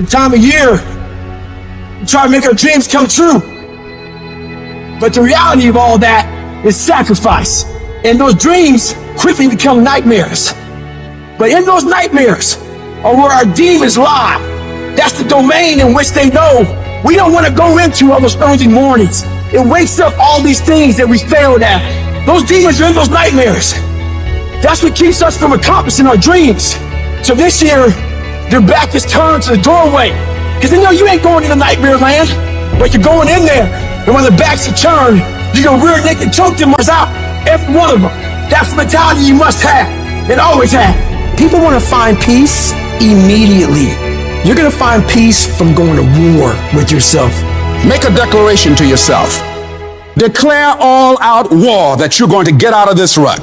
the time of year to try to make our dreams come true. But the reality of all that is sacrifice. And those dreams quickly become nightmares. But in those nightmares are where our demons lie. That's the domain in which they know we don't want to go into on those early mornings. It wakes up all these things that we failed at. Those demons are in those nightmares. That's what keeps us from accomplishing our dreams. So this year, their back is turned to the doorway. Because they know you ain't going into nightmare land, but you're going in there. And when the backs are turned, you're going to rear naked choke them out, every one of them. That's the mentality you must have and always have. People want to find peace immediately. You're going to find peace from going to war with yourself. Make a declaration to yourself. Declare all out war that you're going to get out of this rut.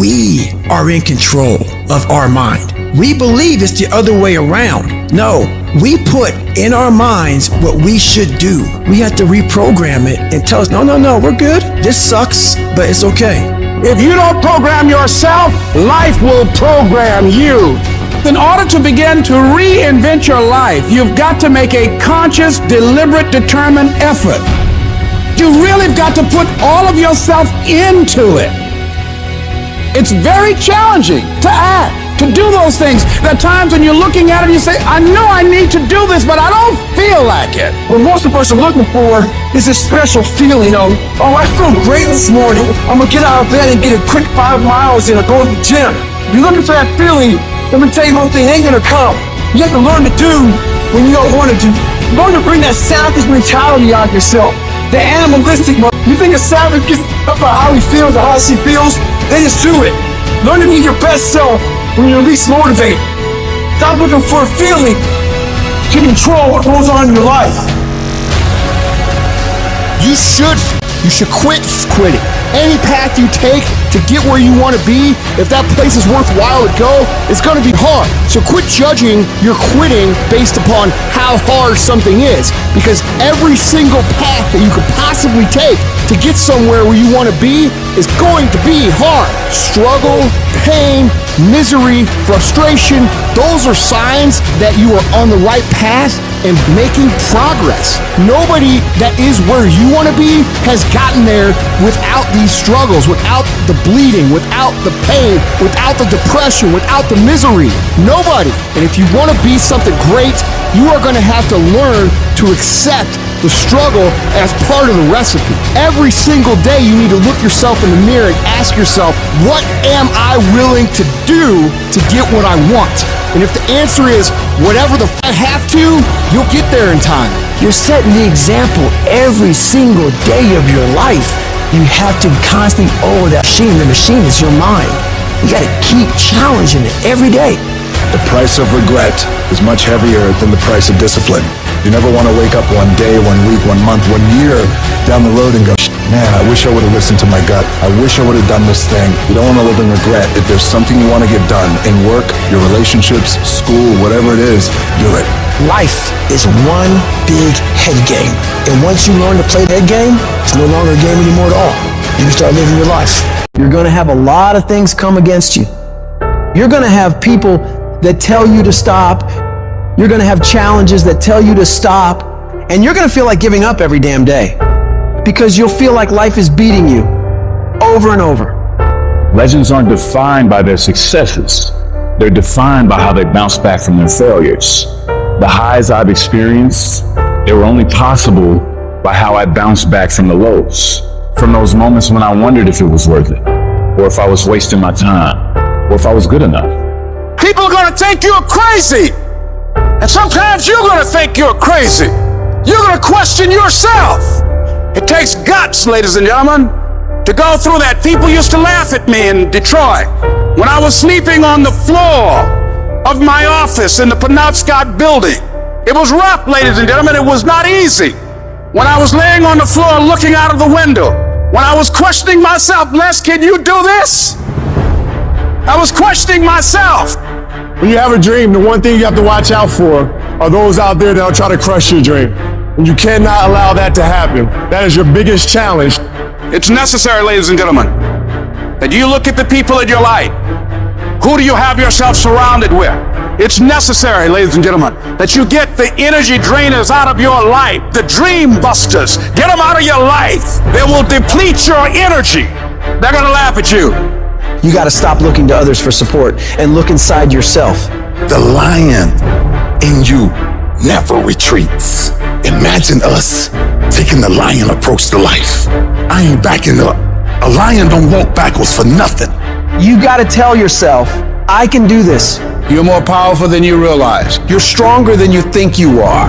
We are in control of our mind. We believe it's the other way around. No, we put in our minds what we should do. We have to reprogram it and tell us, no, we're good. This sucks, but it's okay. If you don't program yourself, life will program you. In order to begin to reinvent your life, you've got to make a conscious, deliberate, determined effort. You really got to put all of yourself into it. It's very challenging to act, to do those things. There are times when you're looking at it and you say, I know I need to do this, but I don't feel like it. What most of us are looking for is a special feeling of, oh, I feel great this morning. I'm going to get out of bed and get a quick 5 miles and go to the gym. You're looking for that feeling. Let me tell you one thing, it ain't going to come. You have to learn to do when you don't want to do. Learn to bring that savage mentality out of yourself. The animalistic one. You think a savage gets up about how he feels or how she feels? Then just do it. Learn to be your best self when you're least motivated. Stop looking for a feeling to control what goes on in your life. You should quit quitting. Any path you take to get where you want to be, if that place is worthwhile to go, it's going to be hard. So quit judging your quitting based upon how hard something is, because every single path that you could possibly take to get somewhere where you want to be is going to be hard. Struggle, pain, misery, frustration, those are signs that you are on the right path and making progress. Nobody that is where you want to be has gotten there without these struggles, without the bleeding, without the pain, without the depression, without the misery. Nobody. And if you want to be something great, you are going to have to learn to accept the struggle as part of the recipe. Every single day you need to look yourself in the mirror and ask yourself, what am I willing to do to get what I want? And if the answer is whatever I have to, you'll get there in time. You're setting the example every single day of your life. You have to constantly that machine. The machine is your mind. You got to keep challenging it every day. The price of regret is much heavier than the price of discipline. You never want to wake up one day, 1 week, 1 month, 1 year down the road and go, man, I wish I would have listened to my gut. I wish I would have done this thing. You don't want to live in regret. If there's something you want to get done in work, your relationships, school, whatever it is, do it. Life is one big head game. And once you learn to play that game, it's no longer a game anymore at all. You can start living your life. You're going to have a lot of things come against you. You're going to have people that tell you to stop. You're going to have challenges that tell you to stop. And you're going to feel like giving up every damn day because you'll feel like life is beating you over and over. Legends aren't defined by their successes. They're defined by how they bounce back from their failures. The highs I've experienced, they were only possible by how I bounced back from the lows. From those moments when I wondered if it was worth it, or if I was wasting my time, or if I was good enough. People are going to think you're crazy. And sometimes you're going to think you're crazy. You're going to question yourself. It takes guts, ladies and gentlemen, to go through that. People used to laugh at me in Detroit when I was sleeping on the floor of my office in the Penobscot building. It was rough, ladies and gentlemen. It was not easy. When I was laying on the floor looking out of the window, when I was questioning myself, Les, can you do this? I was questioning myself. When you have a dream, the one thing you have to watch out for are those out there that'll try to crush your dream. And you cannot allow that to happen. That is your biggest challenge. It's necessary, ladies and gentlemen, that you look at the people in your life. Who do you have yourself surrounded with? It's necessary, ladies and gentlemen, that you get the energy drainers out of your life, the dream busters. Get them out of your life. They will deplete your energy. They're gonna laugh at you. You gotta stop looking to others for support and look inside yourself. The lion in you never retreats. Imagine us taking the lion approach to life. I ain't backing up. A lion don't walk backwards for nothing. You gotta tell yourself, I can do this. You're more powerful than you realize. You're stronger than you think you are.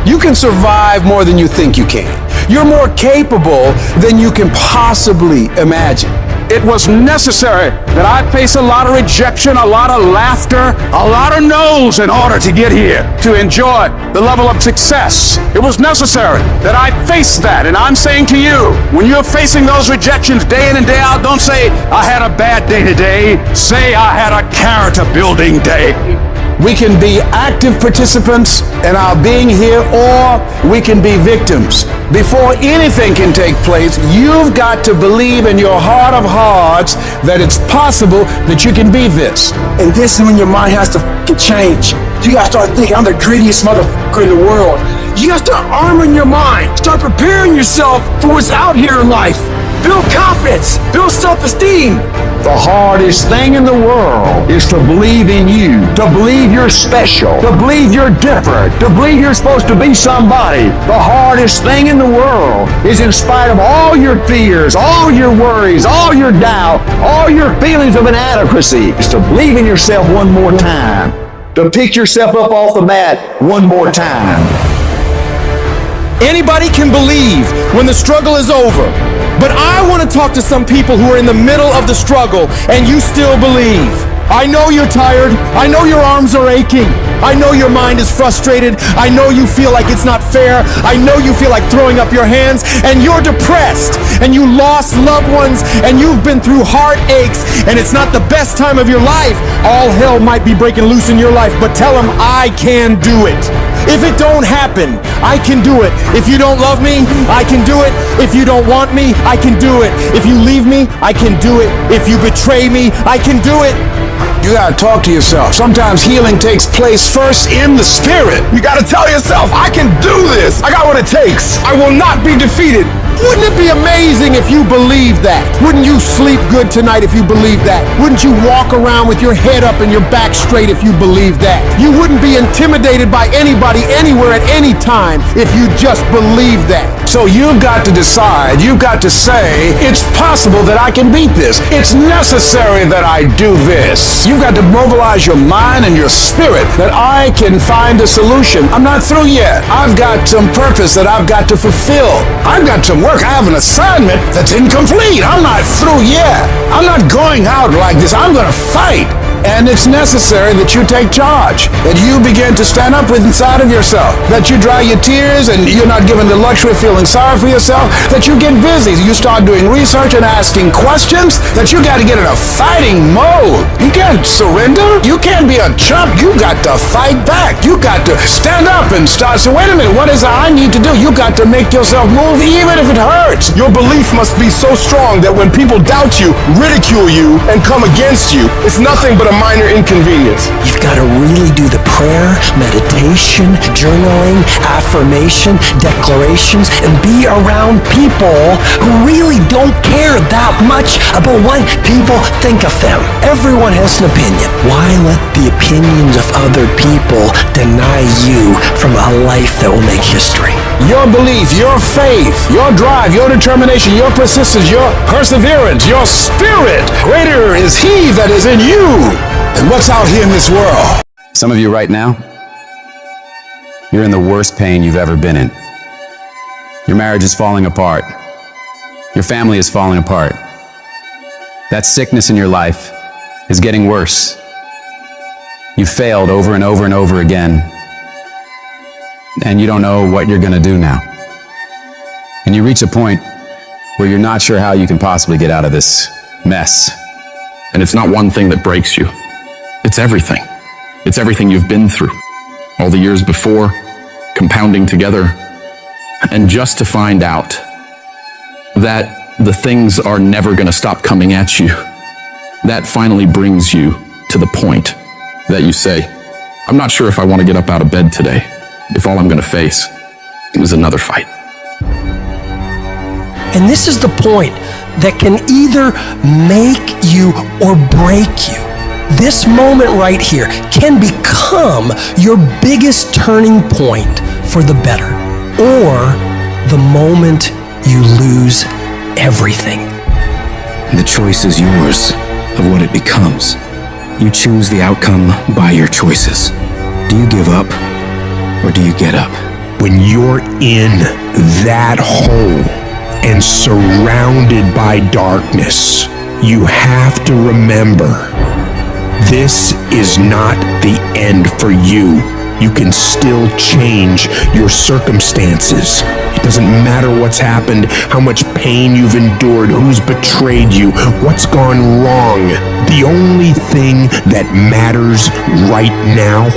You can survive more than you think you can. You're more capable than you can possibly imagine. It was necessary that I face a lot of rejection, a lot of laughter, a lot of no's in order to get here, to enjoy the level of success. It was necessary that I face that. And I'm saying to you, when you're facing those rejections day in and day out, don't say, I had a bad day today. Say, I had a character building day. We can be active participants in our being here, or we can be victims. Before anything can take place, you've got to believe in your heart of hearts that it's possible that you can be this. And this is when your mind has to change. You gotta start thinking, I'm the greediest motherfucker in the world. You gotta start arming your mind. Start preparing yourself for what's out here in life. Build confidence. Build self-esteem. The hardest thing in the world is to believe in you, to believe you're special, to believe you're different, to believe you're supposed to be somebody. The hardest thing in the world is, in spite of all your fears, all your worries, all your doubt, all your feelings of inadequacy, is to believe in yourself one more time, to pick yourself up off the mat one more time. Anybody can believe when the struggle is over. But I want to talk to some people who are in the middle of the struggle and you still believe. I know you're tired. I know your arms are aching. I know your mind is frustrated. I know you feel like it's not fair. I know you feel like throwing up your hands, and you're depressed, and you lost loved ones, and you've been through heartaches, and it's not the best time of your life. All hell might be breaking loose in your life, but tell them I can do it. If it don't happen, I can do it. If you don't love me, I can do it. If you don't want me, I can do it. If you leave me, I can do it. If you betray me, I can do it. You gotta talk to yourself. Sometimes healing takes place first in the spirit. You gotta tell yourself, I can do this. I got what it takes. I will not be defeated. Wouldn't it be amazing if you believed that? Wouldn't you sleep good tonight if you believed that? Wouldn't you walk around with your head up and your back straight if you believed that? You wouldn't be intimidated by anybody, anywhere, at any time if you just believed that. So you've got to decide, you've got to say, it's possible that I can beat this. It's necessary that I do this. You've got to mobilize your mind and your spirit that I can find a solution. I'm not through yet. I've got some purpose that I've got to fulfill. I've got some work. I have an assignment that's incomplete. I'm not through yet. I'm not going out like this. I'm going to fight. And it's necessary that you take charge, that you begin to stand up with inside of yourself, that you dry your tears and you're not given the luxury of feeling sorry for yourself, that you get busy. You start doing research and asking questions, that you got to get in a fighting mode. You can't surrender. You can't be a chump. You got to fight back. You got to stand up and start. So wait a minute, what is it I need to do? You got to make yourself move even if it hurts. Your belief must be so strong that when people doubt you, ridicule you, and come against you, it's nothing but a minor inconvenience. You've got to really do the prayer, meditation, journaling, affirmation, declarations, and be around people who really don't care that much about what people think of them. Everyone has an opinion. Why let the opinions of other people deny you from a life that will make history? Your belief, your faith, your drive, your determination, your persistence, your perseverance, your spirit. Greater is He that is in you than what's out here in this world. Some of you right now, you're in the worst pain you've ever been in. Your marriage is falling apart. Your family is falling apart. That sickness in your life is getting worse. You've failed over and over and over again, and you don't know what you're going to do now. And you reach a point where you're not sure how you can possibly get out of this mess. And it's not one thing that breaks you. It's everything. It's everything you've been through. All the years before, compounding together. And just to find out that the things are never going to stop coming at you, that finally brings you to the point that you say, I'm not sure if I want to get up out of bed today, if all I'm going to face is another fight. And this is the point that can either make you or break you. This moment right here can become your biggest turning point for the better, or the moment you lose everything. The choice is yours of what it becomes. You choose the outcome by your choices. Do you give up, or do you get up? When you're in that hole and surrounded by darkness, you have to remember, this is not the end for you. You can still change your circumstances. It doesn't matter what's happened, how much pain you've endured, who's betrayed you, what's gone wrong. The only thing that matters right now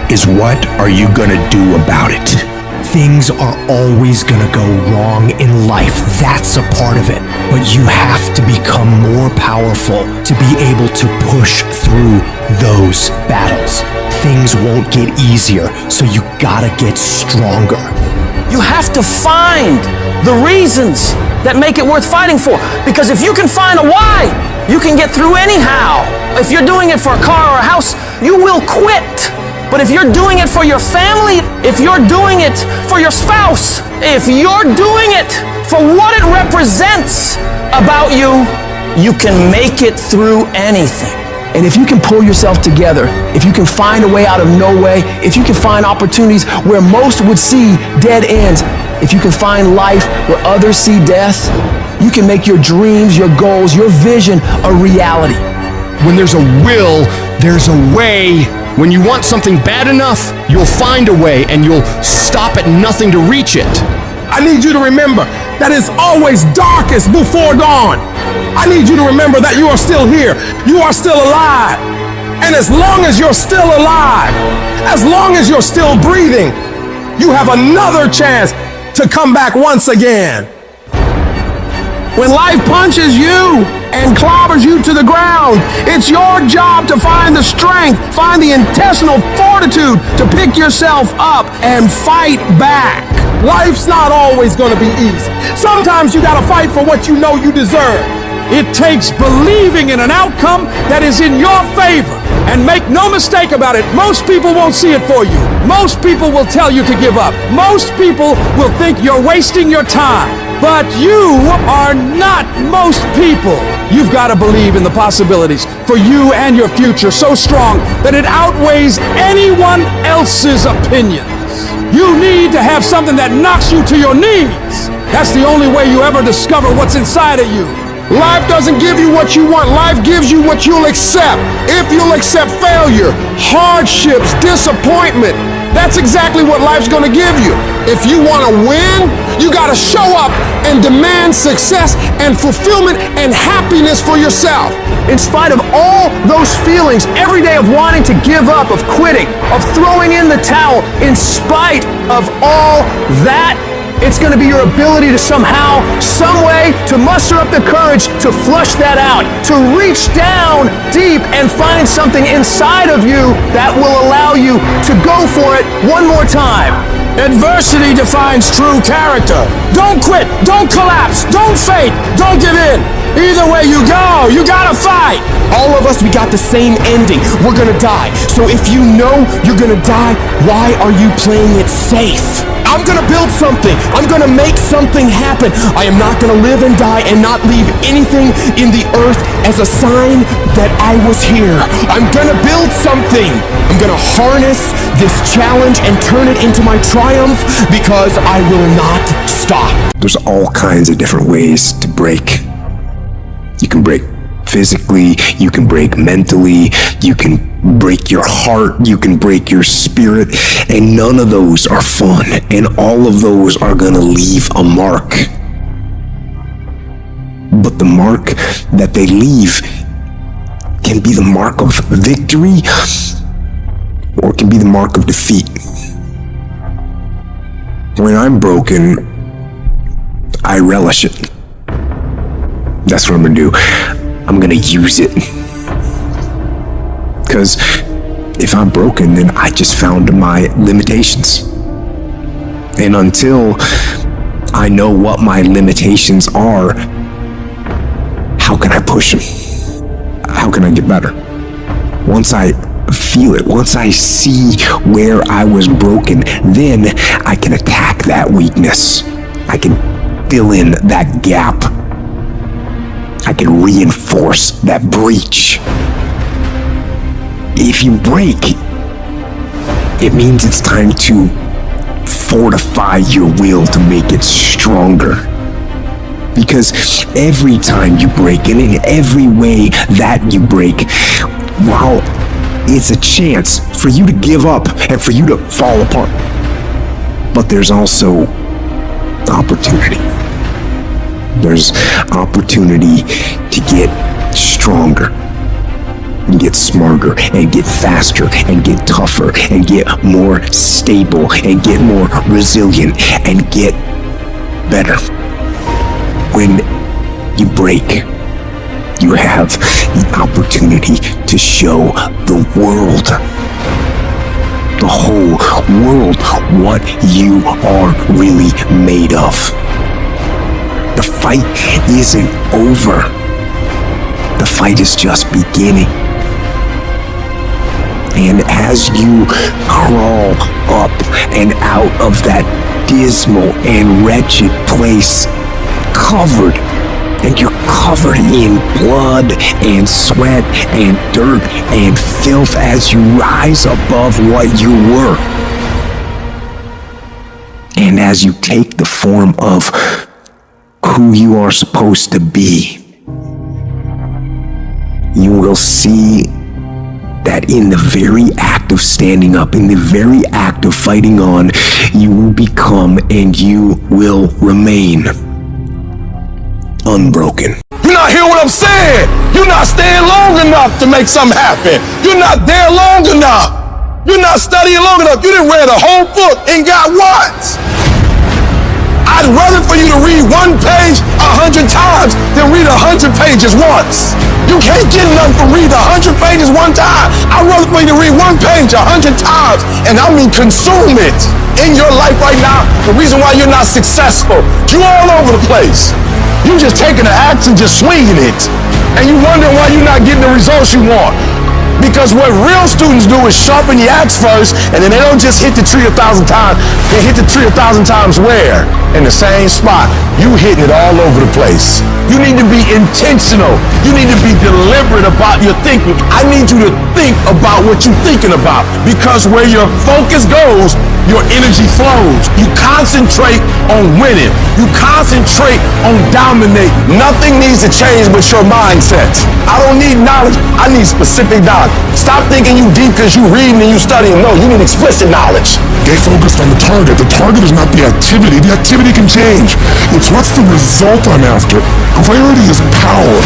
is what are you gonna do about it? Things are always gonna go wrong in life. That's a part of it. But you have to become more powerful to be able to push through those battles. Things won't get easier, so you gotta get stronger. You have to find the reasons that make it worth fighting for. Because if you can find a why, you can get through anyhow. If you're doing it for a car or a house, you will quit. But if you're doing it for your family, if you're doing it for your spouse, if you're doing it for what it represents about you, you can make it through anything. And if you can pull yourself together, if you can find a way out of no way, if you can find opportunities where most would see dead ends, if you can find life where others see death, you can make your dreams, your goals, your vision a reality. When there's a will, there's a way. When you want something bad enough, you'll find a way and you'll stop at nothing to reach it. I need you to remember that it's always darkest before dawn. I need you to remember that you are still here. You are still alive. And as long as you're still alive, as long as you're still breathing, you have another chance to come back once again. When life punches you and clobbers you to the ground, it's your job to find the strength, find the intestinal fortitude to pick yourself up and fight back. Life's not always going to be easy. Sometimes you got to fight for what you know you deserve. It takes believing in an outcome that is in your favor. And make no mistake about it, most people won't see it for you. Most people will tell you to give up. Most people will think you're wasting your time. But you are not most people. You've got to believe in the possibilities for you and your future so strong that it outweighs anyone else's opinions. You need to have something that knocks you to your knees. That's the only way you ever discover what's inside of you. Life doesn't give you what you want. Life gives you what you'll accept. If you'll accept failure, hardships, disappointment, that's exactly what life's gonna give you. If you wanna win, you gotta show up and demand success and fulfillment and happiness for yourself. In spite of all those feelings every day of wanting to give up, of quitting, of throwing in the towel, in spite of all that, it's going to be your ability to somehow, some way, to muster up the courage to flush that out, to reach down deep and find something inside of you that will allow you to go for it one more time. Adversity defines true character. Don't quit, don't collapse, don't fade, don't give in. Either way you go, you gotta fight. All of us, we got the same ending. We're gonna die. So if you know you're gonna die, why are you playing it safe? I'm gonna build something. I'm gonna make something happen. I am not gonna live and die and not leave anything in the earth as a sign that I was here. I'm gonna build something. I'm gonna harness this challenge and turn it into my triumph because I will not stop. There's all kinds of different ways to break. You can break physically, you can break mentally, you can break your heart, you can break your spirit, and none of those are fun, and all of those are gonna leave a mark. But the mark that they leave can be the mark of victory, or it can be the mark of defeat. When I'm broken, I relish it. That's what I'm gonna do. I'm gonna use it. Because if I'm broken, then I just found my limitations. And until I know what my limitations are, how can I push them? How can I get better? Once I feel it, once I see where I was broken, then I can attack that weakness. I can fill in that gap. I can reinforce that breach. If you break, it means it's time to fortify your will to make it stronger. Because every time you break, and in every way that you break, while it's a chance for you to give up and for you to fall apart, but there's also opportunity. There's opportunity to get stronger, and get smarter, and get faster, and get tougher, and get more stable, and get more resilient, and get better. When you break, you have the opportunity to show the world, the whole world, what you are really made of. The fight isn't over. The fight is just beginning. And as you crawl up and out of that dismal and wretched place, covered, and you're covered in blood and sweat and dirt and filth as you rise above what you were. And as you take the form of who you are supposed to be, you will see that in the very act of standing up, in the very act of fighting on, you will become and you will remain unbroken. You're not hearing what I'm saying. You're not staying long enough to make something happen. You're not there long enough. You're not studying long enough. You didn't read a whole book and got what? I'd rather for you to read one page 100 times than read 100 pages once. You can't get enough from reading 100 pages one time. I'd rather for you to read one page 100 times, and I mean consume it in your life right now. The reason why you're not successful, you all over the place. You just taking the axe and just swinging it, and you wonder why you're not getting the results you want. Because what real students do is sharpen the axe first, and then they don't just hit the tree 1,000 times. They hit the tree 1,000 times where? In the same spot. You hitting it all over the place. You need to be intentional. You need to be deliberate about your thinking. I need you to think about what you're thinking about, because where your focus goes, your energy flows. You concentrate on winning. You concentrate on dominating. Nothing needs to change but your mindset. I don't need knowledge. I need specific knowledge. Stop thinking you deep because you reading and you studying. No, you need explicit knowledge. Stay focused on the target. The target is not the activity. The activity can change. It's what's the result I'm after. Clarity is power.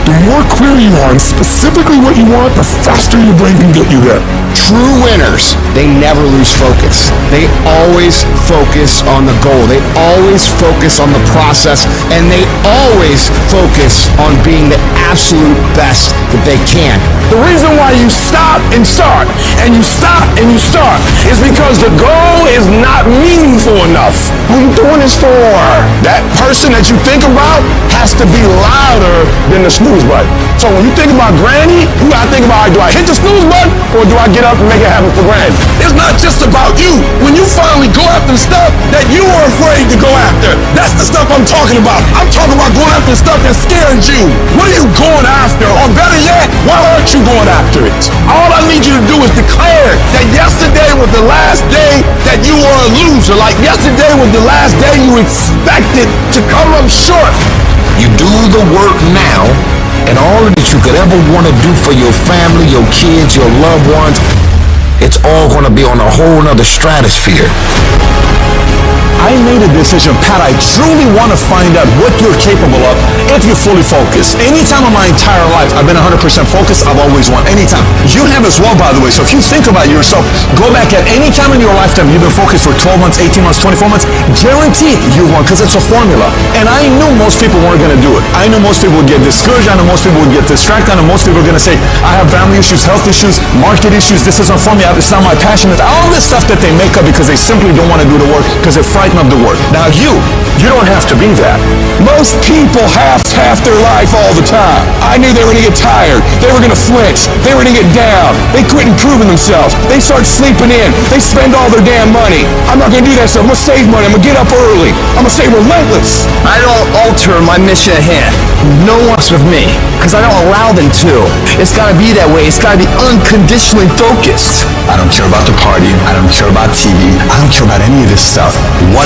The more clear you are on specifically what you want, the faster your brain can get you there. True winners, they never lose focus. They always focus on the goal. They always focus on the process, and they always focus on being the absolute best that they can. The reason why you stop and start, and you stop and you start, is because the goal is not meaningful enough. Who you doing this for? That person that you think about has to be louder than the snooze button. So when you think about Granny, you gotta think about, do I hit the snooze button, or do I get up and make it happen for Granny? It's not just about you. When you finally go after the stuff that you were afraid to go after, that's the stuff I'm talking about. I'm talking about going after the stuff that scares you. What are you going after? Or better yet, why aren't you going after it? All I need you to do is declare that yesterday was the last day that you were a loser. Like yesterday was the last day you expected to come up short. You do the work now, and all that you could ever want to do for your family, your kids, your loved ones, it's all going to be on a whole nother stratosphere. I made a decision, Pat, I truly want to find out what you're capable of if you're fully focused. Anytime in my entire life, I've been 100% focused, I've always won. Anytime. You have as well, by the way. So if you think about yourself, go back at any time in your lifetime, you've been focused for 12 months, 18 months, 24 months, guaranteed you won, because it's a formula. And I knew most people weren't going to do it. I knew most people would get discouraged. I know most people would get distracted. I know most people are going to say, I have family issues, health issues, market issues, this isn't for me, it's not my passion. It's all this stuff that they make up because they simply don't want to do the work because they're frightened of the work. Now you don't have to be that. Most people have half their life all the time. I knew they were going to get tired. They were going to flinch. They were going to get down. They quit improving themselves. They start sleeping in. They spend all their damn money. I'm not going to do that stuff. I'm going to save money. I'm going to get up early. I'm going to stay relentless. I don't alter my mission ahead. No one's with me, because I don't allow them to. It's got to be that way. It's got to be unconditionally focused. I don't care about the party. I don't care about TV. I don't care about any of this stuff. 100%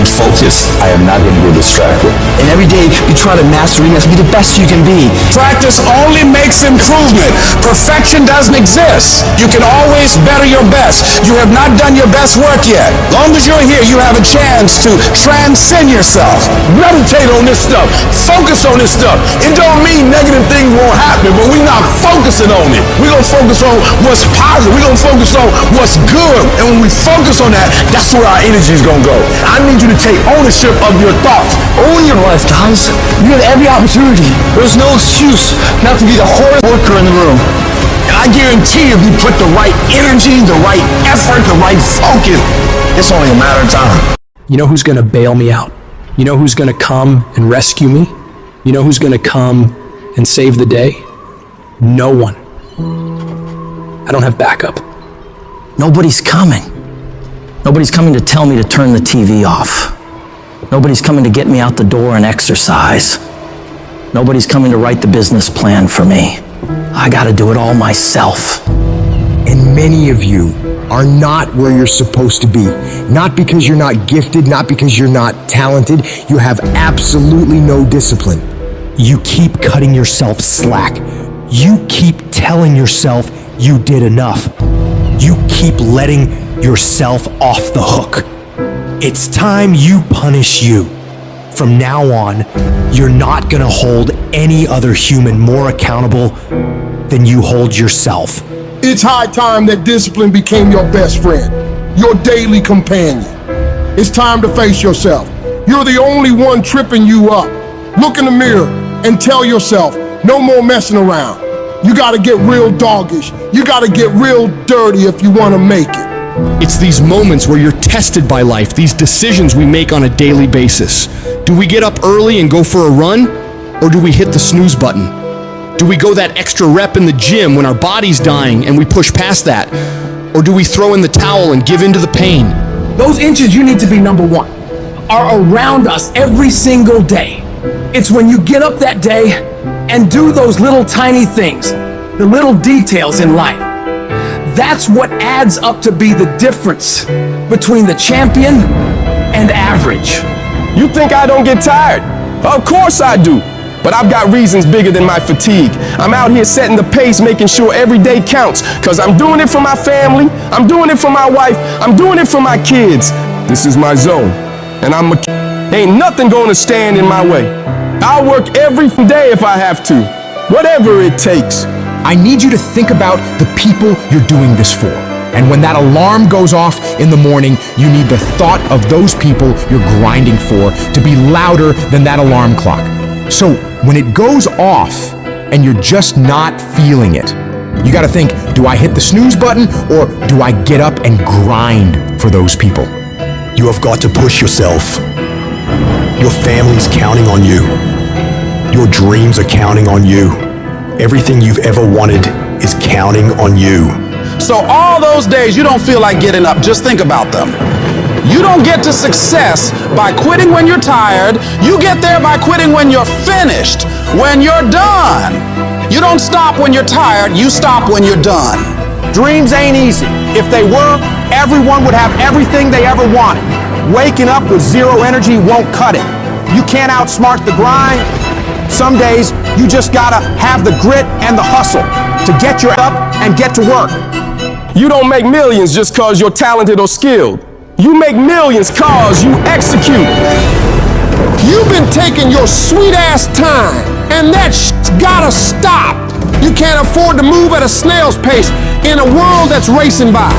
focused. I am not going to get distracted. And every day you try to master it, be the best you can be. Practice only makes improvement. Perfection doesn't exist. You can always better your best. You have not done your best work yet. Long as you're here, you have a chance to transcend yourself. Meditate on this stuff. Focus on this stuff. It don't mean negative things won't happen, but we're not focusing on it. We're going to focus on what's positive. We're going to focus on what's good. And when we focus on that, that's where our energy is going to go. I need you to take ownership of your thoughts. Own your life, guys. You have every opportunity. There's no excuse not to be the hardest worker in the room. And I guarantee if you put the right energy, the right effort, the right focus, it's only a matter of time. You know who's going to bail me out? You know who's going to come and rescue me? You know who's going to come and save the day? No one. I don't have backup. Nobody's coming. Nobody's coming to tell me to turn the TV off. Nobody's coming to get me out the door and exercise. Nobody's coming to write the business plan for me. I gotta do it all myself. And many of you are not where you're supposed to be. Not because you're not gifted, not because you're not talented. You have absolutely no discipline. You keep cutting yourself slack. You keep telling yourself you did enough. You keep letting yourself off the hook. It's time you punish you. From now on, you're not gonna hold any other human more accountable than you hold yourself. It's high time that discipline became your best friend, your daily companion. It's time to face yourself. You're the only one tripping you up. Look in the mirror and tell yourself, no more messing around. You gotta get real doggish. You gotta get real dirty if you wanna make it. It's these moments where you're tested by life, these decisions we make on a daily basis. Do we get up early and go for a run? Or do we hit the snooze button? Do we go that extra rep in the gym when our body's dying and we push past that? Or do we throw in the towel and give in to the pain? Those inches you need to be number one are around us every single day. It's when you get up that day and do those little tiny things, the little details in life. That's what adds up to be the difference between the champion and average. You think I don't get tired? Of course I do. But I've got reasons bigger than my fatigue. I'm out here setting the pace, making sure every day counts. Cause I'm doing it for my family, I'm doing it for my wife, I'm doing it for my kids. This is my zone. And ain't nothing gonna stand in my way. I'll work every day if I have to. Whatever it takes. I need you to think about the people you're doing this for. And when that alarm goes off in the morning, you need the thought of those people you're grinding for to be louder than that alarm clock. So when it goes off and you're just not feeling it, you gotta think, do I hit the snooze button or do I get up and grind for those people? You have got to push yourself. Your family's counting on you. Your dreams are counting on you. Everything you've ever wanted is counting on you. So all those days you don't feel like getting up, just think about them. You don't get to success by quitting when you're tired. You get there by quitting when you're finished, when you're done. You don't stop when you're tired, you stop when you're done. Dreams ain't easy. If they were, everyone would have everything they ever wanted. Waking up with zero energy won't cut it. You can't outsmart the grind. Some days, you just gotta have the grit and the hustle to get your up and get to work. You don't make millions just cause you're talented or skilled. You make millions cause you execute. You've been taking your sweet ass time, and that shit's gotta stop. You can't afford to move at a snail's pace in a world that's racing by.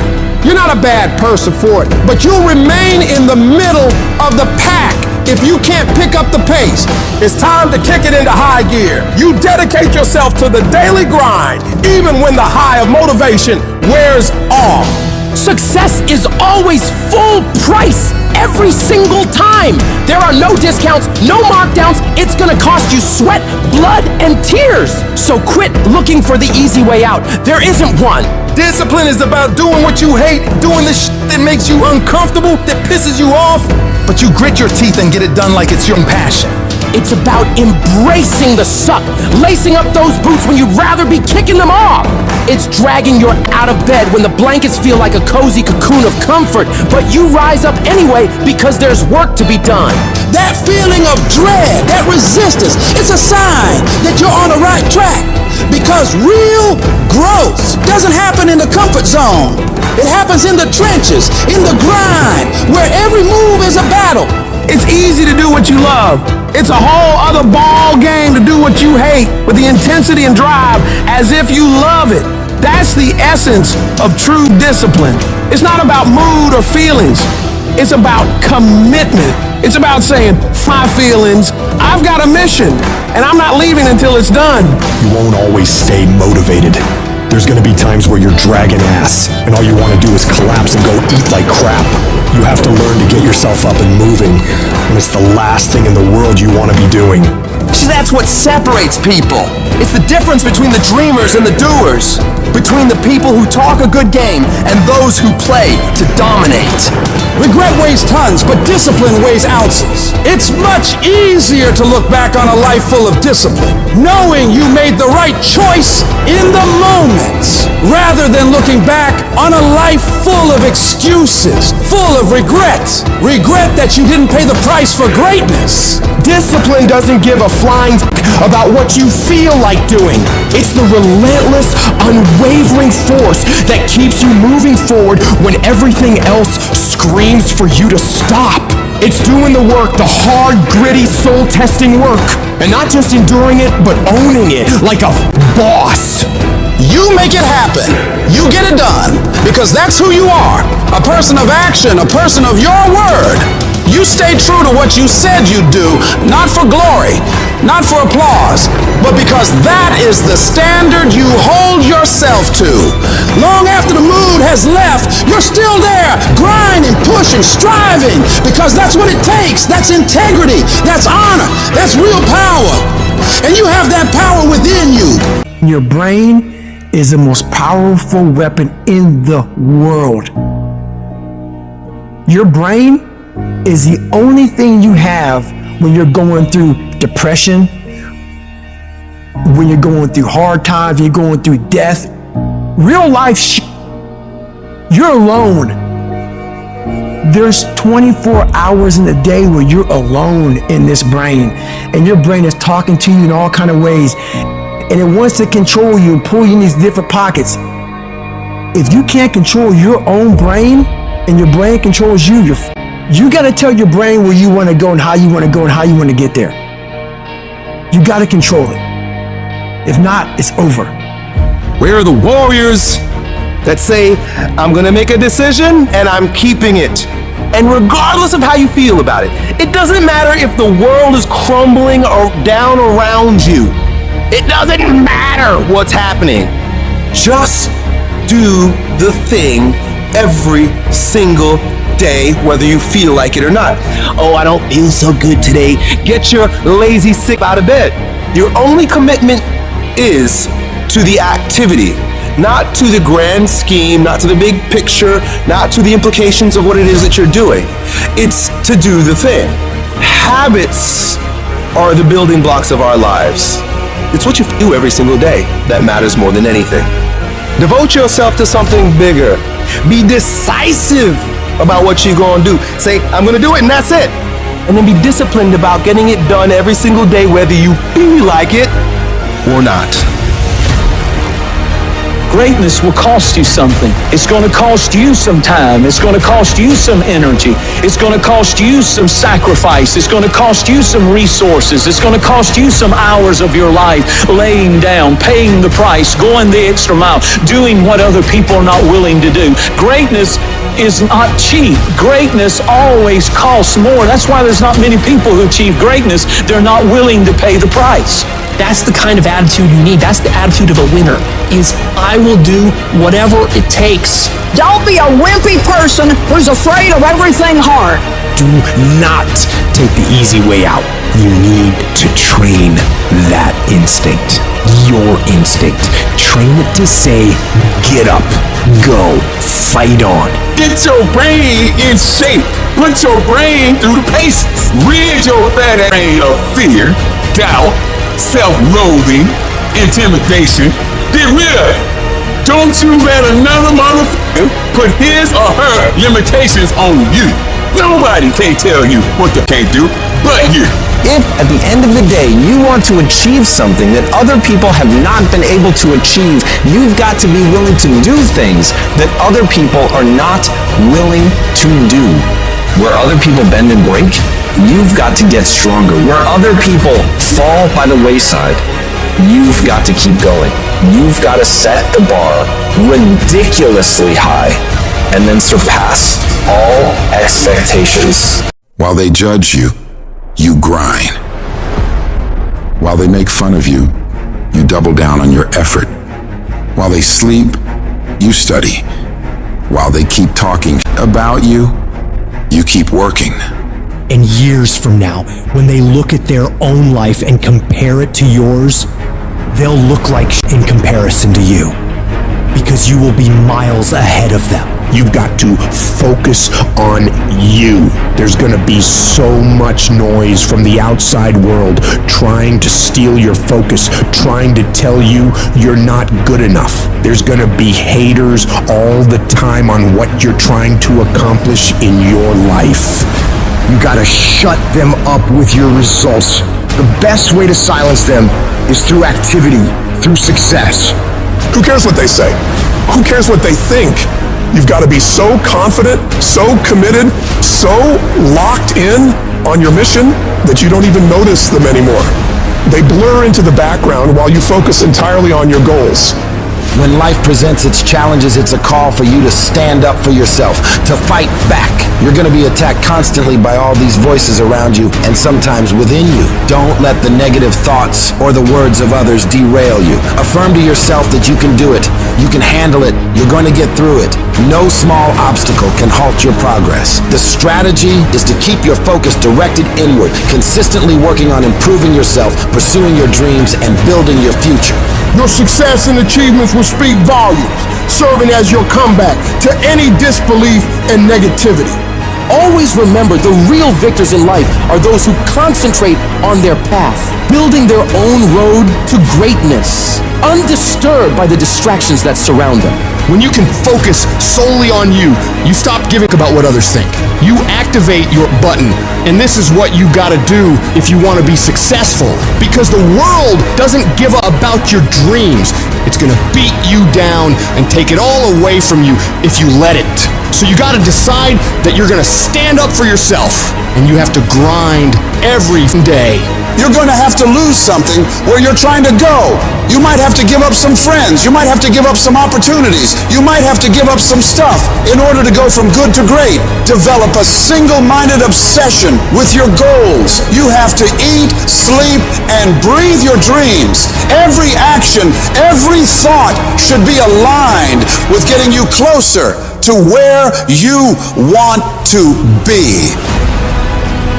You're not a bad person for it, but you'll remain in the middle of the pack if you can't pick up the pace. It's time to kick it into high gear. You dedicate yourself to the daily grind, even when the high of motivation wears off. Success is always full price every single time. There are no discounts, no markdowns. It's gonna cost you sweat, blood, and tears. So quit looking for the easy way out. There isn't one. Discipline is about doing what you hate, doing the shit that makes you uncomfortable, that pisses you off, but you grit your teeth and get it done like it's your passion. It's about embracing the suck, lacing up those boots when you'd rather be kicking them off. It's dragging you out of bed when the blankets feel like a cozy cocoon of comfort, but you rise up anyway because there's work to be done. That feeling of dread, that resistance, it's a sign that you're on the right track. Because real growth doesn't happen in the comfort zone. It happens in the trenches, in the grind, where every move is a battle. It's easy to do what you love. It's a whole other ball game to do what you hate with the intensity and drive as if you love it. That's the essence of true discipline. It's not about mood or feelings. It's about commitment. It's about saying, my feelings, I've got a mission, and I'm not leaving until it's done. You won't always stay motivated. There's gonna be times where you're dragging ass, and all you wanna do is collapse and go eat like crap. You have to learn to get yourself up and moving when it's the last thing in the world you wanna be doing. See, that's what separates people. It's the difference between the dreamers and the doers. Between the people who talk a good game and those who play to dominate. Regret weighs tons, but discipline weighs ounces. It's much easier to look back on a life full of discipline, knowing you made the right choice in the moment, rather than looking back on a life full of excuses, full of regrets. Regret that you didn't pay the price for greatness. Discipline doesn't give a flying about what you feel like doing. It's the relentless, unwavering force that keeps you moving forward when everything else screams for you to stop. It's doing the work, the hard, gritty, soul-testing work. And not just enduring it, but owning it like a boss. You make it happen. You get it done. Because that's who you are. A person of action, a person of your word. You stay true to what you said you'd do, not for glory, not for applause, but because that is the standard you hold yourself to. Long after the mood has left, you're still there, grinding, pushing, striving, because that's what it takes. That's integrity, that's honor, that's real power. And you have that power within you. Your brain is the most powerful weapon in the world. Your brain is the only thing you have when you're going through depression, when you're going through hard times, you're going through death. Real life you're alone. There's 24 hours in a day where you're alone in this brain, and your brain is talking to you in all kind of ways, and it wants to control you and pull you in these different pockets. If you can't control your own brain and your brain controls you, you got to tell your brain where you want to go and how you want to go and how you want to get there. You got to control it. If not, it's over. Where are the warriors that say, I'm gonna make a decision and I'm keeping it? And regardless of how you feel about it, it doesn't matter if the world is crumbling or down around you. It doesn't matter what's happening. Just do the thing every single day, whether you feel like it or not. Oh, I don't feel so good today. Get your lazy sick out of bed. Your only commitment is to the activity, not to the grand scheme, not to the big picture, not to the implications of what it is that you're doing. It's to do the thing. Habits are the building blocks of our lives. It's what you do every single day that matters more than anything. Devote yourself to something bigger. Be decisive about what you're gonna do. Say, I'm gonna do it, and that's it. And then be disciplined about getting it done every single day, whether you feel like it or not. Greatness will cost you something. It's going to cost you some time. It's going to cost you some energy. It's going to cost you some sacrifice. It's going to cost you some resources. It's going to cost you some hours of your life laying down, paying the price, going the extra mile, doing what other people are not willing to do. Greatness is not cheap. Greatness always costs more. That's why there's not many people who achieve greatness. They're not willing to pay the price. That's the kind of attitude you need. That's the attitude of a winner, is I will do whatever it takes. Don't be a wimpy person who's afraid of everything hard. Do not take the easy way out. You need to train that instinct. Your instinct. Train it to say, get up, go, fight on. Get your brain in shape. Put your brain through the paces. Rid your fat brain of fear, doubt, self-loathing, intimidation. Get rid of it. Don't you let another motherfucker put his or her limitations on you. Nobody can tell you what they can't do but you. If at the end of the day you want to achieve something that other people have not been able to achieve, you've got to be willing to do things that other people are not willing to do. Where other people bend and break, you've got to get stronger. Where other people fall by the wayside, you've got to keep going. You've got to set the bar ridiculously high and then surpass all expectations. While they judge you, you grind. While they make fun of you, you double down on your effort. While they sleep, you study. While they keep talking about you, you keep working. And years from now, when they look at their own life and compare it to yours, they'll look like in comparison to you. Because you will be miles ahead of them. You've got to focus on you. There's gonna be so much noise from the outside world trying to steal your focus, trying to tell you you're not good enough. There's gonna be haters all the time on what you're trying to accomplish in your life. You gotta shut them up with your results. The best way to silence them is through activity, through success. Who cares what they say? Who cares what they think? You've got to be so confident, so committed, so locked in on your mission that you don't even notice them anymore. They blur into the background while you focus entirely on your goals. When life presents its challenges, it's a call for you to stand up for yourself, to fight back. You're going to be attacked constantly by all these voices around you and sometimes within you. Don't let the negative thoughts or the words of others derail you. Affirm to yourself that you can do it. You can handle it. You're going to get through it. No small obstacle can halt your progress. The strategy is to keep your focus directed inward, consistently working on improving yourself, pursuing your dreams, and building your future. Your success and achievements will speak volumes, serving as your comeback to any disbelief and negativity. Always remember, the real victors in life are those who concentrate on their path, building their own road to greatness, undisturbed by the distractions that surround them. When you can focus solely on you, you stop giving about what others think. You activate your button, and this is what you gotta do if you wanna be successful. Because the world doesn't give a about your dreams. It's gonna beat you down and take it all away from you if you let it. So you gotta decide that you're gonna stand up for yourself, and you have to grind every day. You're going to have to lose something where you're trying to go. You might have to give up some friends. You might have to give up some opportunities. You might have to give up some stuff in order to go from good to great. Develop a single-minded obsession with your goals. You have to eat, sleep, and breathe your dreams. Every action, every thought should be aligned with getting you closer to where you want to be.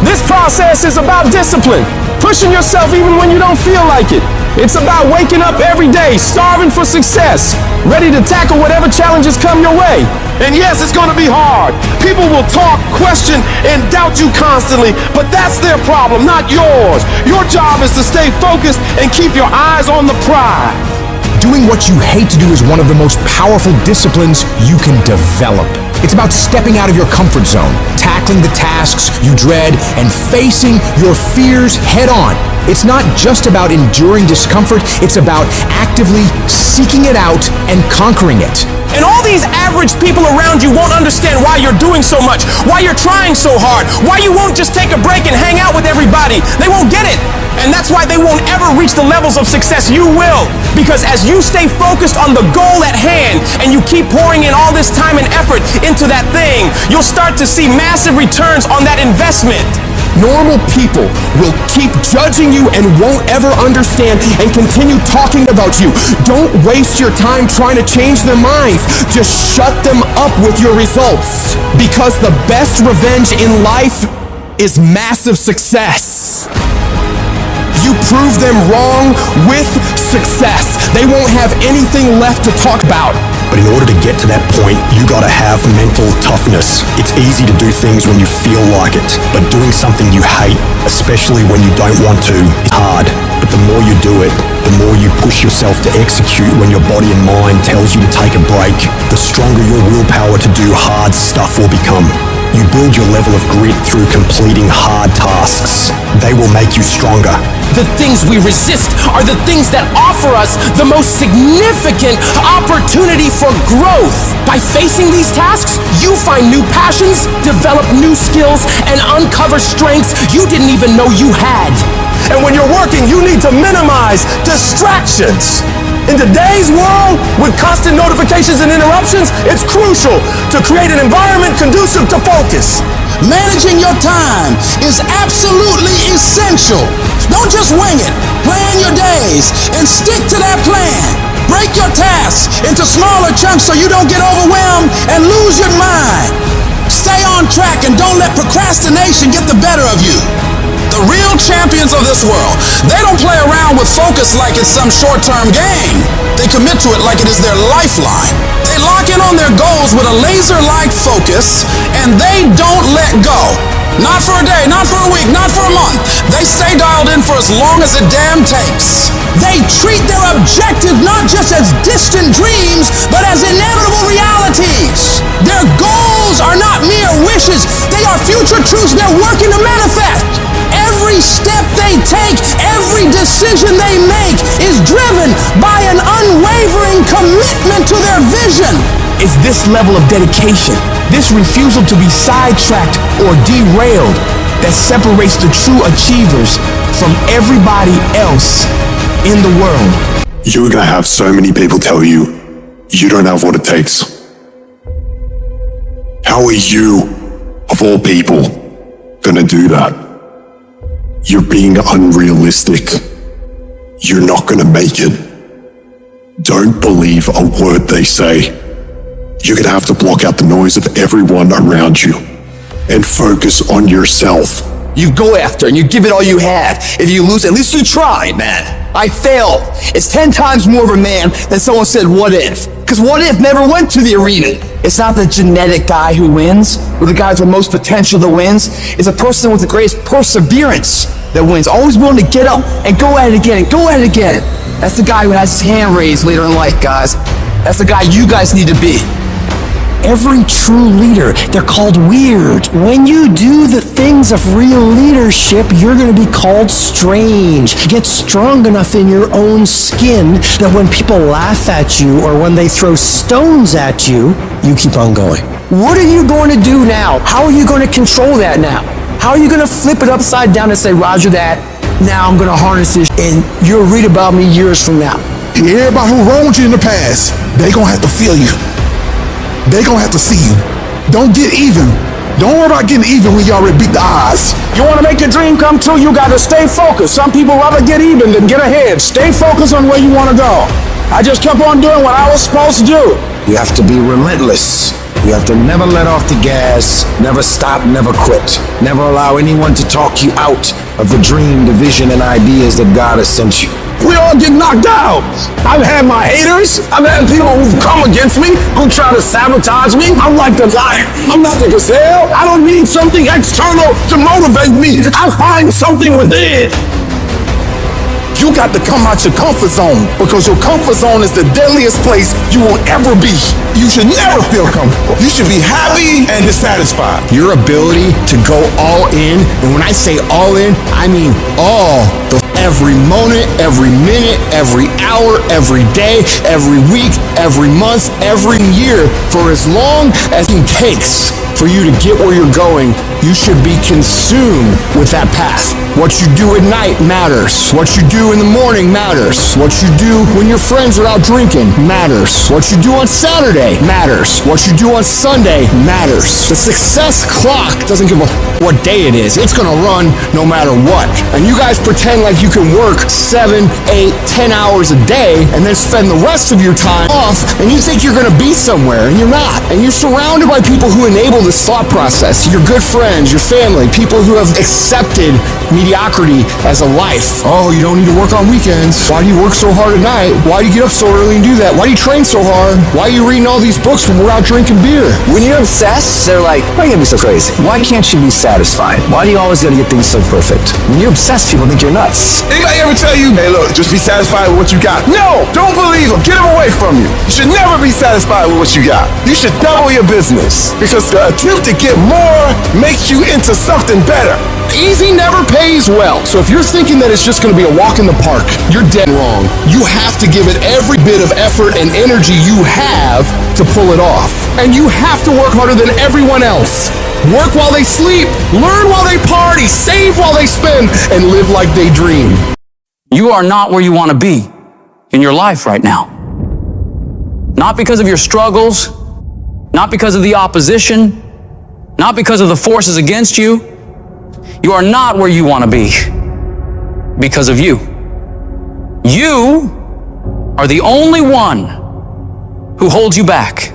This process is about discipline, pushing yourself even when you don't feel like it. It's about waking up every day, starving for success, ready to tackle whatever challenges come your way. And yes, it's gonna be hard. People will talk, question, and doubt you constantly, but that's their problem, not yours. Your job is to stay focused and keep your eyes on the prize. Doing what you hate to do is one of the most powerful disciplines you can develop. It's about stepping out of your comfort zone, tackling the tasks you dread, and facing your fears head on. It's not just about enduring discomfort, it's about actively seeking it out and conquering it. And all these average people around you won't understand why you're doing so much, why you're trying so hard, why you won't just take a break and hang out with everybody. They won't get it. And that's why they won't ever reach the levels of success you will. Because as you stay focused on the goal at hand and you keep pouring in all this time and effort into that thing, you'll start to see massive returns on that investment. Normal people will keep judging you and won't ever understand and continue talking about you. Don't waste your time trying to change their minds. Just shut them up with your results. Because the best revenge in life is massive success. You prove them wrong with success. They won't have anything left to talk about. But in order to get to that point, you gotta have mental toughness. It's easy to do things when you feel like it, but doing something you hate, especially when you don't want to, is hard. But the more you do it, the more you push yourself to execute when your body and mind tells you to take a break, the stronger your willpower to do hard stuff will become. You build your level of grit through completing hard tasks. They will make you stronger. The things we resist are the things that offer us the most significant opportunity for growth. By facing these tasks, you find new passions, develop new skills, and uncover strengths you didn't even know you had. And when you're working, you need to minimize distractions. In today's world, with constant notifications and interruptions, it's crucial to create an environment conducive to focus. Managing your time is absolutely essential. Don't just wing it. Plan your days and stick to that plan. Break your tasks into smaller chunks so you don't get overwhelmed and lose your mind. Stay on track and don't let procrastination get the better of you. The real champions of this world, they don't play around with focus like it's some short-term game. They commit to it like it is their lifeline. They lock in on their goals with a laser-like focus, and they don't let go. Not for a day, not for a week, not for a month. They stay dialed in for as long as it damn takes. They treat their objective not just as distant dreams, but as inevitable realities. Their goals are not mere wishes. They are future truths they're working to manifest. Every step they take, every decision they make is driven by an unwavering commitment to their vision. It's this level of dedication, this refusal to be sidetracked or derailed, that separates the true achievers from everybody else in the world. You're gonna have so many people tell you, you don't have what it takes. How are you, of all people, gonna do that? You're being unrealistic. You're not gonna make it. Don't believe a word they say. You're gonna have to block out the noise of everyone around you and focus on yourself. You go after and you give it all you had. If you lose, at least you tried, man. I failed. It's 10 times more of a man than someone said, what if? Because what if never went to the arena. It's not the genetic guy who wins, or the guy with the most potential that wins. It's a person with the greatest perseverance that wins. Always willing to get up and go at it again and go at it again. That's the guy who has his hand raised later in life, guys. That's the guy you guys need to be. Every true leader, they're called weird. When you do the things of real leadership, you're going to be called strange. Get strong enough in your own skin that when people laugh at you or when they throw stones at you, you keep on going. What are you going to do now? How are you going to control that now? How are you going to flip it upside down and say, Roger that, now I'm going to harness this, and you'll read about me years from now. Everybody who wronged you in the past, they gonna have to feel you. They gonna have to see you. Don't get even. Don't worry about getting even when you already beat the odds. You want to make your dream come true, you got to stay focused. Some people rather get even than get ahead. Stay focused on where you want to go. I just kept on doing what I was supposed to do. You have to be relentless. You have to never let off the gas, never stop, never quit. Never allow anyone to talk you out of the dream, the vision, and ideas that God has sent you. We all get knocked out. I've had my haters. I've had people who've come against me, who try to sabotage me. I'm like the lion. I'm not the gazelle. I don't need something external to motivate me. I find something within. You You got to come out your comfort zone, because your comfort zone is the deadliest place you will ever be. You should never feel comfortable. You should be happy and dissatisfied. Your ability to go all in, and when I say all in, I mean all the every moment, every minute, every hour, every day, every week, every month, every year, for as long as it takes for you to get where you're going. You should be consumed with that path. What you do at night matters. What you do in the morning matters. What you do when your friends are out drinking matters. What you do on Saturday matters. What you do on Sunday matters. The success clock doesn't give a what day it is. It's gonna run no matter what. And you guys pretend like you can work 7, 8, 10 hours a day and then spend the rest of your time off, and you think you're gonna be somewhere, and you're not. And you're surrounded by people who enable this thought process. Your good friends, your family, people who have accepted mediocrity as a life. Oh, you don't need to work on weekends. Why do you work so hard at night? Why do you get up so early and do that? Why do you train so hard? Why are you reading all these books when we're out drinking beer? When you're obsessed, they're like, why are you gonna be so crazy? Why can't you be satisfied? Why do you always gotta get things so perfect? When you're obsessed, people think you're nuts. Anybody ever tell you, hey look, just be satisfied with what you got? No! Don't believe them. Get them away from you. You should never be satisfied with what you got. You should double your business, because the attempt to get more makes you into something better. Easy never pays well. So if you're thinking that it's just gonna be a walk in the park, you're dead wrong. You have to give it every bit of effort and energy you have to pull it off. And you have to work harder than everyone else. Work while they sleep, learn while they party, save while they spend, and live like they dream. You are not where you want to be in your life right now. Not because of your struggles, not because of the opposition, not because of the forces against you. You are not where you want to be because of you. You are the only one who holds you back.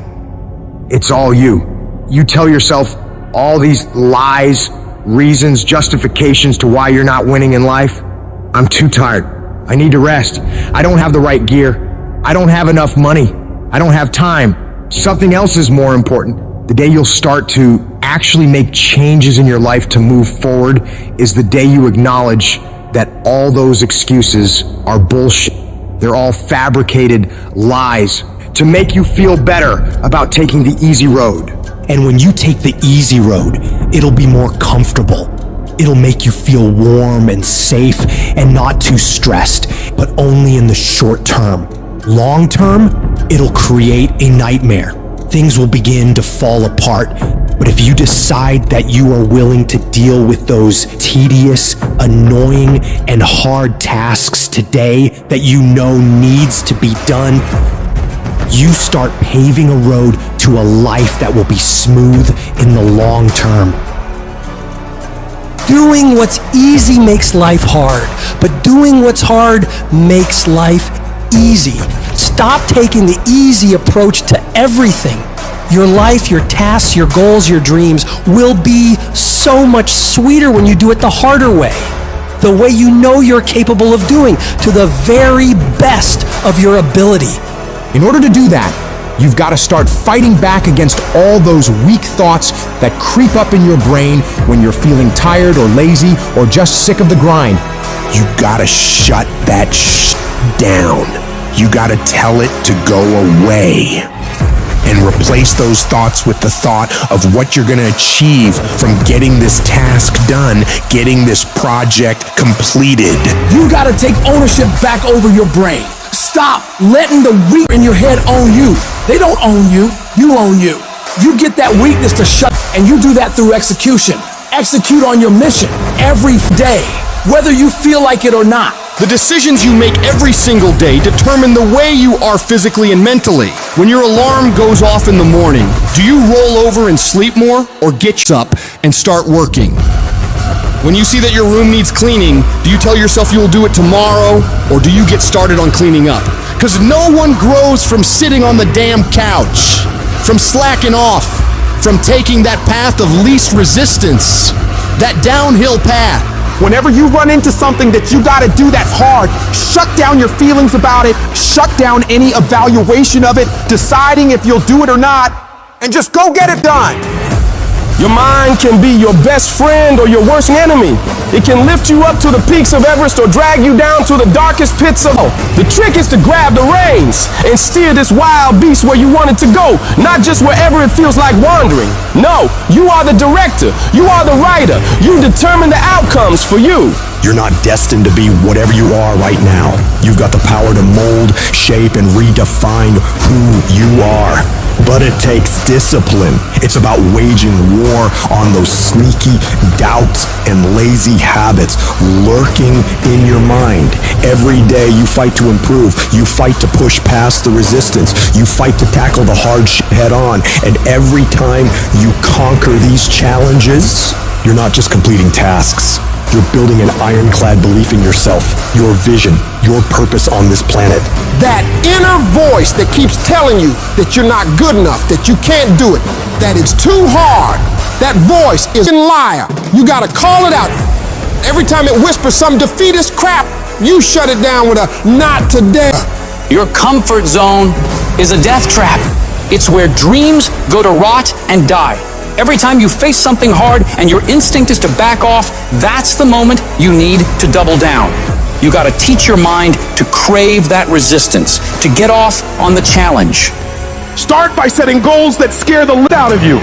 It's all you. You tell yourself all these lies, reasons, justifications to why you're not winning in life. I'm too tired. I need to rest. I don't have the right gear. I don't have enough money. I don't have time. Something else is more important. The day you'll start to actually make changes in your life to move forward is the day you acknowledge that all those excuses are bullshit. They're all fabricated lies to make you feel better about taking the easy road. And when you take the easy road, it'll be more comfortable. It'll make you feel warm and safe and not too stressed, but only in the short term. Long term, it'll create a nightmare. Things will begin to fall apart. But if you decide that you are willing to deal with those tedious, annoying, and hard tasks today that you know needs to be done, you start paving a road to a life that will be smooth in the long term. Doing what's easy makes life hard, but doing what's hard makes life easy. Stop taking the easy approach to everything. Your life, your tasks, your goals, your dreams will be so much sweeter when you do it the harder way. The way you know you're capable of doing, to the very best of your ability. In order to do that, you've got to start fighting back against all those weak thoughts that creep up in your brain when you're feeling tired or lazy or just sick of the grind. You gotta shut that down. You gotta tell it to go away. And replace those thoughts with the thought of what you're gonna achieve from getting this task done, getting this project completed. You gotta take ownership back over your brain. Stop letting the weak in your head own you. They don't own you, you own you. You get that weakness to shut, and you do that through execution. Execute on your mission every day, whether you feel like it or not. The decisions you make every single day determine the way you are physically and mentally. When your alarm goes off in the morning, do you roll over and sleep more, or get up and start working? When you see that your room needs cleaning, do you tell yourself you'll do it tomorrow, or do you get started on cleaning up? Because no one grows from sitting on the damn couch, from slacking off, from taking that path of least resistance, that downhill path. Whenever you run into something that you gotta do that's hard, shut down your feelings about it, shut down any evaluation of it, deciding if you'll do it or not, and just go get it done. Your mind can be your best friend or your worst enemy. It can lift you up to the peaks of Everest or drag you down to the darkest pits of hell. The trick is to grab the reins and steer this wild beast where you want it to go, not just wherever it feels like wandering. No, you are the director. You are the writer. You determine the outcomes for you. You're not destined to be whatever you are right now. You've got the power to mold, shape, and redefine who you are. But it takes discipline. It's about waging war on those sneaky doubts and lazy habits lurking in your mind. Every day you fight to improve. You fight to push past the resistance. You fight to tackle the hard shit head on. And every time you conquer these challenges, you're not just completing tasks. You're building an ironclad belief in yourself, your vision, your purpose on this planet. That inner voice that keeps telling you that you're not good enough, that you can't do it, that it's too hard, that voice is a liar. You gotta call it out. Every time it whispers some defeatist crap, you shut it down with a not today. Your comfort zone is a death trap. It's where dreams go to rot and die. Every time you face something hard and your instinct is to back off, that's the moment you need to double down. You gotta teach your mind to crave that resistance, to get off on the challenge. Start by setting goals that scare the lit out of you.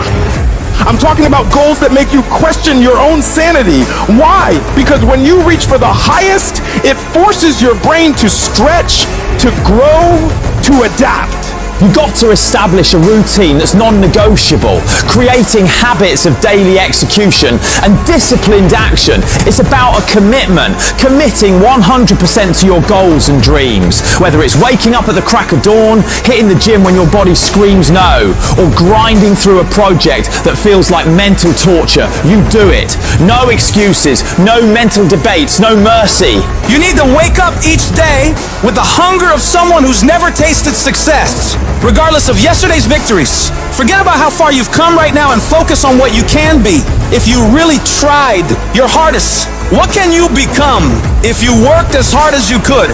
I'm talking about goals that make you question your own sanity. Why? Because when you reach for the highest, it forces your brain to stretch, to grow, to adapt. You've got to establish a routine that's non-negotiable, creating habits of daily execution and disciplined action. It's about a commitment, committing 100% to your goals and dreams. Whether it's waking up at the crack of dawn, hitting the gym when your body screams no, or grinding through a project that feels like mental torture, you do it. No excuses, no mental debates, no mercy. You need to wake up each day with the hunger of someone who's never tasted success. Regardless of yesterday's victories, forget about how far you've come right now and focus on what you can be. If you really tried your hardest, what can you become if you worked as hard as you could?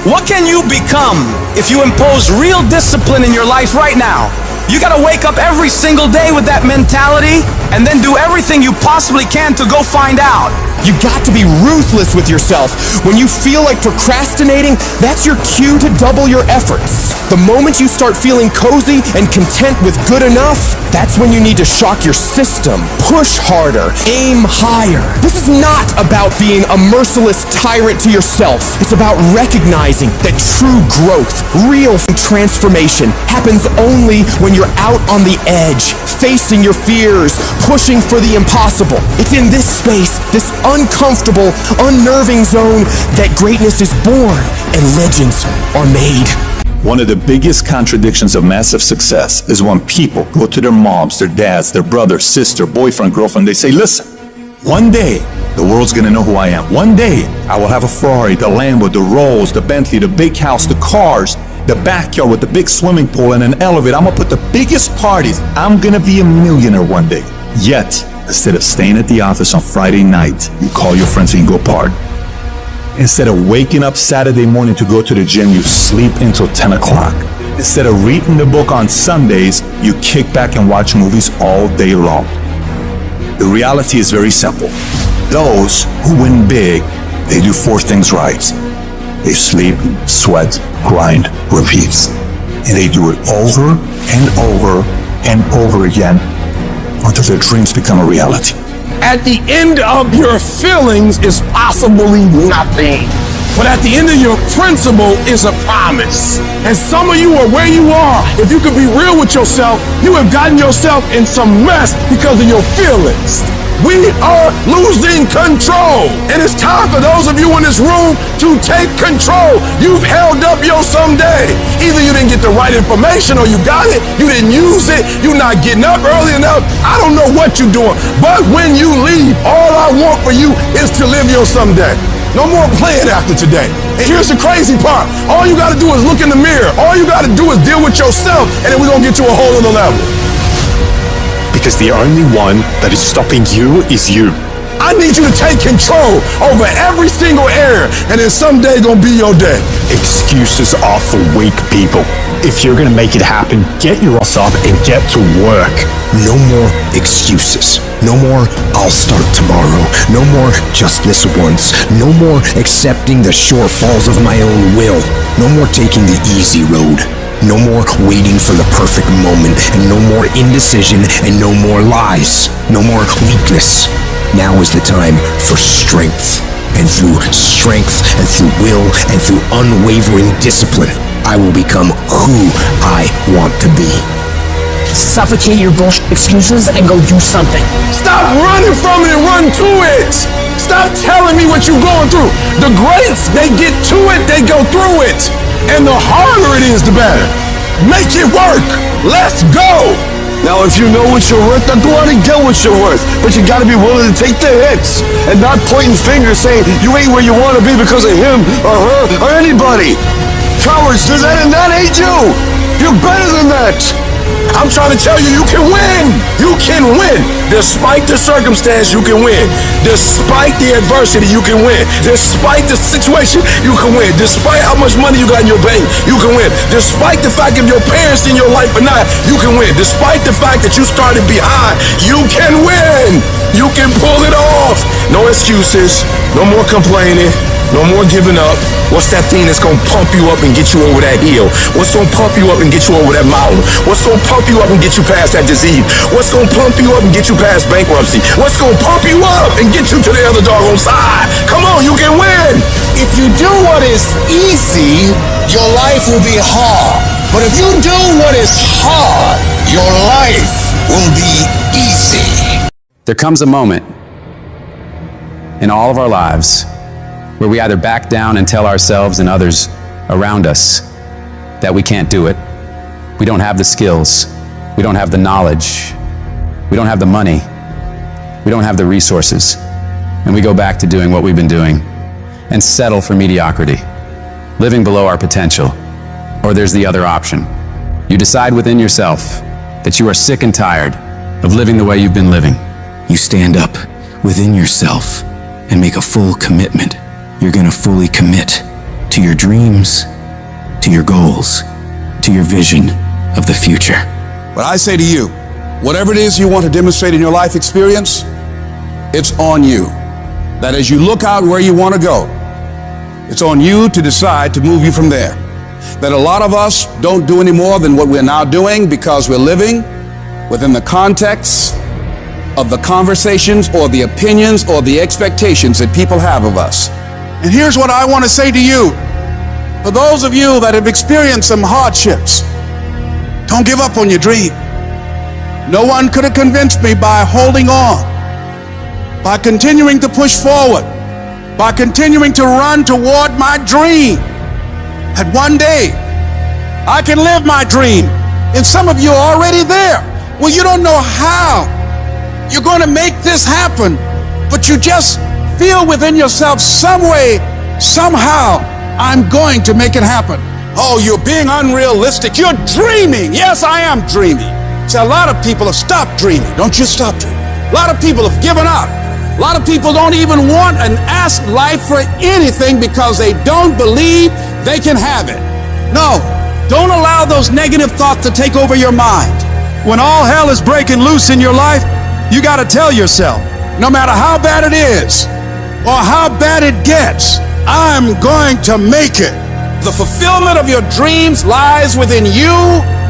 What can you become if you impose real discipline in your life right now? You gotta wake up every single day with that mentality and then do everything you possibly can to go find out. You got to be ruthless with yourself. When you feel like procrastinating, that's your cue to double your efforts. The moment you start feeling cozy and content with good enough, that's when you need to shock your system. Push harder, aim higher. This is not about being a merciless tyrant to yourself. It's about recognizing that true growth, real transformation happens only when you're out on the edge, facing your fears, pushing for the impossible. It's in this space, this uncomfortable, unnerving zone, that greatness is born and legends are made. One of the biggest contradictions of massive success is when people go to their moms, their dads, their brother, sister, boyfriend, girlfriend, they say, listen, one day the world's gonna know who I am. One day I will have a Ferrari, the Lambo, the Rolls, the Bentley, the big house, the cars, the backyard with the big swimming pool and an elevator. I'm gonna put the biggest parties. I'm gonna be a millionaire one day. Yet, instead of staying at the office on Friday night, you call your friends and you go party. Instead of waking up Saturday morning to go to the gym, you sleep until 10 o'clock. Instead of reading the book on Sundays, you kick back and watch movies all day long. The reality is very simple. Those who win big, they do 4 things right. They sleep, sweat, grind, repeat. And they do it over and over and over again until their dreams become a reality. At the end of your feelings is possibly nothing. But at the end of your principle is a promise. And some of you are where you are. If you could be real with yourself, you have gotten yourself in some mess because of your feelings. We are losing control. And it's time for those of you in this room to take control. You've held up your someday. Either you didn't get the right information or you got it, you didn't use it, you're not getting up early enough. I don't know what you're doing. But when you leave, all I want for you is to live your someday. No more playing after today. And here's the crazy part. All you gotta do is look in the mirror. All you gotta do is deal with yourself, and then we're gonna get you a whole other level. Because the only one that is stopping you is you. I need you to take control over every single area, and then someday gonna be your day. Excuses are for weak people. If you're gonna make it happen, get your ass up and get to work. No more excuses. No more, I'll start tomorrow. No more, just this once. No more accepting the shortfalls of my own will. No more taking the easy road. No more waiting for the perfect moment, and no more indecision, and no more lies. No more weakness. Now is the time for strength. And through strength, and through will, and through unwavering discipline, I will become who I want to be. Suffocate your bullshit excuses and go do something. Stop running from it and run to it. Stop telling me what you're going through. The greats, they get to it, they go through it. And the harder it is, the better. Make it work. Let's go. Now, if you know what you're worth, then go out and get what you're worth. But you gotta be willing to take the hits and not pointing fingers saying you ain't where you want to be because of him or her or anybody. Cowards do that, and that ain't you. You're better than that. I'm trying to tell you, you can win. You can win. Despite the circumstance, you can win. Despite the adversity, you can win. Despite the situation, you can win. Despite how much money you got in your bank, you can win. Despite the fact of your parents in your life or not, you can win. Despite the fact that you started behind, you can win. You can pull it off. No excuses. No more complaining. No more giving up. What's that thing that's gonna pump you up and get you over that hill? What's gonna pump you up and get you over that mountain? What's gonna pump you up and get you past that disease? What's gonna pump you up and get you past bankruptcy? What's gonna pump you up and get you to the other doggone side? Come on, you can win. If you do what is easy, your life will be hard. But if you do what is hard, your life will be easy. There comes a moment in all of our lives where we either back down and tell ourselves and others around us that we can't do it. We don't have the skills. We don't have the knowledge. We don't have the money. We don't have the resources. And we go back to doing what we've been doing and settle for mediocrity, living below our potential. Or there's the other option. You decide within yourself that you are sick and tired of living the way you've been living. You stand up within yourself and make a full commitment. You're gonna fully commit to your dreams, to your goals, to your vision of the future. But I say to you, whatever it is you want to demonstrate in your life experience, it's on you. That as you look out where you want to go, it's on you to decide to move you from there. That a lot of us don't do any more than what we're now doing because we're living within the context of the conversations or the opinions or the expectations that people have of us. And here's what I want to say to you. For those of you that have experienced some hardships, don't give up on your dream. No one could have convinced me by holding on, by continuing to push forward, by continuing to run toward my dream, that one day I can live my dream. And some of you are already there. Well, you don't know how you're going to make this happen, but you just feel within yourself some way, somehow, I'm going to make it happen. Oh, you're being unrealistic. You're dreaming. Yes, I am dreaming. See, a lot of people have stopped dreaming. Don't you stop dreaming. A lot of people have given up. A lot of people don't even want and ask life for anything because they don't believe they can have it. No, don't allow those negative thoughts to take over your mind. When all hell is breaking loose in your life, you got to tell yourself, no matter how bad it is, or how bad it gets, I'm going to make it. The fulfillment of your dreams lies within you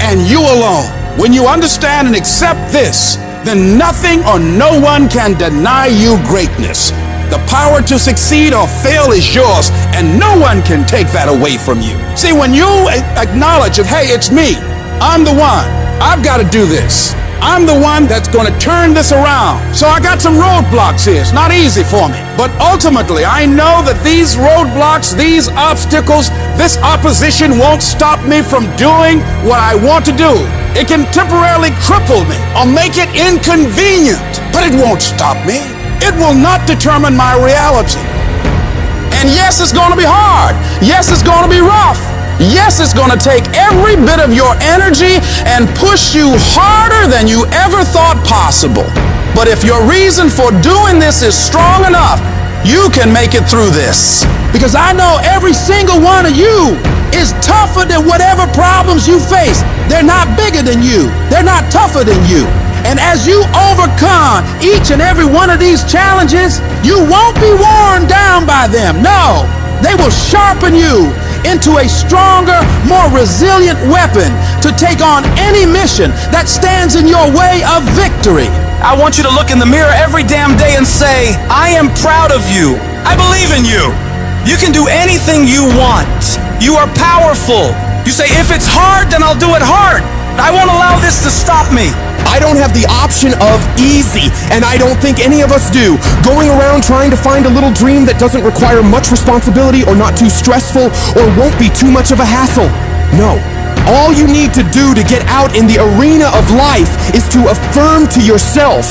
and you alone. When you understand and accept this, then nothing or no one can deny you greatness. The power to succeed or fail is yours, and no one can take that away from you. See, when you acknowledge that, hey, it's me, I'm the one, I've got to do this. I'm the one that's going to turn this around. So I got some roadblocks here. It's not easy for me. But ultimately, I know that these roadblocks, these obstacles, this opposition won't stop me from doing what I want to do. It can temporarily cripple me or make it inconvenient, but it won't stop me. It will not determine my reality. And yes, it's going to be hard. Yes, it's going to be rough. Yes, it's going to take every bit of your energy and push you harder than you ever thought possible. But if your reason for doing this is strong enough, you can make it through this. Because I know every single one of you is tougher than whatever problems you face. They're not bigger than you. They're not tougher than you. And as you overcome each and every one of these challenges, you won't be worn down by them. No, they will sharpen you into a stronger, more resilient weapon to take on any mission that stands in your way of victory. I want you to look in the mirror every damn day and say, I am proud of you. I believe in you. You can do anything you want. You are powerful. You say, if it's hard, then I'll do it hard. I won't allow this to stop me. I don't have the option of easy, and I don't think any of us do. Going around trying to find a little dream that doesn't require much responsibility or not too stressful or won't be too much of a hassle. No. All you need to do to get out in the arena of life is to affirm to yourself,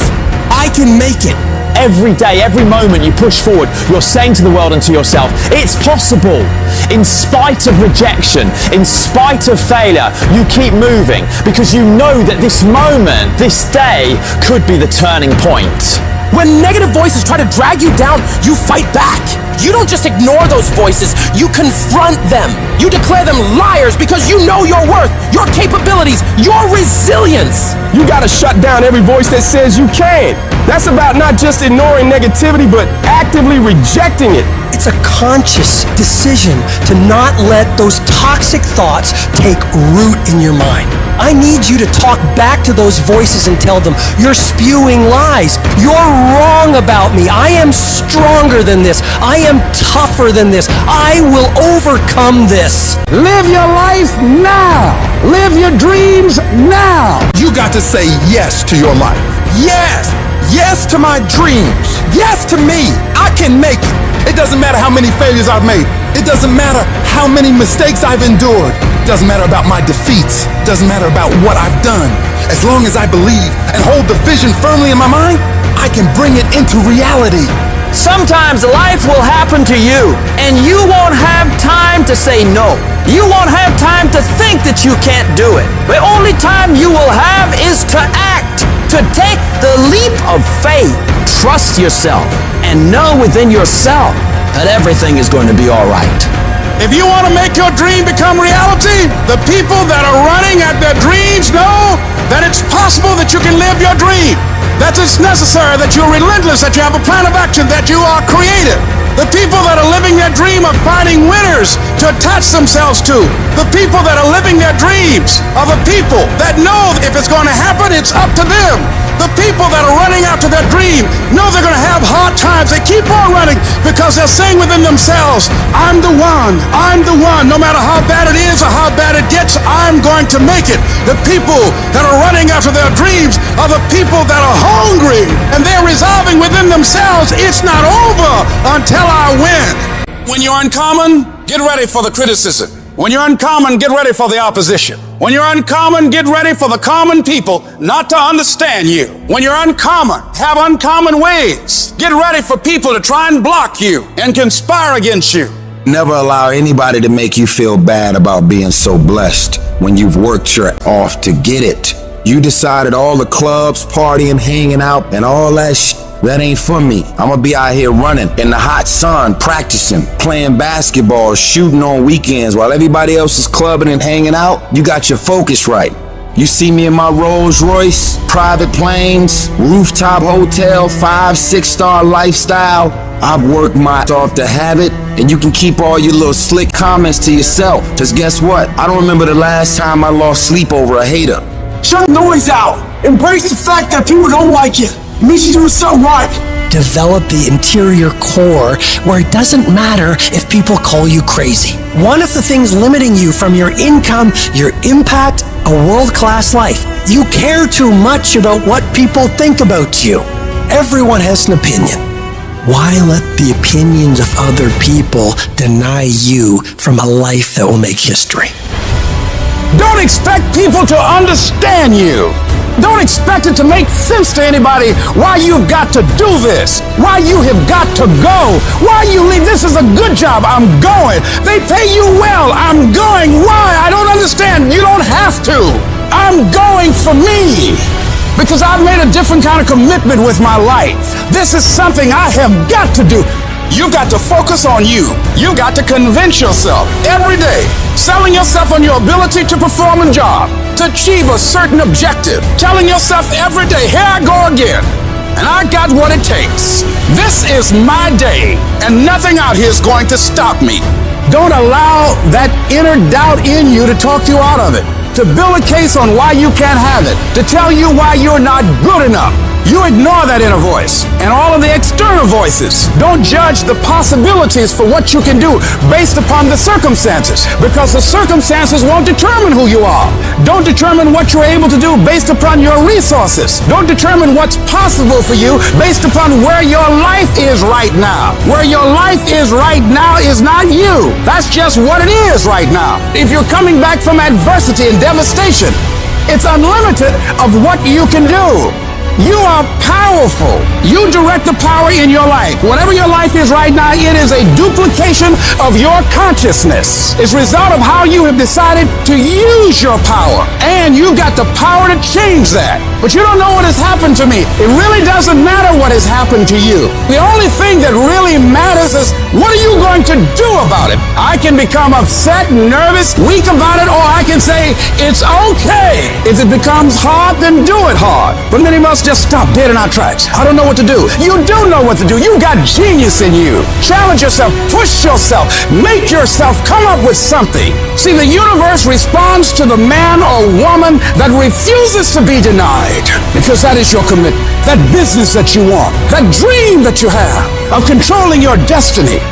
I can make it. Every day, every moment you push forward, you're saying to the world and to yourself, it's possible. In spite of rejection, in spite of failure, you keep moving because you know that this moment, this day, could be the turning point. When negative voices try to drag you down, you fight back. You don't just ignore those voices, you confront them. You declare them liars because you know your worth, your capabilities, your resilience. You gotta shut down every voice that says you can't. That's about not just ignoring negativity, but actively rejecting it. It's a conscious decision to not let those toxic thoughts take root in your mind. I need you to talk back to those voices and tell them, you're spewing lies. You're wrong about me. I am stronger than this. I am tougher than this. I will overcome this. Live your life now. Live your dreams now. You got to say yes to your life. Yes. Yes to my dreams. Yes to me. I can make it. It doesn't matter how many failures I've made. It doesn't matter how many mistakes I've endured. It doesn't matter about my defeats. It doesn't matter about what I've done. As long as I believe and hold the vision firmly in my mind, I can bring it into reality. Sometimes life will happen to you and you won't have time to say no. You won't have time to think that you can't do it. The only time you will have is to act, to take the leap of faith. Trust yourself and know within yourself that everything is going to be all right. If you want to make your dream become reality, the people that are running at their dreams know that it's possible that you can live your dream, that it's necessary, that you're relentless, that you have a plan of action, that you are creative. The people that are living their dream of finding winners to attach themselves to. The people that are living their dreams are the people that know if it's going to happen, it's up to them. The people that are running after their dream know they're going to have hard times. They keep on running because they're saying within themselves, I'm the one. I'm the one. No matter how bad it is or how bad it gets, I'm going to make it. The people that are running after their dreams are the people that are hungry and they're resolving within themselves, it's not over until I win. When you're uncommon, get ready for the criticism. When you're uncommon, get ready for the opposition. When you're uncommon, get ready for the common people not to understand you. When you're uncommon, have uncommon ways. Get ready for people to try and block you and conspire against you. Never allow anybody to make you feel bad about being so blessed when you've worked your off to get it. You decided all the clubs, partying, hanging out, and all that that ain't for me. I'm gonna be out here running in the hot sun, practicing, playing basketball, shooting on weekends while everybody else is clubbing and hanging out. You got your focus right. You see me in my Rolls Royce, private planes, rooftop hotel, 5-6-star lifestyle. I've worked my off to have it, and you can keep all your little slick comments to yourself. Cause guess what? I don't remember the last time I lost sleep over a hater. Shut the noise out. Embrace the fact that people don't like you. It means you're doing something right. Develop the interior core where it doesn't matter if people call you crazy. One of the things limiting you from your income, your impact, a world-class life. You care too much about what people think about you. Everyone has an opinion. Why let the opinions of other people deny you from a life that will make history? Don't expect people to understand you. Don't expect it to make sense to anybody why you've got to do this, why you have got to go, why you leave. This is a good job. I'm going. They pay you well. I'm going. Why? I don't understand. You don't have to. I'm going for me. because I've made a different kind of commitment with my life. This is something I have got to do. You've got to focus on you. You've got to convince yourself every day, selling yourself on your ability to perform a job, to achieve a certain objective, telling yourself every day, here I go again, and I got what it takes. This is my day, and nothing out here is going to stop me. Don't allow that inner doubt in you to talk you out of it, to build a case on why you can't have it, to tell you why you're not good enough. You ignore that inner voice and all of the external voices. Don't judge the possibilities for what you can do based upon the circumstances, because the circumstances won't determine who you are. Don't determine what you're able to do based upon your resources. Don't determine what's possible for you based upon where your life is right now. Where your life is right now is not you. That's just what it is right now. If you're coming back from adversity and devastation, it's unlimited of what you can do. You are powerful. You direct the power in your life. Whatever your life is right now, it is a duplication of your consciousness. It's a result of how you have decided to use your power. And you've got the power to change that. But you don't know what has happened to me. It really doesn't matter what has happened to you. The only thing that really matters is, what are you going to do about it? I can become upset, nervous, weak about it, or I can say, it's okay. If it becomes hard, then do it hard. But many of us just stop dead in our tracks. I don't know what to do. You do know what to do. You've got genius in you. Challenge yourself, push yourself, make yourself come up with something. See, the universe responds to the man or woman that refuses to be denied, because that is your commitment. That business that you want, that dream that you have of controlling your destiny,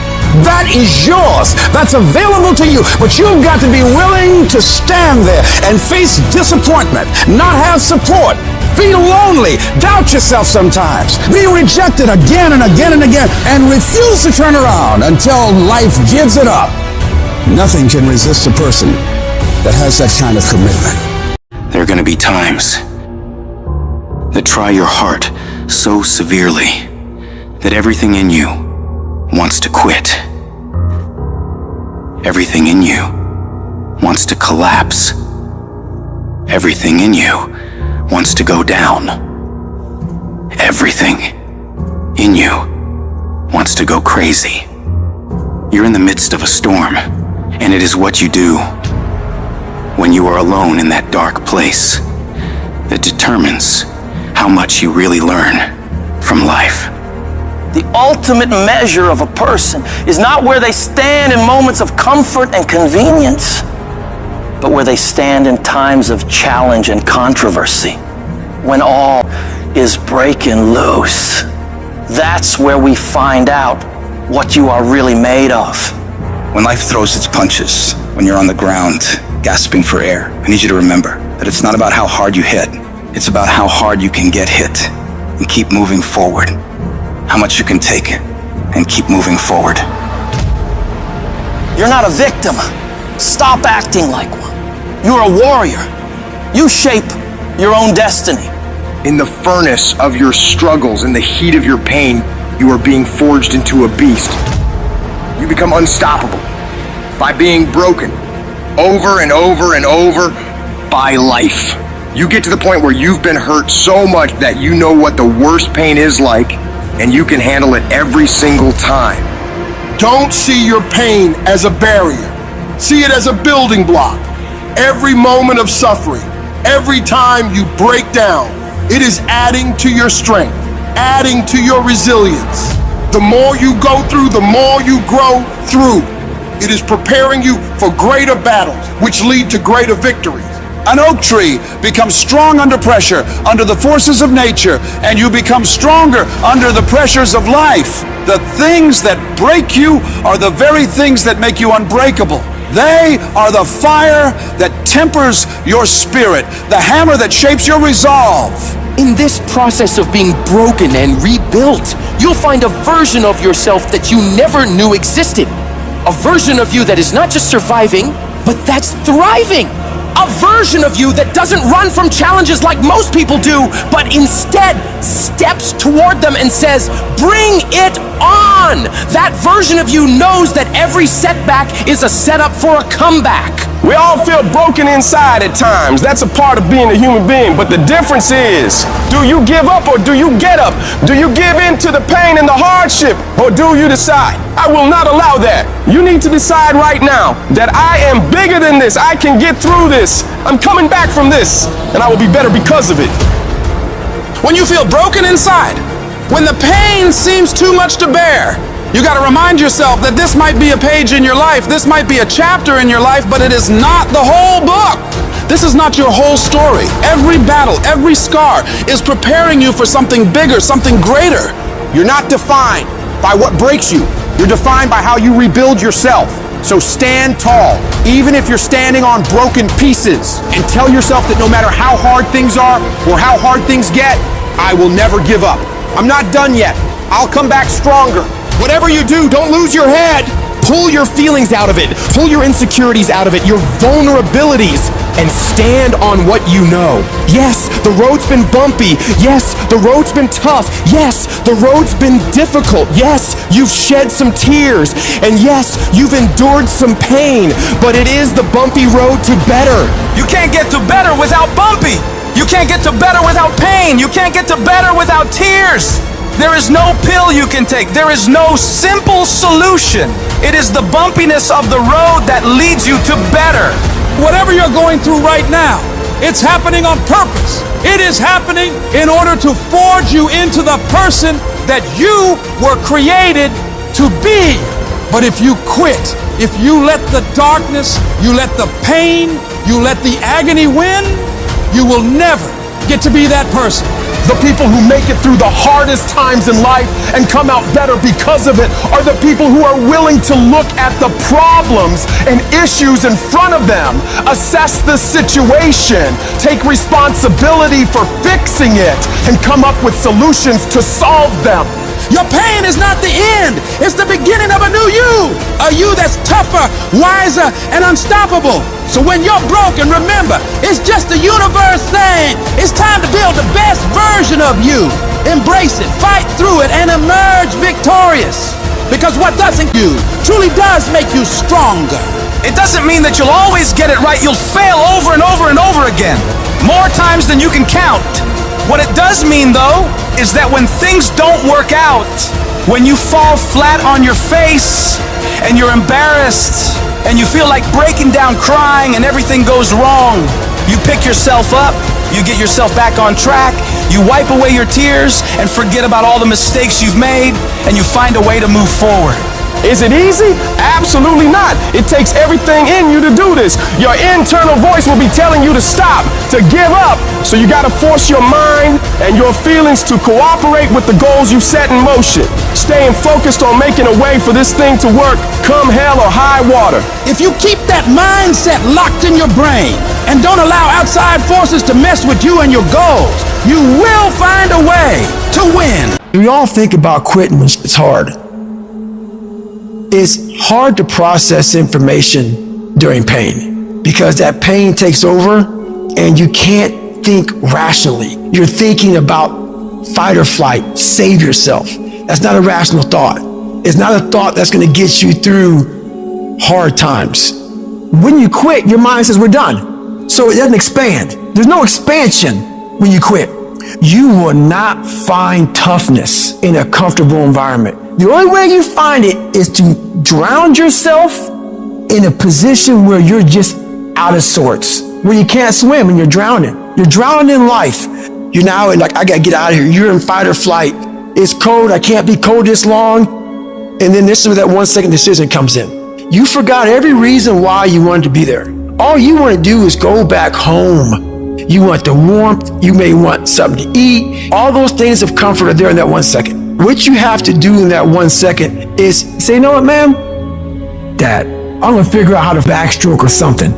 that is yours. That's available to you. But you've got to be willing to stand there and face disappointment, not have support, feel lonely, doubt yourself sometimes, be rejected again and again and again, and refuse to turn around until life gives it up. Nothing can resist a person that has that kind of commitment. There are going to be times that try your heart so severely that everything in you wants to quit. Everything in you wants to collapse. Everything in you wants to go down. Everything in you wants to go crazy. You're in the midst of a storm, and it is what you do when you are alone in that dark place that determines how much you really learn from life. The ultimate measure of a person is not where they stand in moments of comfort and convenience, but where they stand in times of challenge and controversy, when all is breaking loose. That's where we find out what you are really made of. When life throws its punches, when you're on the ground, gasping for air, I need you to remember that it's not about how hard you hit. It's about how hard you can get hit and keep moving forward. How much you can take and keep moving forward. You're not a victim. Stop acting like one. You're a warrior. You shape your own destiny. In the furnace of your struggles, in the heat of your pain, you are being forged into a beast. You become unstoppable by being broken over and over and over by life. You get to the point where you've been hurt so much that you know what the worst pain is like, and you can handle it every single time. Don't see your pain as a barrier. See it as a building block. Every moment of suffering, every time you break down, it is adding to your strength, adding to your resilience. The more you go through, the more you grow through. It is preparing you for greater battles, which lead to greater victories. An oak tree becomes strong under pressure, under the forces of nature, and you become stronger under the pressures of life. The things that break you are the very things that make you unbreakable. They are the fire that tempers your spirit, the hammer that shapes your resolve. In this process of being broken and rebuilt, you'll find a version of yourself that you never knew existed. A version of you that is not just surviving, but that's thriving. A version of you that doesn't run from challenges like most people do, but instead steps toward them and says, bring it on. That version of you knows that every setback is a setup for a comeback. We all feel broken inside at times. That's a part of being a human being. But the difference is, do you give up or do you get up? Do you give in to the pain and the hardship or do you decide? I will not allow that. You need to decide right now that I am bigger than this. I can get through this. I'm coming back from this and I will be better because of it. When you feel broken inside, when the pain seems too much to bear, you got to remind yourself that this might be a page in your life, this might be a chapter in your life, but it is not the whole book. This is not your whole story. Every battle, every scar is preparing you for something bigger, something greater. You're not defined by what breaks you. You're defined by how you rebuild yourself. So stand tall, even if you're standing on broken pieces, and tell yourself that no matter how hard things are or how hard things get, I will never give up. I'm not done yet. I'll come back stronger. Whatever you do, don't lose your head. Pull your feelings out of it. Pull your insecurities out of it, your vulnerabilities, and stand on what you know. Yes, the road's been bumpy. Yes, the road's been tough. Yes, the road's been difficult. Yes, you've shed some tears. And yes, you've endured some pain. But it is the bumpy road to better. You can't get to better without bumpy. You can't get to better without pain. You can't get to better without tears. There is no pill you can take. There is no simple solution. It is the bumpiness of the road that leads you to better. Whatever you're going through right now, it's happening on purpose. It is happening in order to forge you into the person that you were created to be. But if you quit, if you let the darkness, you let the pain, you let the agony win, you will never get to be that person. The people who make it through the hardest times in life and come out better because of it are the people who are willing to look at the problems and issues in front of them, assess the situation, take responsibility for fixing it, and come up with solutions to solve them. Your pain is not the end. It's the beginning of a new you. A you that's tougher, wiser, and unstoppable. So when you're broken, remember, it's just the universe saying, it's time to build the best version of you. Embrace it, fight through it, and emerge victorious. Because what doesn't you truly does make you stronger. It doesn't mean that you'll always get it right. You'll fail over and over and over again. More times than you can count. What it does mean, though, is that when things don't work out, when you fall flat on your face and you're embarrassed and you feel like breaking down crying and everything goes wrong, you pick yourself up, you get yourself back on track, you wipe away your tears and forget about all the mistakes you've made, and you find a way to move forward. Is it easy? Absolutely not. It takes everything in you to do this. Your internal voice will be telling you to stop, to give up. So you gotta force your mind and your feelings to cooperate with the goals you set in motion. Staying focused on making a way for this thing to work, come hell or high water. If you keep that mindset locked in your brain and don't allow outside forces to mess with you and your goals, you will find a way to win. We all think about quitting when it's hard. It's hard to process information during pain because that pain takes over and you can't think rationally. You're thinking about fight or flight, save yourself. That's not a rational thought. It's not a thought that's going to get you through hard times. When you quit, your mind says we're done. So it doesn't expand. There's no expansion when you quit. You will not find toughness in a comfortable environment. The only way you find it is to drown yourself in a position where you're just out of sorts, where you can't swim and you're drowning. You're drowning in life. You're now in like, I gotta get out of here. You're in fight or flight. It's cold. I can't be cold this long. And then this is where that 1 second decision comes in. You forgot every reason why you wanted to be there. All you want to do is go back home. You want the warmth. You may want something to eat. All those things of comfort are there in that 1 second. What you have to do in that 1 second is say, you know what, man? Dad, I'm gonna figure out how to backstroke or something.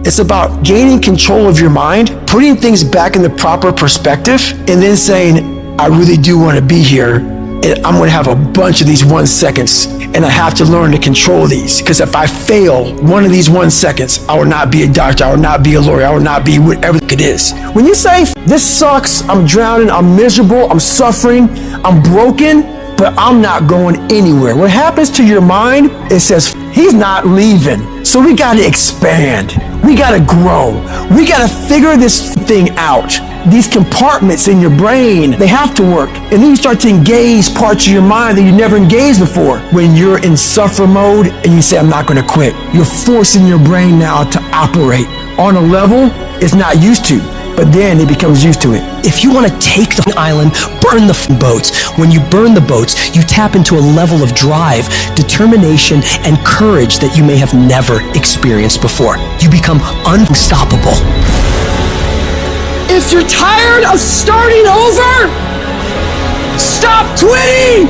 It's about gaining control of your mind, putting things back in the proper perspective, and then saying, I really do want to be here, and I'm gonna have a bunch of these 1 seconds, and I have to learn to control these, because if I fail one of these 1 seconds, I will not be a doctor, I will not be a lawyer, I will not be whatever it is. When you say, this sucks, I'm drowning, I'm miserable, I'm suffering, I'm broken, but I'm not going anywhere. What happens to your mind, it says, he's not leaving. So So we gotta expand. We gotta grow. We gotta figure this thing out. These compartments in your brain, they have to work. And then you start to engage parts of your mind that you never engaged before. When you're in suffer mode and you say, I'm not gonna quit, you're forcing your brain now to operate on a level it's not used to. But then it becomes used to it. If you want to take the island, burn the boats. When you burn the boats, you tap into a level of drive, determination, and courage that you may have never experienced before. You become unstoppable. If you're tired of starting over, stop quitting!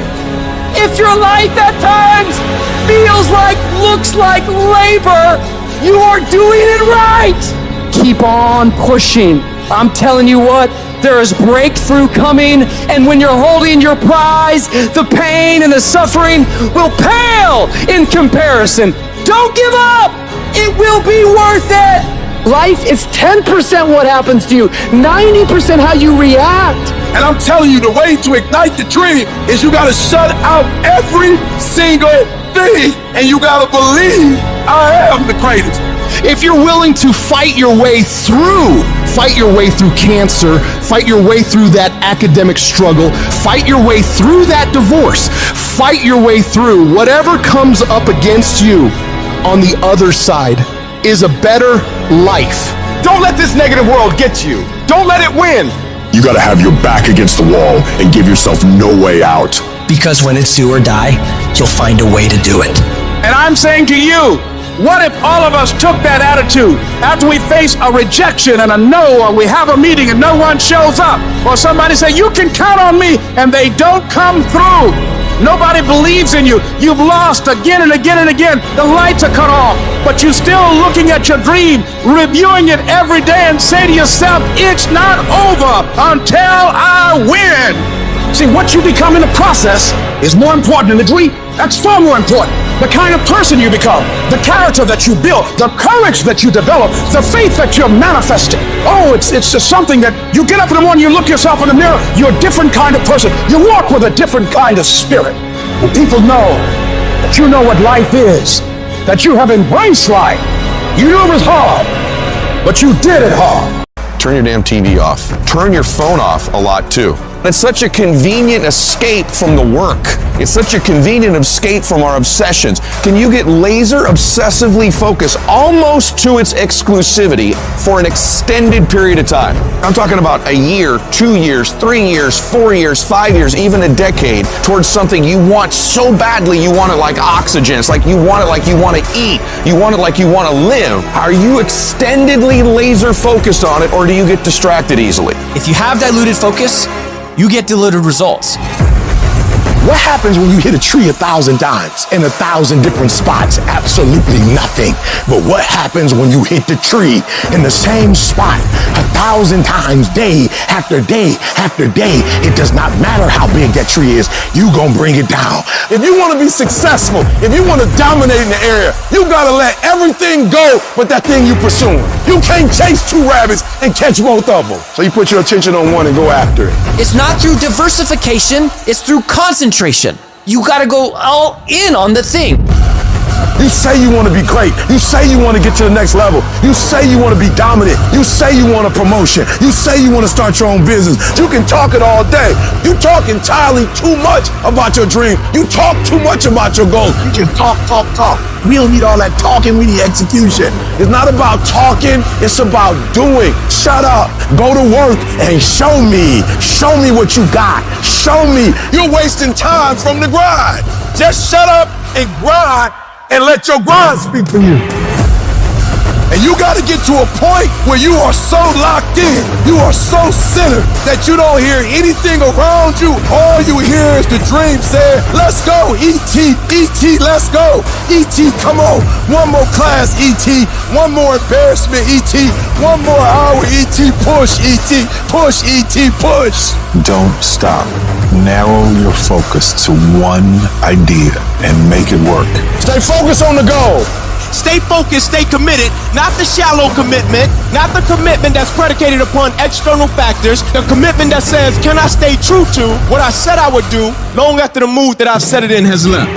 If your life at times feels like, looks like labor, you are doing it right! Keep on pushing. I'm telling you what, there is breakthrough coming, and when you're holding your prize, the pain and the suffering will pale in comparison. Don't give up! It will be worth it! Life is 10% what happens to you, 90% how you react. And I'm telling you, the way to ignite the dream is you gotta shut out every single thing, and you gotta believe I am the greatest. If you're willing to fight your way through cancer, fight your way through that academic struggle, fight your way through that divorce, fight your way through whatever comes up against you on the other side is a better life. Don't let this negative world get to you. Don't let it win. You gotta have your back against the wall and give yourself no way out. Because when it's do or die, you'll find a way to do it. And I'm saying to you, what if all of us took that attitude after we face a rejection and a no, or we have a meeting and no one shows up, or somebody say, you can count on me, and they don't come through. Nobody believes in you. You've lost again and again and again. The lights are cut off, but you're still looking at your dream, reviewing it every day, and say to yourself, it's not over until I win. See, what you become in the process is more important than the dream. That's far more important. The kind of person you become, the character that you build, the courage that you develop, the faith that you're manifesting. Oh, it's just something that you get up in the morning, you look yourself in the mirror, you're a different kind of person. You walk with a different kind of spirit. When people know that you know what life is, that you have embraced life. You knew it was hard, but you did it hard. Turn your damn TV off. Turn your phone off a lot too. It's such a convenient escape from the work. It's such a convenient escape from our obsessions. Can you get laser obsessively focused almost to its exclusivity for an extended period of time? I'm talking about a year, 2 years, 3 years, 4 years, 5 years, even a decade towards something you want so badly you want it like oxygen. It's like you want it like you want to eat. You want it like you want to live. Are you extendedly laser focused on it, or do you get distracted easily? If you have diluted focus, you get diluted results. What happens when you hit a tree 1,000 times in 1,000 different spots? Absolutely nothing. But what happens when you hit the tree in the same spot 1,000 times, day after day after day? It does not matter how big that tree is, you gonna bring it down. If you want to be successful, if you want to dominate in the area, you gotta let everything go but that thing you pursuing. You can't chase 2 rabbits and catch both of them. So you put your attention on one and go after it. It's not through diversification, it's through concentration. You gotta go all in on the thing. You say you want to be great. You say you want to get to the next level. You say you want to be dominant. You say you want a promotion. You say you want to start your own business. You can talk it all day. You talk entirely too much about your dream. You talk too much about your goals. You can talk. We don't need all that talking. We need execution. It's not about talking. It's about doing. Shut up. Go to work and show me. Show me what you got. Show me. You're wasting time from the grind. Just shut up and grind and let your grind speak for you. And you got to get to a point where you are so locked in, you are so centered that you don't hear anything around you. All you hear is the dream saying, let's go, E.T., E.T., let's go. E.T., come on. One more class, E.T. One more embarrassment, E.T. One more hour, E.T. Push, E.T. Push, E.T. Push. Don't stop. Narrow your focus to one idea and make it work. Stay focused on the goal. Stay focused, stay committed, not the shallow commitment, not the commitment that's predicated upon external factors, the commitment that says, can I stay true to what I said I would do long after the mood that I've set it in has left?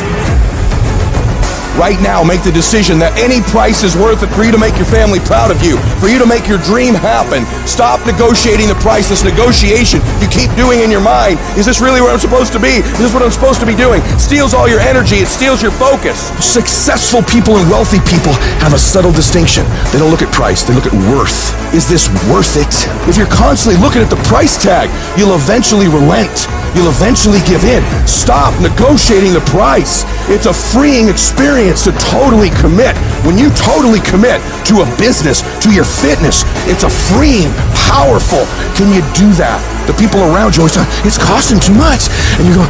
right now, make the decision that any price is worth it for you to make your family proud of you, for you to make your dream happen. Stop negotiating the price. This negotiation you keep doing in your mind. Is this really where I'm supposed to be? Is this what I'm supposed to be doing? It steals all your energy. It steals your focus. Successful people and wealthy people have a subtle distinction. They don't look at price. They look at worth. Is this worth it? If you're constantly looking at the price tag, you'll eventually relent. You'll eventually give in. Stop negotiating the price. It's a freeing experience to totally commit. When you totally commit to a business, to your fitness, it's a freeing, powerful. Can you do that? The people around you always say, it's costing too much. And you go,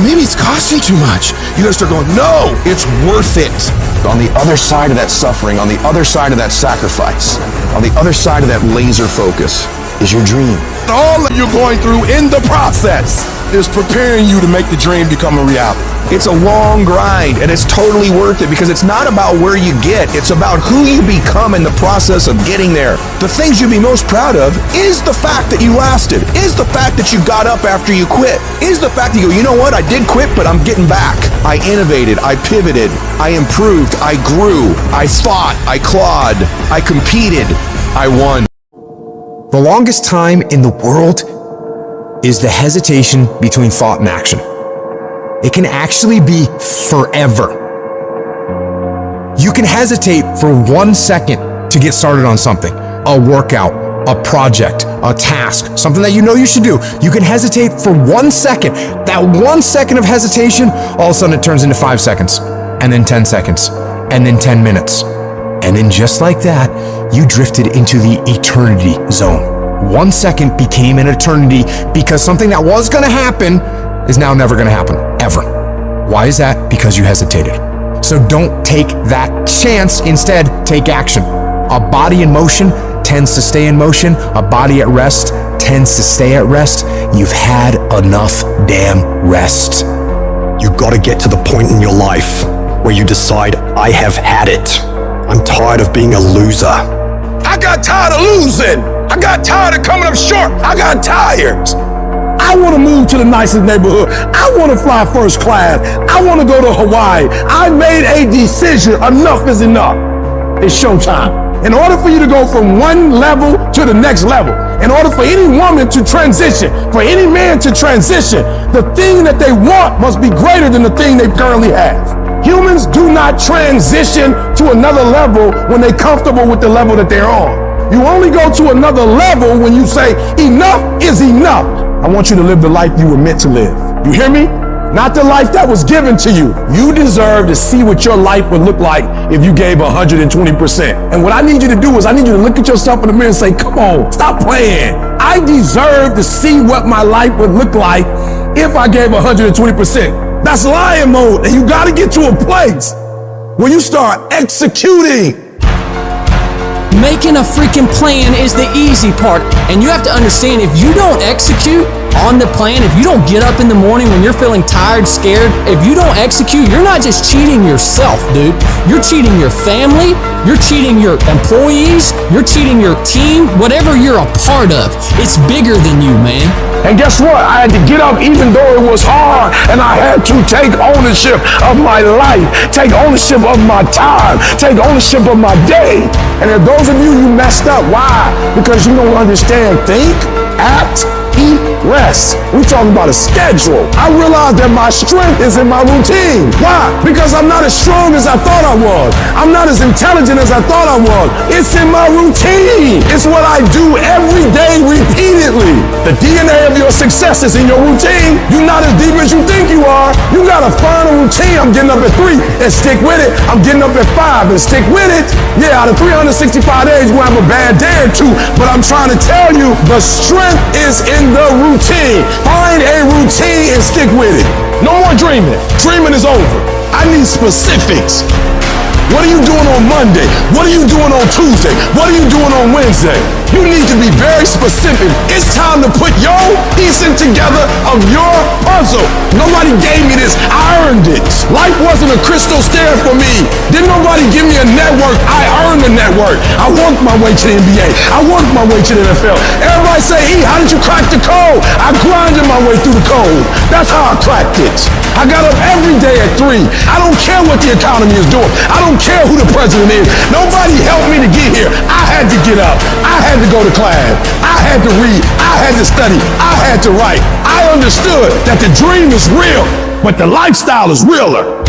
maybe it's costing too much. You gotta start going, no, it's worth it. On the other side of that suffering, on the other side of that sacrifice, on the other side of that laser focus is your dream. All that you're going through in the process is preparing you to make the dream become a reality. It's a long grind, and it's totally worth it because it's not about where you get, it's about who you become in the process of getting there. The things you'd be most proud of is the fact that you lasted, is the fact that you got up after you quit, is the fact that you go, you know what, I did quit, but I'm getting back. I innovated, I pivoted, I improved, I grew, I fought, I clawed, I competed, I won. The longest time in the world is the hesitation between thought and action. It can actually be forever. You can hesitate for 1 second to get started on something, a workout, a project, a task, something that you know you should do. You can hesitate for 1 second. That 1 second of hesitation, all of a sudden it turns into 5 seconds, and then 10 seconds, and then 10 minutes. And then just like that, you drifted into the eternity zone. 1 second became an eternity because something that was gonna happen is now never gonna happen, ever. Why is that? Because you hesitated. So don't take that chance. Instead, take action. A body in motion tends to stay in motion. A body at rest tends to stay at rest. You've had enough damn rest. You gotta get to the point in your life where you decide, I have had it. I'm tired of being a loser. I got tired of losing. I got tired of coming up short. I got tired. I want to move to the nicest neighborhood. I want to fly first class. I want to go to Hawaii. I made a decision. Enough is enough. It's showtime. In order for you to go from one level to the next level, in order for any woman to transition, for any man to transition, the thing that they want must be greater than the thing they currently have. Humans do not transition to another level when they're comfortable with the level that they're on. You only go to another level when you say, enough is enough. I want you to live the life you were meant to live. You hear me? Not the life that was given to you. You deserve to see what your life would look like if you gave 120%. And what I need you to do is I need you to look at yourself in the mirror and say, come on, stop playing. I deserve to see what my life would look like if I gave 120%. That's lion mode, and you gotta get to a place where you start executing. Making a freaking plan is the easy part, and you have to understand if you don't execute on the plan, if you don't get up in the morning when you're feeling tired, scared, if you don't execute, you're not just cheating yourself, dude. You're cheating your family, you're cheating your employees, you're cheating your team, whatever you're a part of. It's bigger than you, man. And guess what? I had to get up even though it was hard, and I had to take ownership of my life, take ownership of my time, take ownership of my day. And if those of you messed up, why? Because you don't understand think, act, eat, rest. We're talking about a schedule. I realized that my strength is in my routine. Why? Because I'm not as strong as I thought I was. I'm not as intelligent as I thought I was. It's in my routine. It's what I do every day repeatedly. The DNA of your success is in your routine. You're not as deep as you think you are. You gotta find a routine. I'm getting up at 3 and stick with it. I'm getting up at 5 and stick with it. Yeah, out of 365 days, we'll have a bad day or two, but I'm trying to tell you, the strength is in the routine. Find a routine and stick with it. No more dreaming. Dreaming is over. I need specifics. What are you doing on Monday? What are you doing on Tuesday? What are you doing on Wednesday? You need to be very specific. It's time to put your piecing together of your puzzle. Nobody gave me this. I earned it. Life wasn't a crystal stair for me. Didn't nobody give me a network. I earned the network. I worked my way to the NBA. I worked my way to the NFL. Everybody say, E, how did you crack the code? I grinded my way through the code. That's how I cracked it. I got up every day at 3. I don't care what the economy is doing. I don't care who the president is. Nobody helped me to get here. I had to get up. I had to go to class. I had to read. I had to study. I had to write. I understood that the dream is real, but the lifestyle is realer.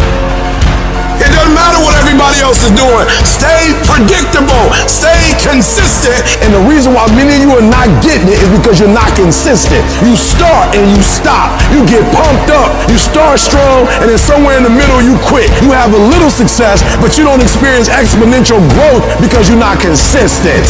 It doesn't matter what everybody else is doing. Stay predictable. Stay consistent. And the reason why many of you are not getting it is because you're not consistent. You start and you stop. You get pumped up. You start strong, and then somewhere in the middle you quit. You have a little success, but you don't experience exponential growth because you're not consistent.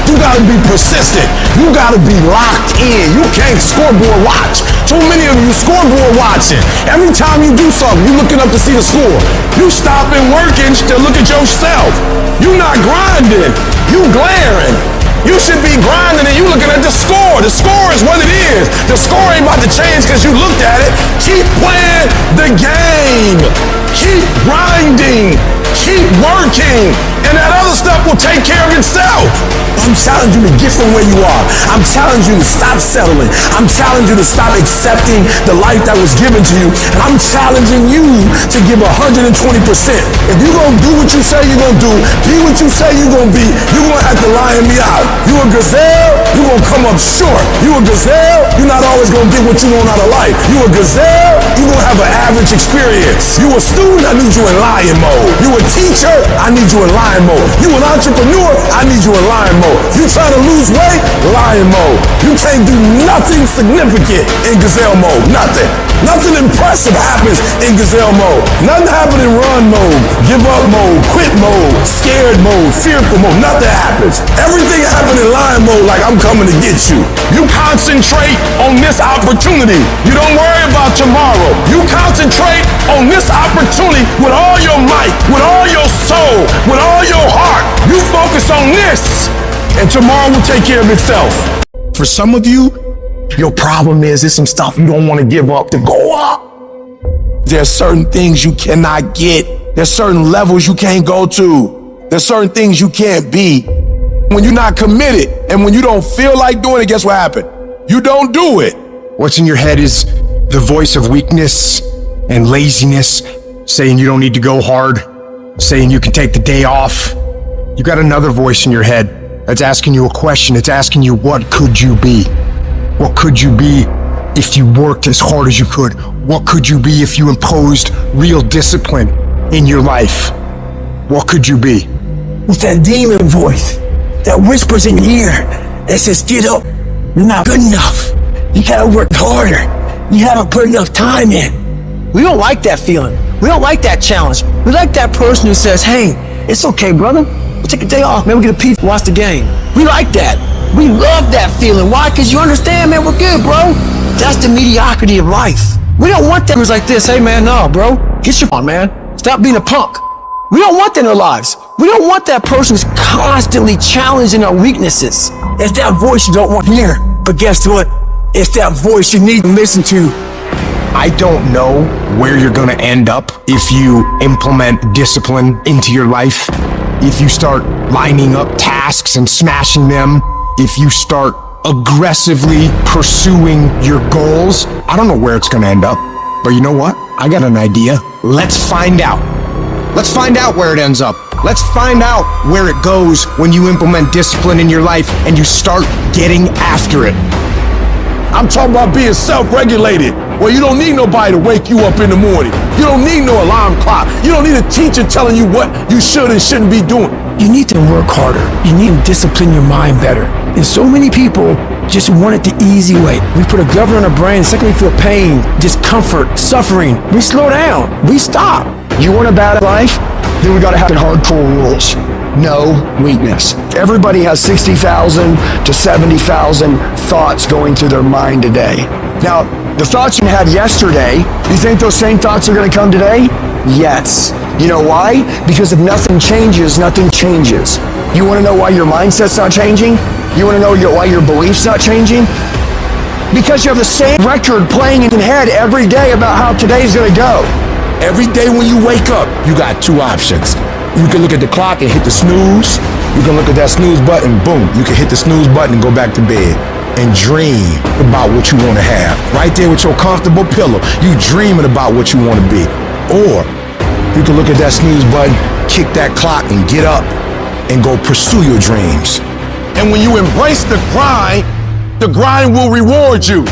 You gotta be persistent. You gotta be locked in. You can't scoreboard watch. Too many of you scoreboard watching. Every time you do something, you looking up to see the score. You stopping working to look at yourself. You not grinding. You glaring. You should be grinding and you looking at the score. The score is what it is. The score ain't about to change because you looked at it. Keep playing the game. Keep grinding. Keep working. And that other stuff will take care of itself. I'm challenging you to get from where you are. I'm challenging you to stop settling. I'm challenging you to stop accepting the life that was given to you. And I'm challenging you to give 120%. If you're going to do what you say you're going to do, be what you say you're going to be, you're going to have to lion me out. You a gazelle, you're going to come up short. You a gazelle, you're not always going to get what you want out of life. You a gazelle, you're going to have an average experience. You a student, I need you in lion mode. You a teacher, I need you in lion mode. You an entrepreneur, I need you in lion mode. You trying to lose weight? Lion mode. You can't do nothing significant in gazelle mode. Nothing. Nothing impressive happens in gazelle mode. Nothing happens in run mode, give up mode, quit mode, scared mode, fearful mode. Nothing happens. Everything happens in lion mode like I'm coming to get you. You concentrate on this opportunity. You don't worry about tomorrow. You concentrate on this opportunity with all your might, with all your soul, with all your heart. You focus on this, and tomorrow will take care of itself. For some of you, your problem is there's some stuff you don't want to give up to go up. There's certain things you cannot get. There's certain levels you can't go to. There's certain things you can't be. When you're not committed and when you don't feel like doing it, guess what happened? You don't do it. What's in your head is the voice of weakness and laziness, saying you don't need to go hard, saying you can take the day off. You got another voice in your head that's asking you a question. It's asking you, what could you be? What could you be if you worked as hard as you could? What could you be if you imposed real discipline in your life? What could you be? With that demon voice that whispers in your ear that says, get up, you're not good enough. You gotta work harder. You haven't put enough time in. We don't like that feeling. We don't like that challenge. We like that person who says, hey, it's okay, brother. We'll take a day off, man. We'll get a piece and watch the game. We like that. We love that feeling. Why? Because you understand, man, we're good, bro. That's the mediocrity of life. We don't want that who's like this. Hey, man, no, bro. Get your on, man. Stop being a punk. We don't want that in our lives. We don't want that person who's constantly challenging our weaknesses. It's that voice you don't want to hear. But guess what? It's that voice you need to listen to. I don't know where you're gonna end up if you implement discipline into your life. If you start lining up tasks and smashing them, if you start aggressively pursuing your goals, I don't know where it's gonna end up. But you know what? I got an idea. Let's find out. Let's find out where it ends up. Let's find out where it goes when you implement discipline in your life and you start getting after it. I'm talking about being self-regulated, where you don't need nobody to wake you up in the morning. You don't need no alarm clock. You don't need a teacher telling you what you should and shouldn't be doing. You need to work harder. You need to discipline your mind better. And so many people just want it the easy way. We put a governor on our brain, the second we feel pain, discomfort, suffering, we slow down, we stop. You want a bad life? Then we gotta have hardcore rules. No weakness. Everybody has 60,000 to 70,000 thoughts going through their mind a day. Now, the thoughts you had yesterday, you think those same thoughts are gonna come today? Yes. You know why? Because if nothing changes, nothing changes. You wanna know why your mindset's not changing? You wanna know why your belief's not changing? Because you have the same record playing in your head every day about how today's gonna go. Every day when you wake up, you got two options. You can look at the clock and hit the snooze. You can look at that snooze button, boom. You can hit the snooze button and go back to bed. and dream about what you want to have. Right there with your comfortable pillow, you dreaming about what you want to be. Or you can look at that snooze button, kick that clock, and get up and go pursue your dreams. And when you embrace the grind will reward you.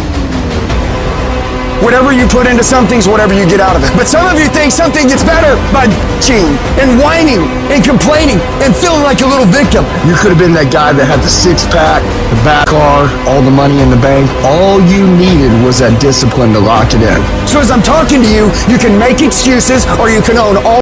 Whatever you put into something's whatever you get out of it. But some of you think something gets better by bitching and whining and complaining and feeling like a little victim. You could have been that guy that had the six-pack, the back car, all the money in the bank. All you needed was that discipline to lock it in. So as I'm talking to you, you can make excuses or you can own all.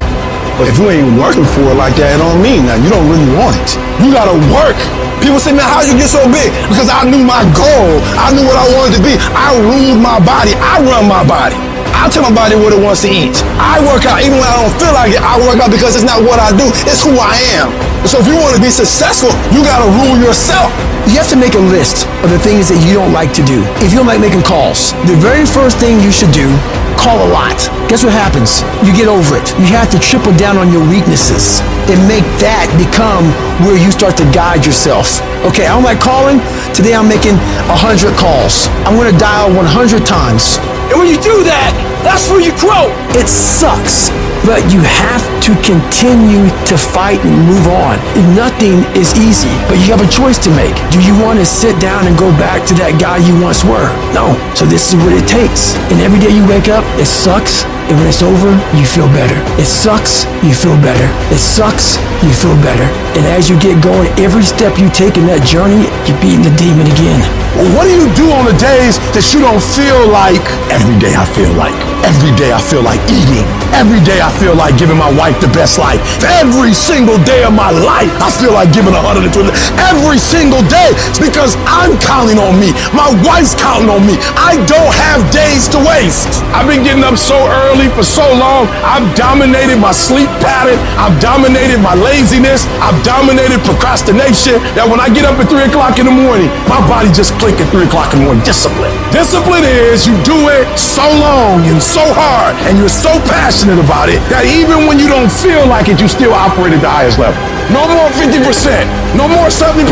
But if you ain't working for it like that, it don't mean that. You don't really want it. You gotta work. People say, man, how'd you get so big? Because I knew my goal. I knew what I wanted to be. I ruled my body. I run my body. I tell my body what it wants to eat. I work out even when I don't feel like it. I work out because it's not what I do. It's who I am. So if you want to be successful, you gotta rule yourself. You have to make a list of the things that you don't like to do. If you don't like making calls, the very first thing you should do, call a lot. Guess what happens? You get over it. You have to triple down on your weaknesses and make that become where you start to guide yourself. Okay, I don't like calling. Today I'm making 100 calls. I'm gonna dial 100 times. And when you do that, that's where you grow. It sucks, but you have to continue to fight and move on. Nothing is easy, but you have a choice to make. Do you want to sit down and go back to that guy you once were? No. So this is what it takes. And every day you wake up, it sucks. And when it's over, you feel better. It sucks, you feel better. It sucks, you feel better. And as you get going, every step you take in that journey, you're beating the demon again. Well, what do you do on the days that you don't feel like? Every day I feel like. Every day I feel like eating. Every day I feel like giving my wife the best life. Every single day of my life, I feel like giving 120. Every single day. It's because I'm counting on me. My wife's counting on me. I don't have days to waste. I've been getting up so early for so long. I've dominated my sleep pattern. I've dominated my laziness. I've dominated procrastination. That when I get up at 3 o'clock in the morning, my body just click at 3 o'clock in the morning. Discipline. Discipline is you do it so long and so hard and you're so passionate about it that even when you don't feel like it, you still operate at the highest level. No more 50%. No more 70%.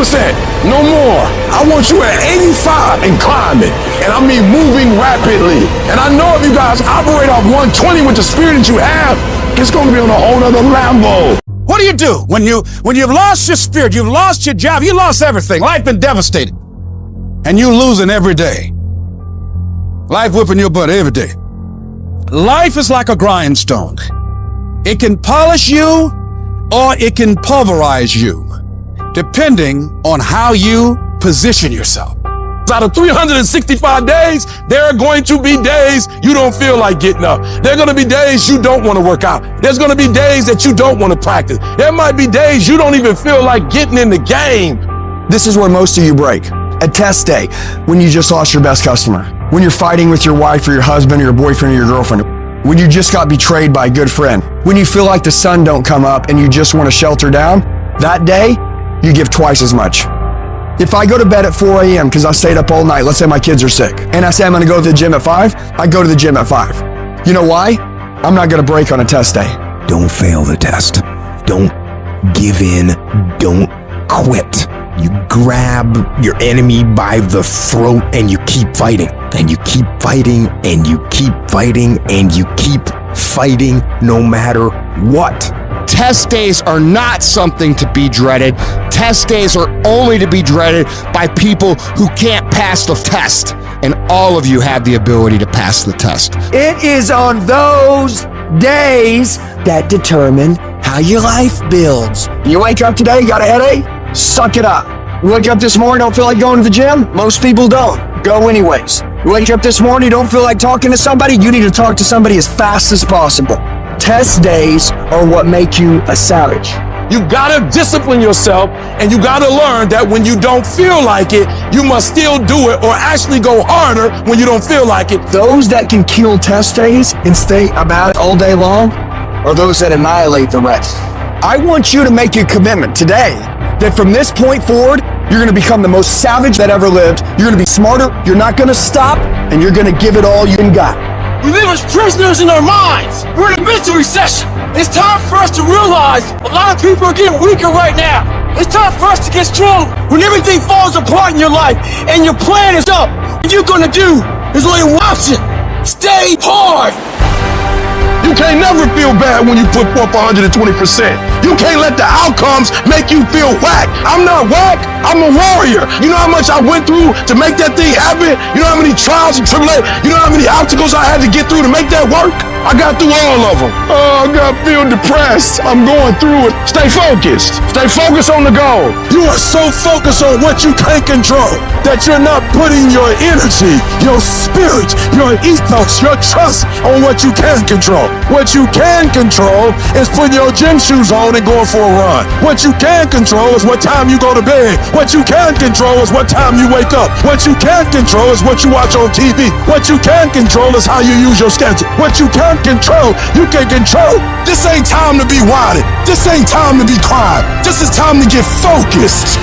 No more. I want you at 85 and climbing. And I mean moving rapidly. And I know if you guys operate off 120 with the spirit that you have, it's going to be on a whole other level. What do you do when you've lost your spirit, you've lost your job, you lost everything, life been devastated, and you losing every day? Life whipping your butt every day. Life is like a grindstone. It can polish you or it can pulverize you, depending on how you position yourself. Out of 365 days, there are going to be days you don't feel like getting up. There are going to be days you don't want to work out. There's going to be days that you don't want to practice. There might be days you don't even feel like getting in the game. This is where most of you break. At test day, when you just lost your best customer. When you're fighting with your wife or your husband or your boyfriend or your girlfriend. When you just got betrayed by a good friend. When you feel like the sun don't come up and you just want to shelter down. That day, you give twice as much. If I go to bed at 4 a.m. because I stayed up all night, let's say my kids are sick, and I say I'm going to go to the gym at 5, I go to the gym at 5. You know why? I'm not going to break on a test day. Don't fail the test. Don't give in. Don't quit. You grab your enemy by the throat and you keep fighting. And you keep fighting and you keep fighting and you keep fighting no matter what. Test days are not something to be dreaded. Test days are only to be dreaded by people who can't pass the test. And all of you have the ability to pass the test. It is on those days that determine how your life builds. You wake up today, you got a headache? Suck it up. You wake up this morning, don't feel like going to the gym? Most people don't. Go anyways. You wake up this morning, you don't feel like talking to somebody? You need to talk to somebody as fast as possible. Test days are what make you a savage. You gotta discipline yourself, and you gotta learn that when you don't feel like it, you must still do it or actually go harder when you don't feel like it. Those that can kill test days and stay about it all day long are those that annihilate the rest. I want you to make a commitment today that from this point forward, you're gonna become the most savage that ever lived. You're gonna be smarter, you're not gonna stop, and you're gonna give it all you got. We live as prisoners in our minds. We're in a mental recession. It's time for us to realize a lot of people are getting weaker right now. It's time for us to get strong. When everything falls apart in your life and your plan is up, what you're gonna do is only one option. Stay hard. You can't never feel bad when you put forth 120%. You can't let the outcomes make you feel whack. I'm not whack, I'm a warrior. You know how much I went through to make that thing happen? You know how many trials and tribulations, you know how many obstacles I had to get through to make that work? I got through all of them. Oh, God, feel depressed. I'm going through it. Stay focused. Stay focused on the goal. You are so focused on what you can't control that you're not putting your energy, your spirit, your ethos, your trust on what you can control. What you can control is putting your gym shoes on and going for a run. What you can control is what time you go to bed. What you can control is what time you wake up. What you can control is what you watch on TV. What you can control is how you use your schedule. What you can control, you can control. This ain't time to be whining. This ain't time to be crying. This is time to get focused.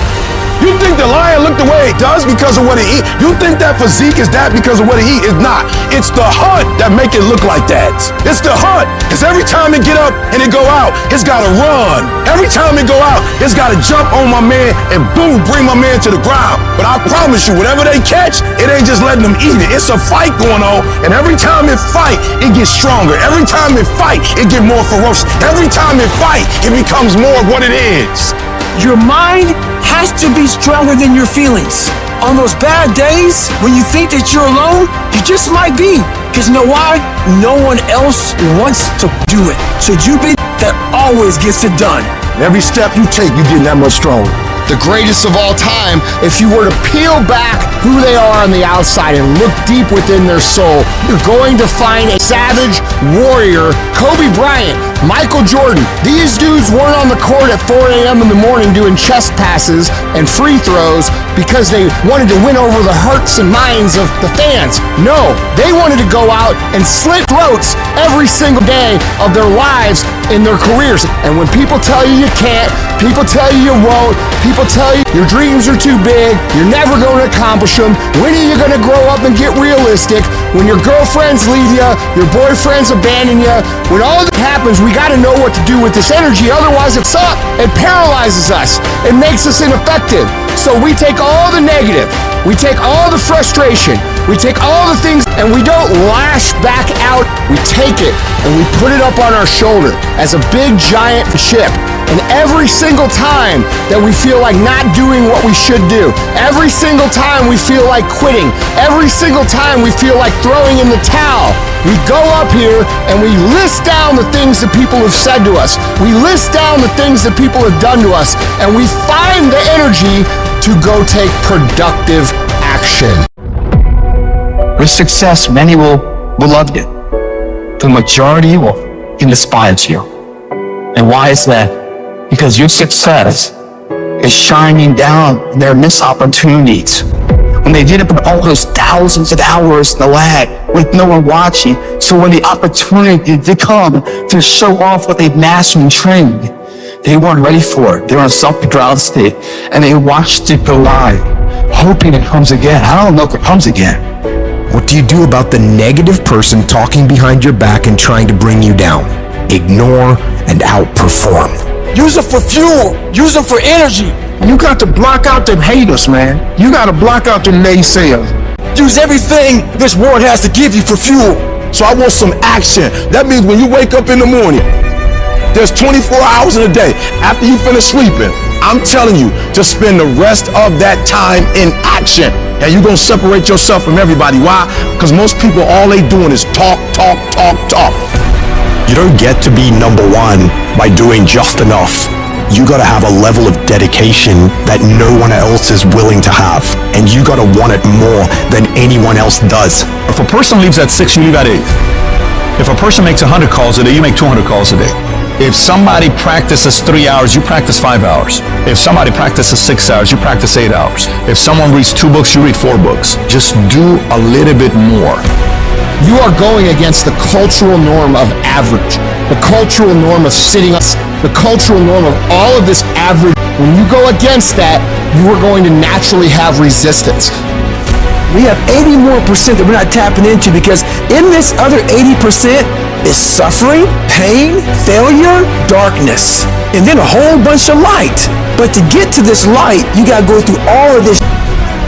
You think the lion look the way it does because of what he eat? You think that physique is that because of what he eat? It's not. It's the hunt that make it look like that. It's the hunt. Because every time it get up and it go out, it's got to run. Every time it go out, it's got to jump on my man and boom, bring my man to the ground. But I promise you, whatever they catch, it ain't just letting them eat it. It's a fight going on. And every time it fight, it gets stronger. Every time it fight, it get more ferocious. Every time it fight, it becomes more of what it is. Your mind has to be stronger than your feelings. On those bad days, when you think that you're alone, you just might be. Because you know why? No one else wants to do it. So you be that always gets it done. Every step you take, you get that much stronger. The greatest of all time, if you were to peel back who they are on the outside and look deep within their soul, you're going to find a savage warrior. Kobe Bryant, Michael Jordan, these dudes weren't on the court at 4 a.m. in the morning doing chest passes and free throws because they wanted to win over the hearts and minds of the fans. No, they wanted to go out and slit throats every single day of their lives in their careers. And when people tell you you can't, people tell you you won't, people tell you your dreams are too big, you're never going to accomplish them, when are you going to grow up and get realistic, when your girlfriends leave you, your boyfriends abandon you, when all that happens, we got to know what to do with this energy, otherwise it's up. It paralyzes us. It makes us ineffective. So we take all the negative, we take all the frustration, we take all the things, and we don't lash back out. We take it and we put it up on our shoulder as a big giant ship. And every single time that we feel like not doing what we should do, every single time we feel like quitting, every single time we feel like throwing in the towel, we go up here and we list down the things that people have said to us. We list down the things that people have done to us, and we find the energy to go take productive action. With success, many will love you. The majority will despise you. And why is that? Because your success is shining down their missed opportunities. When they did it for all those thousands of hours in the lab with no one watching, so when the opportunity did come to show off what they've mastered and trained, they weren't ready for it. They were in self-control state, and they watched it go live, hoping it comes again. I don't know if it comes again. What do you do about the negative person talking behind your back and trying to bring you down? Ignore and outperform. Use it for fuel. Use it for energy. You got to block out them haters, man. You got to block out them naysayers. Use everything this world has to give you for fuel. So I want some action. That means when you wake up in the morning, there's 24 hours in a day. After you finish sleeping, I'm telling you to spend the rest of that time in action. And you're going to separate yourself from everybody. Why? Because most people, all they doing is talk, talk, talk, talk. You don't get to be number one by doing just enough. You gotta have a level of dedication that no one else is willing to have. And you gotta want it more than anyone else does. If a person leaves at 6, you leave at 8. If a person makes 100 calls a day, you make 200 calls a day. If somebody practices 3 hours, you practice 5 hours. If somebody practices 6 hours, you practice 8 hours. If someone reads 2 books, you read 4 books. Just do a little bit more. You are going against the cultural norm of average, the cultural norm of sitting up, the cultural norm of all of this average. When you go against that, you are going to naturally have resistance. We have 80% more that we're not tapping into, because in this other 80% is suffering, pain, failure, darkness, and then a whole bunch of light. But to get to this light, you gotta go through all of this.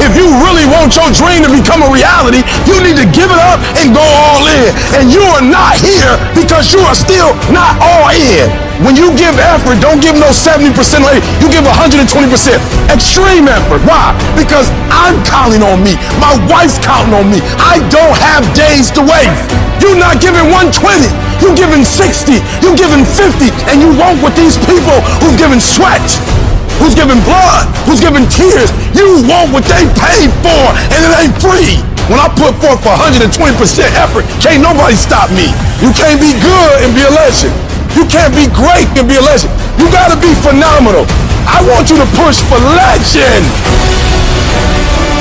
If you really want your dream to become a reality, you need to give it up and go all in. And you are not here because you are still not all in. When you give effort, don't give no 70% later. You give 120%. Extreme effort. Why? Because I'm counting on me. My wife's counting on me. I don't have days to waste. You're not giving 120. You're giving 60. You're giving 50. And you won't with these people who've given sweat, who's giving blood, who's giving tears. You want what they paid for, and it ain't free. When I put forth 120% effort, can't nobody stop me. You can't be good and be a legend. You can't be great and be a legend. You gotta be phenomenal. I want you to push for legend.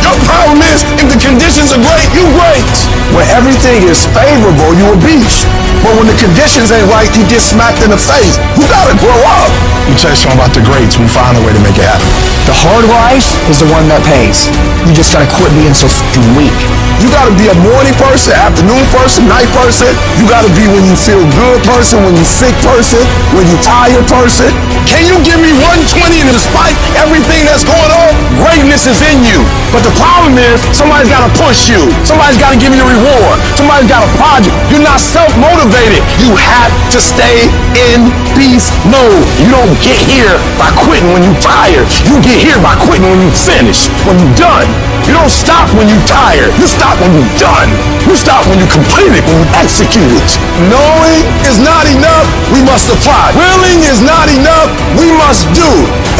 Your problem is, if the conditions are great, you great. When everything is favorable, you a beast. But when the conditions ain't right, you get smacked in the face. You gotta grow up. You tell you about the greats, we find a way to make it happen. The hard life is the one that pays. You just gotta quit being so fucking weak. You gotta be a morning person, afternoon person, night person. You gotta be when you feel good person, when you sick person, when you tired person. Can you give me 120 and despite everything that's going on, greatness is in you. But the problem is, somebody's gotta push you. Somebody's gotta give you a reward. Somebody's got a project. You're not self-motivated. You have to stay in beast mode. You don't get here by quitting when you're tired. You get here by quitting when you finish, when you're done. You don't stop when you're tired. You stop when you're done. You stop when you complete it, when you execute it. Knowing is not enough, we must apply. Willing is not enough, we must do.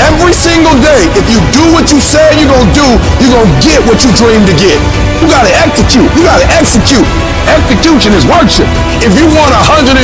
Every single day, if you do what you say you're gonna do, you're gonna get what you dream to get. You gotta execute. You gotta execute. Execution is worship. If you want 120%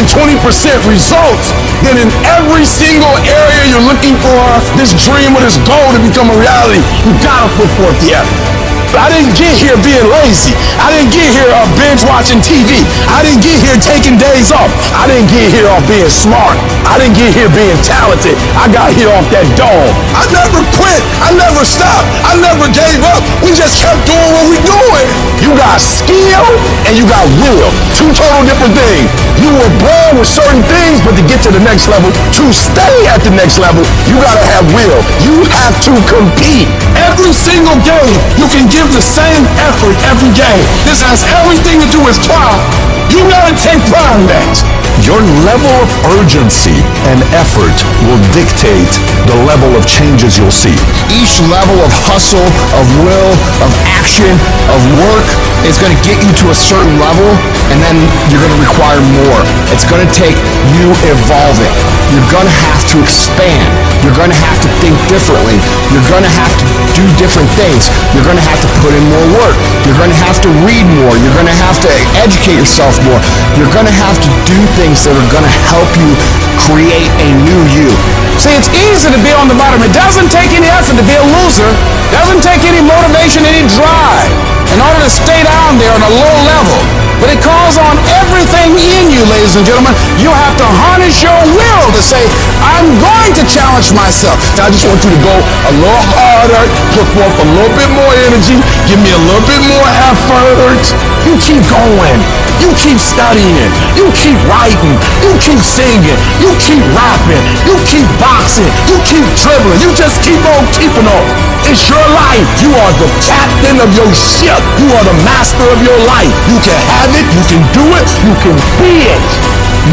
results, then in every single area you're looking for this dream or this goal to become a reality, you gotta put forth the effort. I didn't get here being lazy. I didn't get here binge watching TV. I didn't get here taking days off. I didn't get here off being smart. I didn't get here being talented. I got here off that dome. I never quit. I never stopped. I never gave up. We just kept doing what we doing. You got skill and you got will. Two total different things. You were born with certain things, but to get to the next level, to stay at the next level, you gotta have will. You have to compete. Every single day, you can give the same effort every day. This has everything to do with pride. You gotta take pride in that. Your level of urgency and effort will dictate the level of changes you'll see. Each level of hustle, of will, of action, of work is going to get you to a certain level, and then you're going to require more. It's going to take you evolving. You're going to have to expand. You're going to have to think differently. You're going to have to do different things. You're going to have to put in more work. You're going to have to read more. You're going to have to educate yourself more. You're going to have to do things that are going to help you create a new you. See, it's easy to be on the bottom. It doesn't take any effort to be a loser. It doesn't take any motivation, any drive in order to stay down there on a low level. But it calls on everything in you, ladies and gentlemen. You have to harness your will to say, I'm going to challenge myself. I just want you to go a little harder, put forth a little bit more energy, give me a little bit more effort. You keep going. You keep studying. You keep writing. You keep singing. You keep rapping. You keep boxing. You keep dribbling. You just keep on keeping on. It's your life. You are the captain of your ship. You are the master of your life. You can have it. You can do it. You can be it.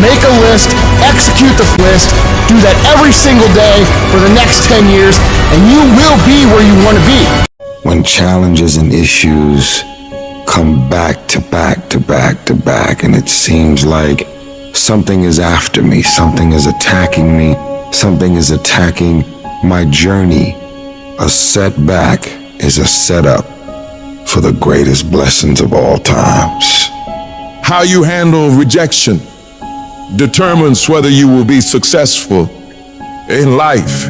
Make a list, execute the list, do that every single day for the next 10 years, and you will be where you want to be. When challenges and issues come back to back to back to back, and it seems like something is after me, something is attacking me, something is attacking my journey, a setback is a setup for the greatest blessings of all times. How you handle rejection determines whether you will be successful in life.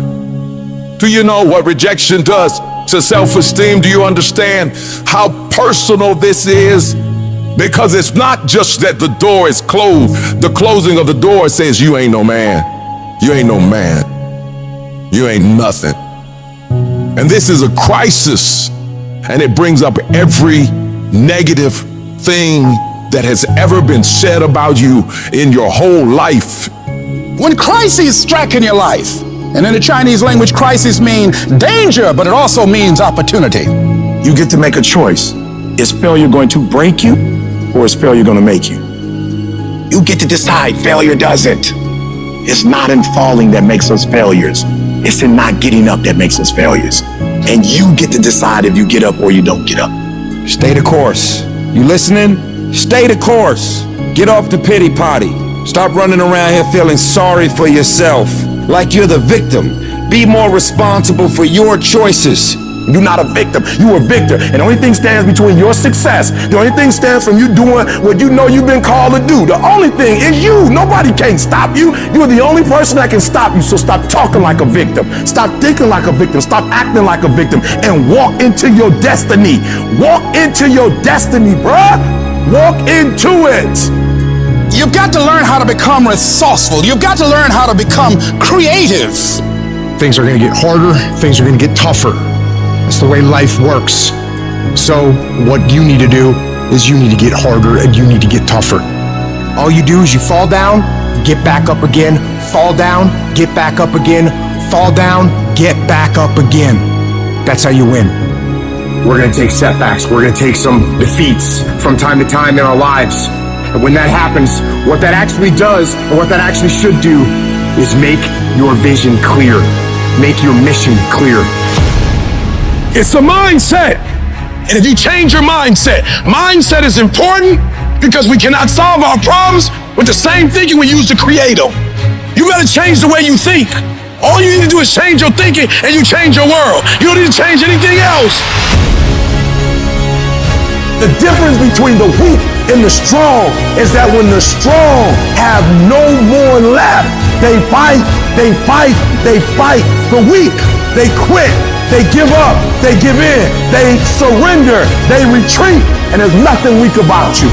Do you know what rejection does to self-esteem? Do you understand how personal this is? Because it's not just that the door is closed. The closing of the door says you ain't no man. You ain't no man. You ain't nothing. And this is a crisis, and it brings up every negative thing that has ever been said about you in your whole life. When crises strike in your life, and in the Chinese language, crisis means danger, but it also means opportunity. You get to make a choice. Is failure going to break you, or is failure going to make you? You get to decide. Failure doesn't. It's not in falling that makes us failures. It's in not getting up that makes us failures. And you get to decide if you get up or you don't get up. Stay the course. You listening? Stay the course. Get off the pity potty. Stop running around here feeling sorry for yourself, like you're the victim. Be more responsible for your choices. You're not a victim, you a victor. And the only thing stands between your success, the only thing stands from you doing what you know you've been called to do. The only thing is you. Nobody can stop you. You're the only person that can stop you. So stop talking like a victim. Stop thinking like a victim. Stop acting like a victim. And walk into your destiny. Walk into your destiny, bruh. Walk into it. You've got to learn how to become resourceful. You've got to learn how to become creative. Things are going to get harder. Things are going to get tougher. That's the way life works. So what you need to do is you need to get harder and you need to get tougher. All you do is you fall down, get back up again, fall down, get back up again, fall down, get back up again. That's how you win. We're going to take setbacks. We're going to take some defeats from time to time in our lives. And when that happens, what that actually does, or what that actually should do, is make your vision clear. Make your mission clear. It's a mindset. And if you change your mindset is important because we cannot solve our problems with the same thinking we use to create them. You gotta change the way you think. All you need to do is change your thinking and you change your world. You don't need to change anything else. The difference between the weak and the strong is that when the strong have no more left, they fight, they fight, they fight. The weak, they quit. They give up, they give in, they surrender, they retreat, and there's nothing weak about you.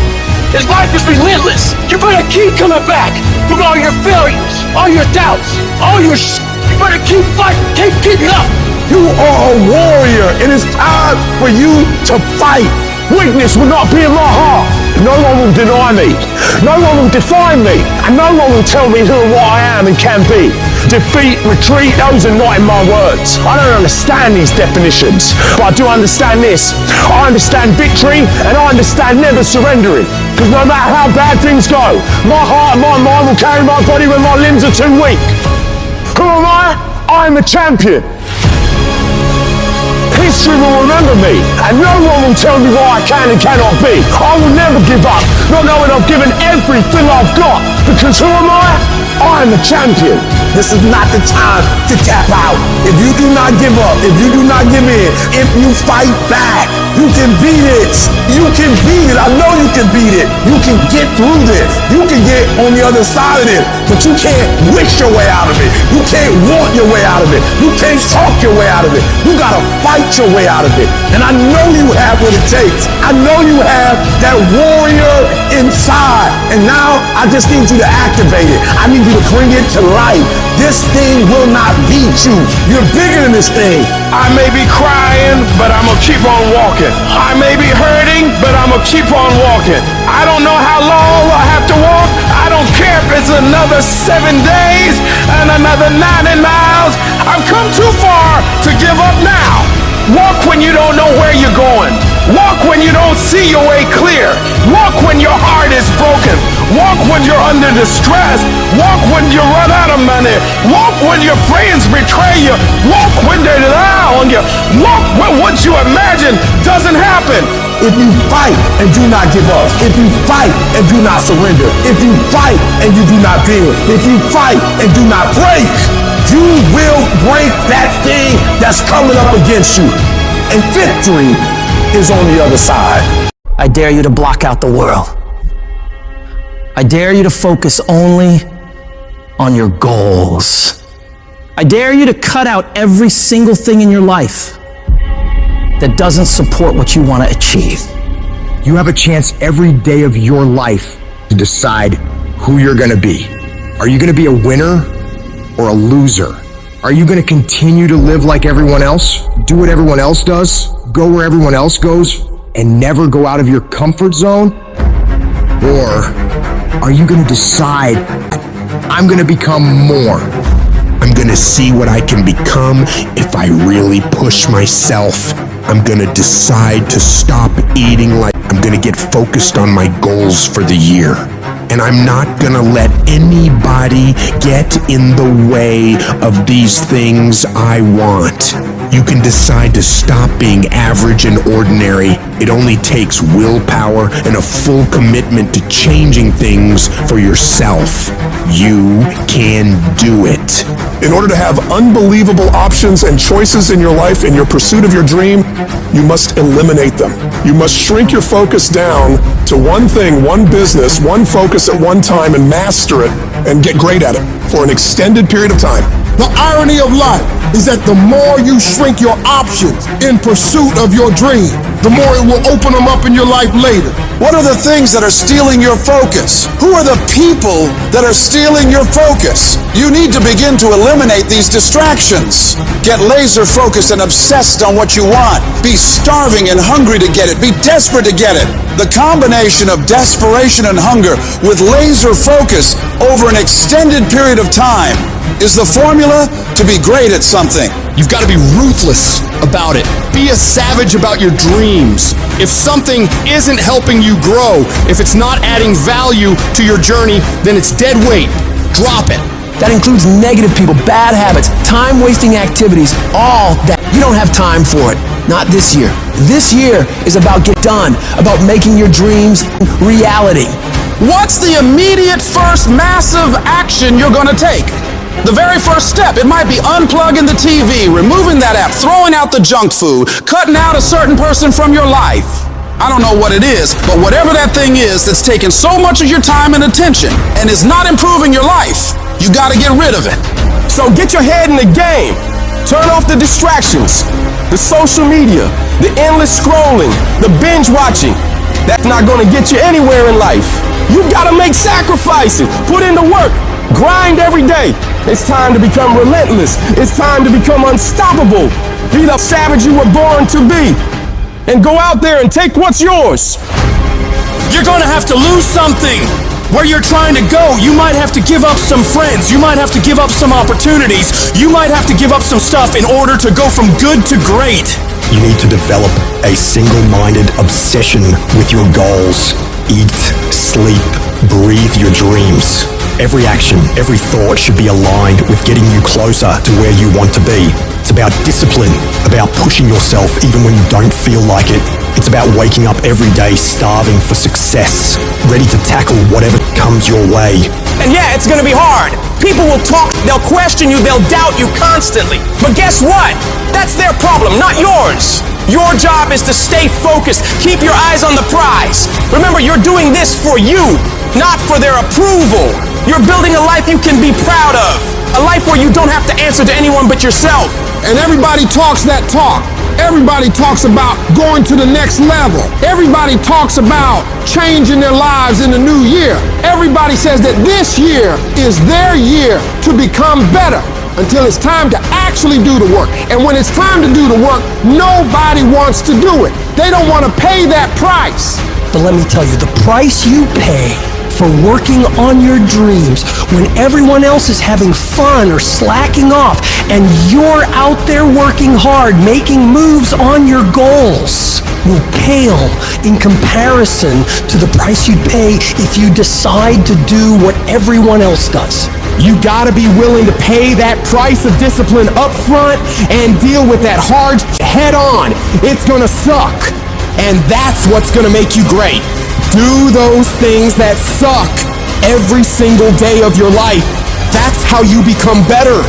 This life is relentless. You better keep coming back from all your failures, all your doubts, all your You better keep fighting, keep keeping up. You are a warrior, and it's time for you to fight. Weakness will not be in my heart. No one will deny me. No one will define me. And no one will tell me who and what I am and can be. Defeat, retreat, those are not in my words. I don't understand these definitions, but I do understand this. I understand victory, and I understand never surrendering. Because no matter how bad things go, my heart and my mind will carry my body when my limbs are too weak. Who am I? I'm a champion. History will remember me, and no one will tell me what I can and cannot be. I will never give up, not knowing I've given everything I've got. Because who am I? I'm a champion. This is not the time to tap out. If you do not give up, if you do not give in, if you fight back, you can beat it. You can beat it. I know you can beat it. You can get through this. You can get on the other side of this, but you can't wish your way out of it. You can't want your way out of it. You can't talk your way out of it. You gotta fight your way out of it. And I know you have what it takes. I know you have that warrior inside. And now I just need you to activate it. I need you to bring it to life. This thing will not beat you. You're bigger than this thing. I may be crying, but I'm gonna keep on walking. I may be hurting, but I'm gonna keep on walking. I don't know how long I have to walk. I don't care if it's another 7 days and another 90 miles. I've come too far to give up now. Walk when you don't know where you're going. Walk when you don't see your way clear. Walk when your heart is broken. Walk when you're under distress. Walk when you run out of money. Walk when your friends betray you. Walk when they lie on you. Walk when what you imagine doesn't happen. If you fight and do not give up, if you fight and do not surrender, if you fight and you do not bend, if you fight and do not break, you will break that thing that's coming up against you. And victory is on the other side. I dare you to block out the world. I dare you to focus only on your goals. I dare you to cut out every single thing in your life that doesn't support what you want to achieve. You have a chance every day of your life to decide who you're going to be. Are you going to be a winner or a loser? Are you going to continue to live like everyone else, do what everyone else does, go where everyone else goes, and never go out of your comfort zone? Or are you going to decide, I'm going to become more? I'm going to see what I can become if I really push myself. I'm going to decide to stop eating like I'm going to get focused on my goals for the year. And I'm not going to let anybody get in the way of these things I want. You can decide to stop being average and ordinary. It only takes willpower and a full commitment to changing things for yourself. You can do it. In order to have unbelievable options and choices in your life in your pursuit of your dream, you must eliminate them. You must shrink your focus down to one thing, one business, one focus at one time, and master it and get great at it for an extended period of time. The irony of life is that the more you shrink your options in pursuit of your dream, the more it will open them up in your life later. What are the things that are stealing your focus? Who are the people that are stealing your focus? You need to begin to eliminate these distractions. Get laser focused and obsessed on what you want. Be starving and hungry to get it. Be desperate to get it. The combination of desperation and hunger with laser focus over an extended period of time is the formula to be great at something. You've got to be ruthless about it. Be a savage about your dreams. If something isn't helping you grow, if it's not adding value to your journey, then it's dead weight. Drop it. That includes negative people, bad habits, time-wasting activities, all that. You don't have time for it. Not this year. This year is about get done, about making your dreams reality. What's the immediate first massive action you're going to take? The very first step, it might be unplugging the TV, removing that app, throwing out the junk food, cutting out a certain person from your life. I don't know what it is, but whatever that thing is that's taking so much of your time and attention and is not improving your life, you got to get rid of it. So get your head in the game. Turn off the distractions, the social media, the endless scrolling, the binge watching. That's not going to get you anywhere in life. You've got to make sacrifices, put in the work, grind every day. It's time to become relentless. It's time to become unstoppable. Be the savage you were born to be. And go out there and take what's yours. You're going to have to lose something. Where you're trying to go, you might have to give up some friends. You might have to give up some opportunities. You might have to give up some stuff in order to go from good to great. You need to develop a single-minded obsession with your goals. Eat, sleep, breathe your dreams. Every action, every thought should be aligned with getting you closer to where you want to be. It's about discipline, about pushing yourself even when you don't feel like it. It's about waking up every day starving for success, ready to tackle whatever comes your way. And yeah, it's gonna be hard. People will talk, they'll question you, they'll doubt you constantly. But guess what? That's their problem, not yours. Your job is to stay focused, keep your eyes on the prize. Remember, you're doing this for you, not for their approval. You're building a life you can be proud of. A life where you don't have to answer to anyone but yourself. And everybody talks that talk. Everybody talks about going to the next level. Everybody talks about changing their lives in the new year. Everybody says that this year is their year to become better until it's time to actually do the work. And when it's time to do the work, nobody wants to do it. They don't want to pay that price. But let me tell you, the price you pay for working on your dreams when everyone else is having fun or slacking off and you're out there working hard, making moves on your goals, will pale in comparison to the price you'd pay if you decide to do what everyone else does. You gotta be willing to pay that price of discipline up front and deal with that hard head on. It's gonna suck. And that's what's gonna make you great. Do those things that suck every single day of your life. That's how you become better.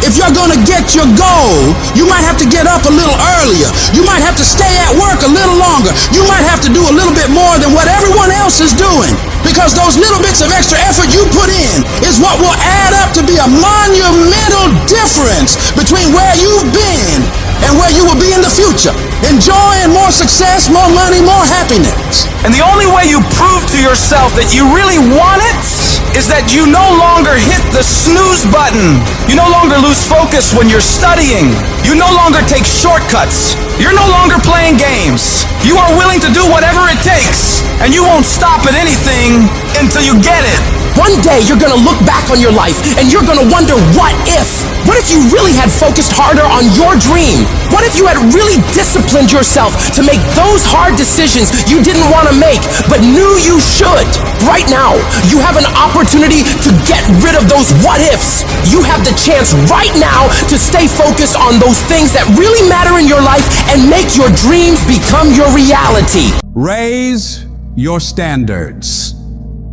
If you're gonna get your goal, you might have to get up a little earlier. You might have to stay at work a little longer. You might have to do a little bit more than what everyone else is doing. Because those little bits of extra effort you put in is what will add up to be a monumental difference between where you've been and where you will be in the future. Enjoying more success, more money, more happiness. And the only way you prove to yourself that you really want it is that you no longer hit the snooze button. You no longer lose focus when you're studying. You no longer take shortcuts. You're no longer playing games. You are willing to do whatever it takes and you won't stop at anything until you get it. One day you're gonna look back on your life and you're gonna wonder, what if? What if you really had focused harder on your dream? What if you had really disciplined yourself to make those hard decisions you didn't want to make but knew you should? Right now, you have an opportunity to get rid of those what ifs. You have the chance right now to stay focused on those things that really matter in your life and make your dreams become your reality. Raise your standards.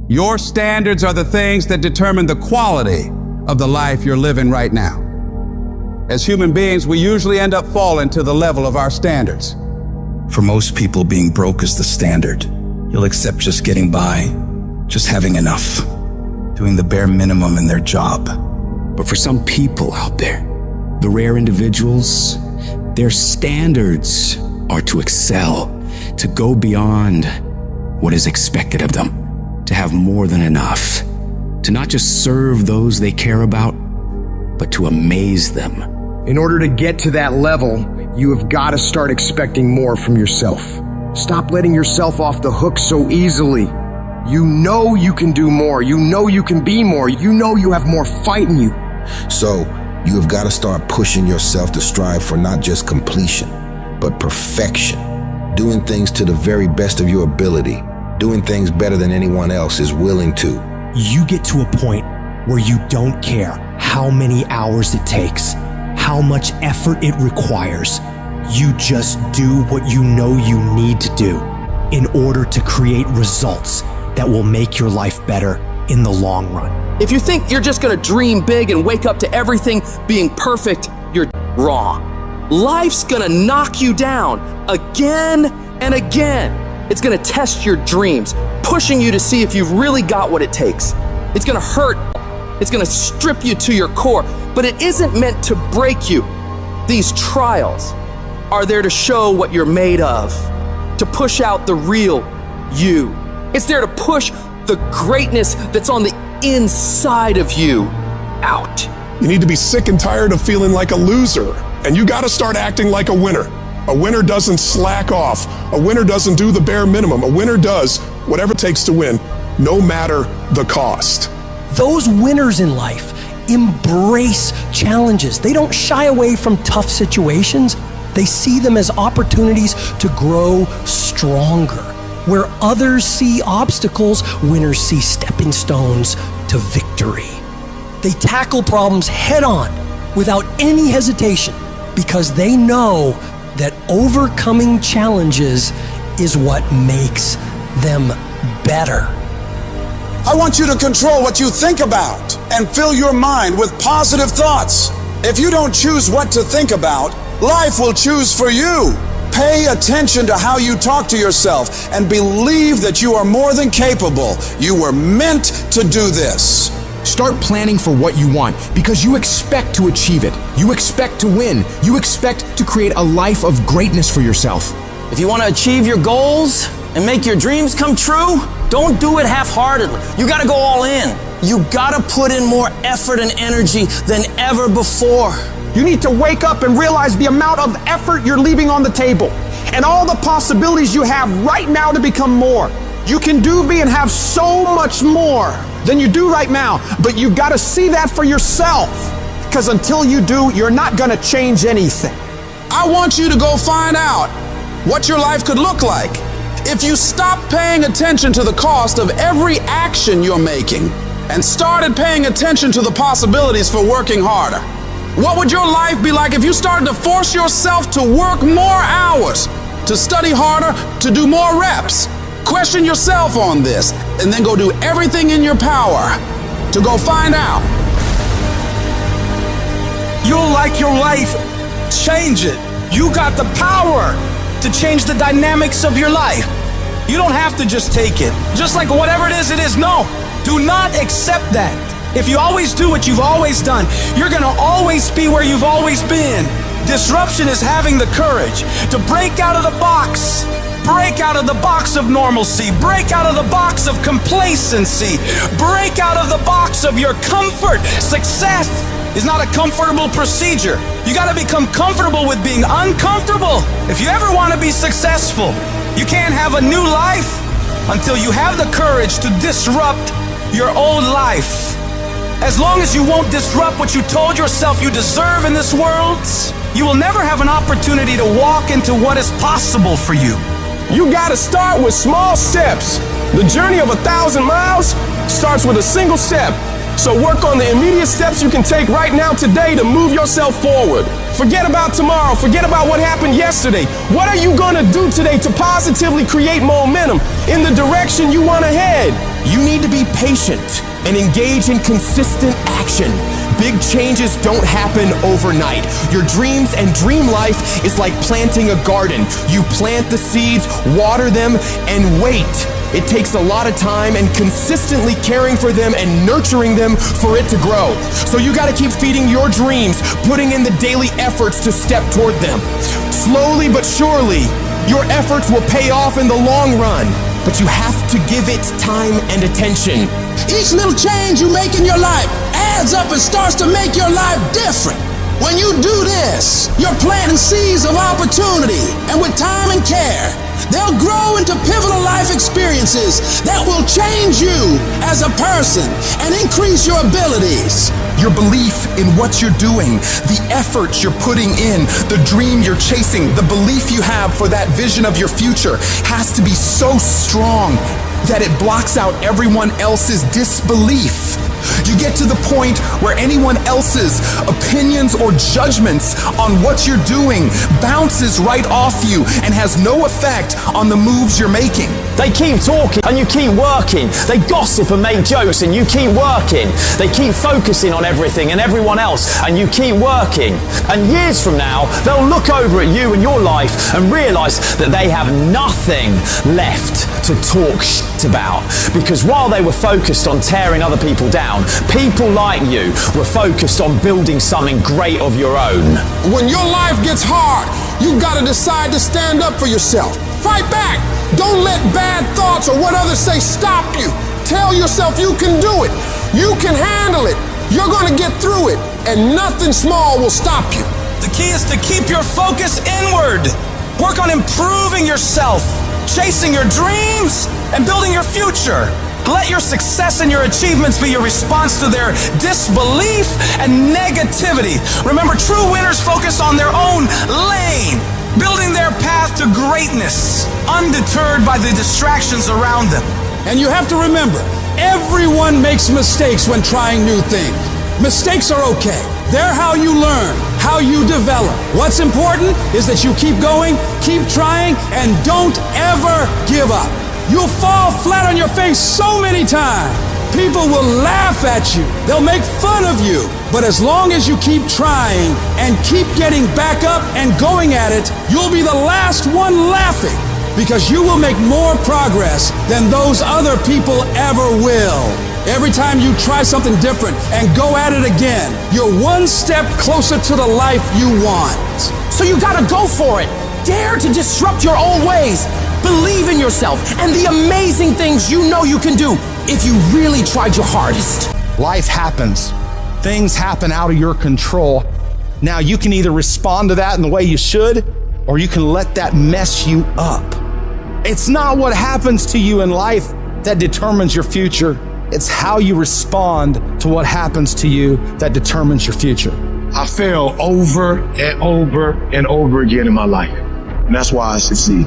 Your standards are the things that determine the quality of the life you're living right now. As human beings, we usually end up falling to the level of our standards. For most people, being broke is the standard. You'll accept just getting by, just having enough, doing the bare minimum in their job. But for some people out there, the rare individuals, their standards are to excel, to go beyond what is expected of them, to have more than enough, to not just serve those they care about, but to amaze them. In order to get to that level, you have got to start expecting more from yourself. Stop letting yourself off the hook so easily. You know you can do more. You know you can be more. You know you have more fight in you. So, you have got to start pushing yourself to strive for not just completion, but perfection. Doing things to the very best of your ability. Doing things better than anyone else is willing to. You get to a point where you don't care how many hours it takes, how much effort it requires. You just do what you know you need to do in order to create results that will make your life better in the long run. If you think you're just gonna dream big and wake up to everything being perfect, you're wrong. Life's gonna knock you down again and again. It's gonna test your dreams, pushing you to see if you've really got what it takes. It's gonna hurt. It's gonna strip you to your core, but it isn't meant to break you. These trials are there to show what you're made of, to push out the real you. It's there to push the greatness that's on the inside of you out. You need to be sick and tired of feeling like a loser, and you gotta start acting like a winner. A winner doesn't slack off. A winner doesn't do the bare minimum. A winner does whatever it takes to win, no matter the cost. Those winners in life embrace challenges. They don't shy away from tough situations. They see them as opportunities to grow stronger. Where others see obstacles, winners see stepping stones to victory. They tackle problems head on without any hesitation because they know that overcoming challenges is what makes them better. I want you to control what you think about and fill your mind with positive thoughts. If you don't choose what to think about, life will choose for you. Pay attention to how you talk to yourself and believe that you are more than capable. You were meant to do this. Start planning for what you want because you expect to achieve it. You expect to win. You expect to create a life of greatness for yourself. If you want to achieve your goals and make your dreams come true, don't do it half-heartedly. You got to go all in. You got to put in more effort and energy than ever before. You need to wake up and realize the amount of effort you're leaving on the table and all the possibilities you have right now to become more. You can do, be, and have so much more than you do right now, but you gotta see that for yourself, because until you do, you're not gonna change anything. I want you to go find out what your life could look like if you stopped paying attention to the cost of every action you're making and started paying attention to the possibilities for working harder. What would your life be like if you started to force yourself to work more hours, to study harder, to do more reps? Question yourself on this, and then go do everything in your power to go find out. You'll like your life. Change it. You got the power to change the dynamics of your life. You don't have to just take it. Just like whatever it is, no. Do not accept that. If you always do what you've always done, you're gonna always be where you've always been. Disruption is having the courage to break out of the box. Break out of the box of normalcy. Break out of the box of complacency. Break out of the box of your comfort. Success is not a comfortable procedure. You gotta become comfortable with being uncomfortable. If you ever wanna be successful, you can't have a new life until you have the courage to disrupt your own life. As long as you won't disrupt what you told yourself you deserve in this world, you will never have an opportunity to walk into what is possible for you. You gotta start with small steps. The journey of 1,000 miles starts with a single step. So work on the immediate steps you can take right now today to move yourself forward. Forget about tomorrow. Forget about what happened yesterday. What are you gonna do today to positively create momentum in the direction you wanna head? You need to be patient and engage in consistent action. Big changes don't happen overnight. Your dreams and dream life is like planting a garden. You plant the seeds, water them, and wait. It takes a lot of time and consistently caring for them and nurturing them for it to grow. So you gotta keep feeding your dreams, putting in the daily efforts to step toward them. Slowly but surely, your efforts will pay off in the long run, but you have to give it time and attention. Each little change you make in your life adds up and starts to make your life different. When you do this, you're planting seeds of opportunity, and with time and care, they'll grow into pivotal life experiences that will change you as a person and increase your abilities. Your belief in what you're doing, the effort you're putting in, the dream you're chasing, the belief you have for that vision of your future has to be so strong that it blocks out everyone else's disbelief. You get to the point where anyone else's opinions or judgments on what you're doing bounces right off you and has no effect on the moves you're making. They keep talking and you keep working. They gossip and make jokes and you keep working. They keep focusing on everything and everyone else and you keep working. And years from now, they'll look over at you and your life and realize that they have nothing left to talk shit about. Because while they were focused on tearing other people down, people like you were focused on building something great of your own. When your life gets hard, you gotta decide to stand up for yourself. Fight back. Don't let bad thoughts or what others say stop you. Tell yourself you can do it. You can handle it. You're gonna get through it, and nothing small will stop you. The key is to keep your focus inward. Work on improving yourself, chasing your dreams, and building your future. Let your success and your achievements be your response to their disbelief and negativity. Remember, true winners focus on their own lane, building their path to greatness, undeterred by the distractions around them. And you have to remember, everyone makes mistakes when trying new things. Mistakes are okay. They're how you learn, how you develop. What's important is that you keep going, keep trying, and don't ever give up. You'll fall flat on your face so many times. People will laugh at you. They'll make fun of you. But as long as you keep trying and keep getting back up and going at it, you'll be the last one laughing, because you will make more progress than those other people ever will. Every time you try something different and go at it again, you're one step closer to the life you want. So you gotta go for it. Dare to disrupt your old ways. Believe in yourself and the amazing things you know you can do if you really tried your hardest. Life happens. Things happen out of your control. Now you can either respond to that in the way you should, or you can let that mess you up. It's not what happens to you in life that determines your future. It's how you respond to what happens to you that determines your future. I fail over and over and over again in my life. And that's why I succeed.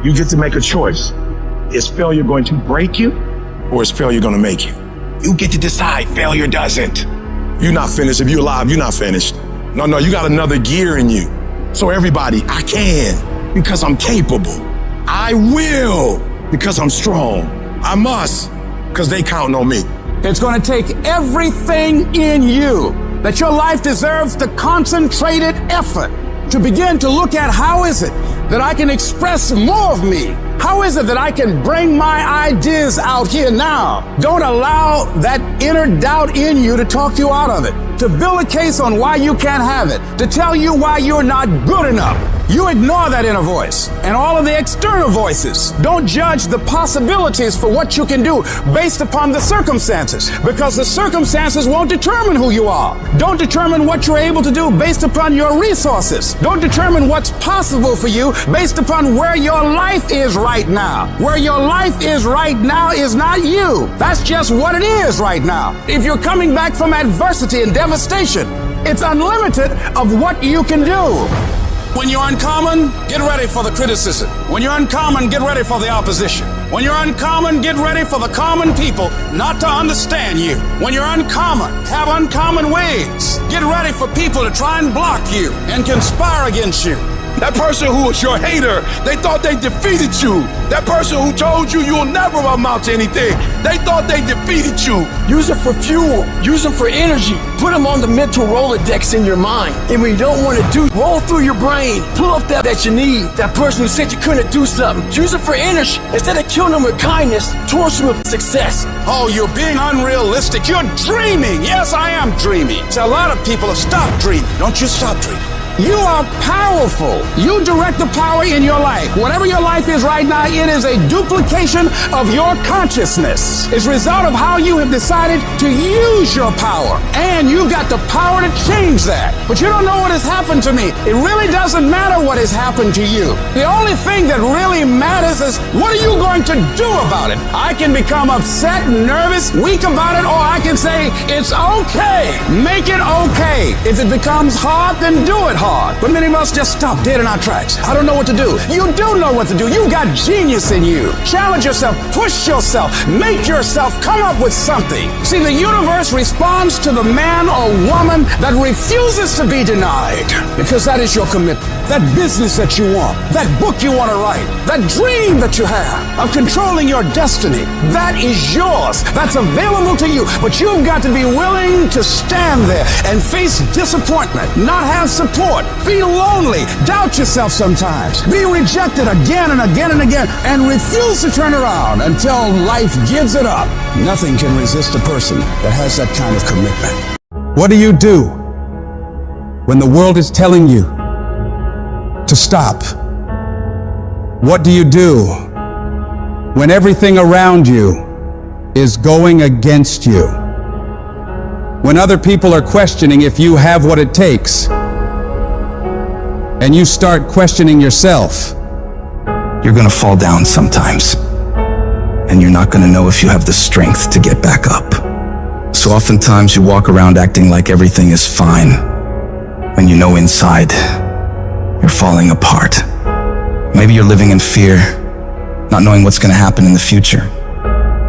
You get to make a choice. Is failure going to break you, or is failure going to make you? You get to decide. Failure doesn't. You're not finished. If you're alive, you're not finished. No, you got another gear in you. So everybody, I can because I'm capable. I will because I'm strong. I must because they counting on me. It's going to take everything in you that your life deserves the concentrated effort to begin to look at how is it that I can express more of me? How is it that I can bring my ideas out here now? Don't allow that inner doubt in you to talk you out of it, to build a case on why you can't have it, to tell you why you're not good enough. You ignore that inner voice and all of the external voices. Don't judge the possibilities for what you can do based upon the circumstances, because the circumstances won't determine who you are. Don't determine what you're able to do based upon your resources. Don't determine what's possible for you based upon where your life is right now. Where your life is right now is not you. That's just what it is right now. If you're coming back from adversity and devastation, it's unlimited of what you can do. When you're uncommon, get ready for the criticism. When you're uncommon, get ready for the opposition. When you're uncommon, get ready for the common people not to understand you. When you're uncommon, have uncommon ways. Get ready for people to try and block you and conspire against you. That person who was your hater, they thought they defeated you. That person who told you you'll never amount to anything, they thought they defeated you. Use it for fuel. Use them for energy. Put them on the mental Rolodex in your mind. And when you don't want to do, roll through your brain. Pull up that you need. That person who said you couldn't do something. Use it for energy. Instead of killing them with kindness, torch them with success. Oh, you're being unrealistic. You're dreaming. Yes, I am dreaming. So a lot of people have stopped dreaming. Don't you stop dreaming. You are powerful. You direct the power in your life. Whatever your life is right now, it is a duplication of your consciousness. It's a result of how you have decided to use your power. And you've got the power to change that. But you don't know what has happened to me. It really doesn't matter what has happened to you. The only thing that really matters is what are you going to do about it? I can become upset, nervous, weak about it, or I can say, it's okay. Make it okay. If it becomes hard, then do it hard. But many of us just stop dead in our tracks. I don't know what to do. You do know what to do. You got genius in you. Challenge yourself, push yourself, make yourself come up with something. See, the universe responds to the man or woman that refuses to be denied, because that is your commitment. That business that you want, that book you want to write, that dream that you have of controlling your destiny, that is yours. That's available to you. But you've got to be willing to stand there and face disappointment, not have support, be lonely, doubt yourself sometimes, be rejected again and again and again, and refuse to turn around until life gives it up. Nothing can resist a person that has that kind of commitment. What do you do when the world is telling you to stop? What do you do when everything around you is going against you? When other people are questioning if you have what it takes, and you start questioning yourself, You're gonna fall down sometimes, and you're not gonna know if you have the strength to get back up. So oftentimes you walk around acting like everything is fine, when you know inside you're falling apart. Maybe you're living in fear, not knowing what's gonna happen in the future.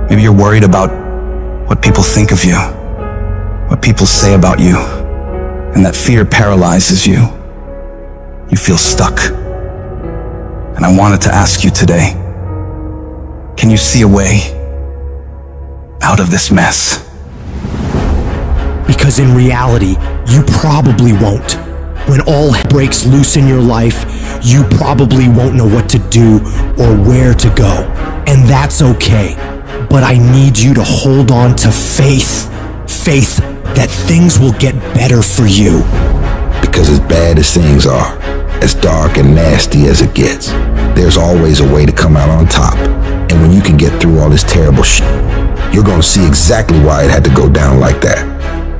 Maybe you're worried about what people think of you, what people say about you, and that fear paralyzes you. You feel stuck. And I wanted to ask you today, can you see a way out of this mess? Because in reality, you probably won't. When all breaks loose in your life, you probably won't know what to do or where to go. And that's okay. But I need you to hold on to faith. Faith that things will get better for you. Because as bad as things are, as dark and nasty as it gets, there's always a way to come out on top. And when you can get through all this terrible shit, you're gonna see exactly why it had to go down like that.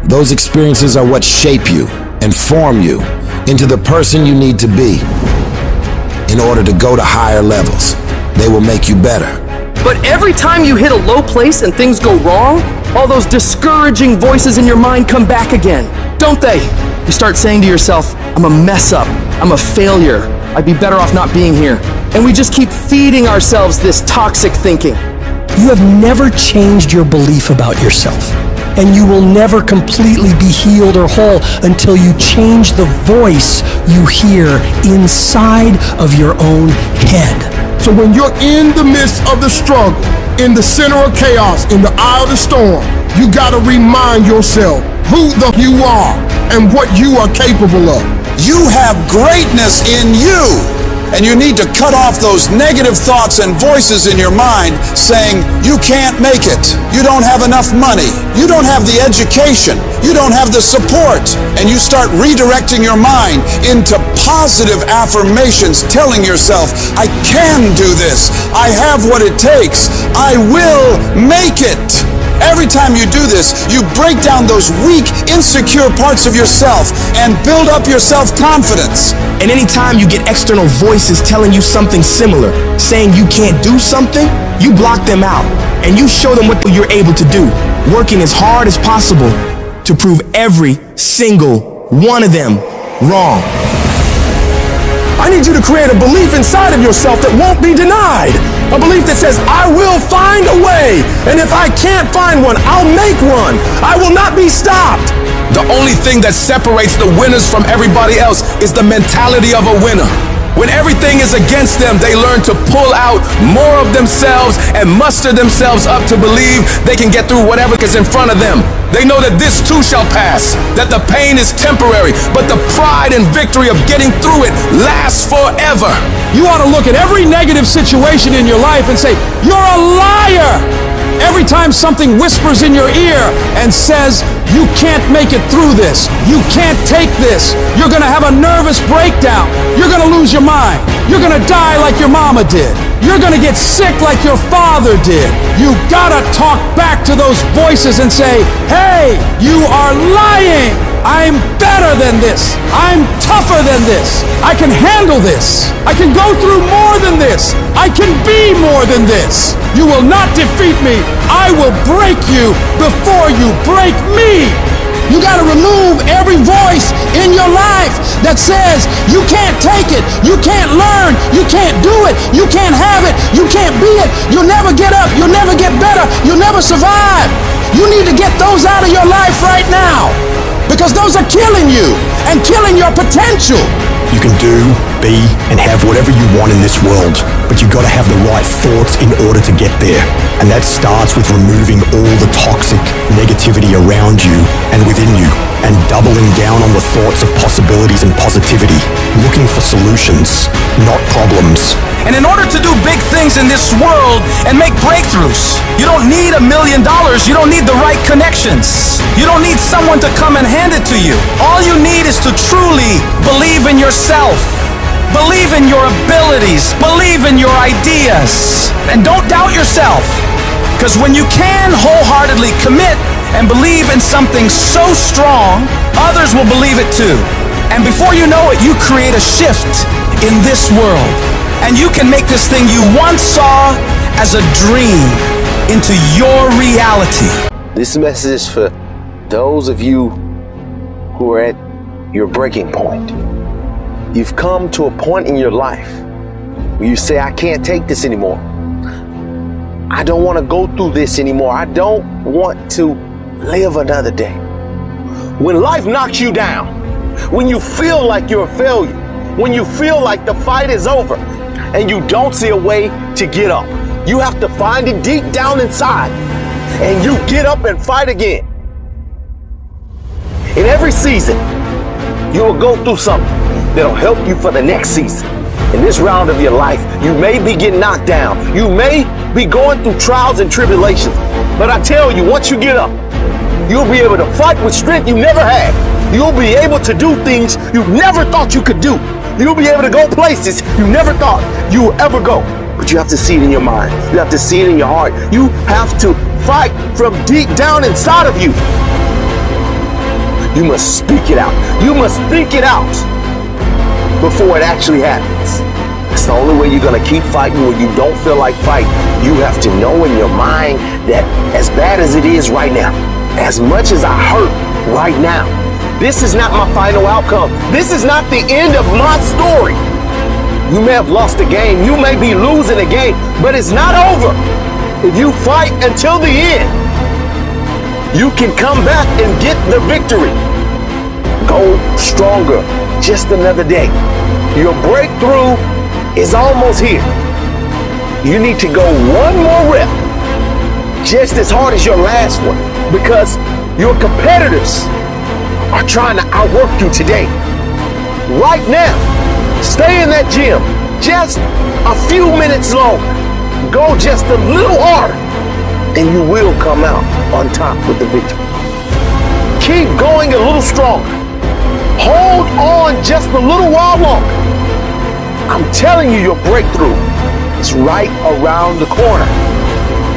Those experiences are what shape you and form you into the person you need to be. In order to go to higher levels, they will make you better. But every time you hit a low place and things go wrong, all those discouraging voices in your mind come back again, don't they? You start saying to yourself, I'm a mess up, I'm a failure, I'd be better off not being here. And we just keep feeding ourselves this toxic thinking. You have never changed your belief about yourself. And you will never completely be healed or whole until you change the voice you hear inside of your own head. So when you're in the midst of the struggle, in the center of chaos, in the eye of the storm, you gotta remind yourself who you are and what you are capable of. You have greatness in you. And you need to cut off those negative thoughts and voices in your mind saying, you can't make it. You don't have enough money. You don't have the education. You don't have the support. And you start redirecting your mind into positive affirmations, telling yourself, I can do this. I have what it takes. I will make it. Every time you do this, you break down those weak, insecure parts of yourself and build up your self-confidence. And anytime you get external voices telling you something similar, saying you can't do something, you block them out and you show them what you're able to do, working as hard as possible to prove every single one of them wrong. I need you to create a belief inside of yourself that won't be denied. A belief that says, I will find a way. And if I can't find one, I'll make one. I will not be stopped. The only thing that separates the winners from everybody else is the mentality of a winner. When everything is against them, they learn to pull out more of themselves and muster themselves up to believe they can get through whatever is in front of them. They know that this too shall pass, that the pain is temporary, but the pride and victory of getting through it lasts forever. You ought to look at every negative situation in your life and say, you're a liar! Every time something whispers in your ear and says, you can't make it through this, you can't take this, you're gonna have a nervous breakdown, you're gonna lose your mind, you're gonna die like your mama did, you're gonna get sick like your father did. You gotta talk back to those voices and say, hey, you are lying. I'm better than this. I'm tougher than this. I can handle this. I can go through more than this. I can be more than this. You will not defeat me. I will break you before you break me. You got to remove every voice in your life that says you can't take it, you can't learn, you can't do it, you can't have it, you can't be it, you'll never get up, you'll never get better, you'll never survive. You need to get those out of your life right now, because those are killing you and killing your potential. You can do, be, and have whatever you want in this world, but you gotta have the right thoughts in order to get there. And that starts with removing all the toxic negativity around you and within you, and doubling down on the thoughts of possibilities and positivity, looking for solutions, not problems. And in order to do big things in this world and make breakthroughs, you don't need $1 million, you don't need the right connections. You don't need someone to come and hand it to you. All you need is to truly believe in yourself. Believe in your abilities, believe in your ideas, and don't doubt yourself. Because when you can wholeheartedly commit and believe in something so strong, others will believe it too. And before you know it, you create a shift in this world. And you can make this thing you once saw as a dream into your reality. This message is for those of you who are at your breaking point. You've come to a point in your life where you say, I can't take this anymore. I don't want to go through this anymore. I don't want to live another day. When life knocks you down, when you feel like you're a failure, when you feel like the fight is over and you don't see a way to get up, you have to find it deep down inside and you get up and fight again. In every season, you will go through something that'll help you for the next season. In this round of your life, you may be getting knocked down. You may be going through trials and tribulations. But I tell you, once you get up, you'll be able to fight with strength you never had. You'll be able to do things you never thought you could do. You'll be able to go places you never thought you would ever go. But you have to see it in your mind. You have to see it in your heart. You have to fight from deep down inside of you. You must speak it out. You must think it out before it actually happens. It's the only way you're gonna keep fighting when you don't feel like fighting. You have to know in your mind that as bad as it is right now, as much as I hurt right now, this is not my final outcome. This is not the end of my story. You may have lost a game, you may be losing a game, but it's not over. If you fight until the end, you can come back and get the victory. Go stronger, just another day. Your breakthrough is almost here. You need to go one more rep, just as hard as your last one, because your competitors are trying to outwork you today. Right now, stay in that gym, just a few minutes longer. Go just a little harder, and you will come out on top with the victory. Keep going a little stronger. Hold on just a little while longer. I'm telling you, your breakthrough is right around the corner.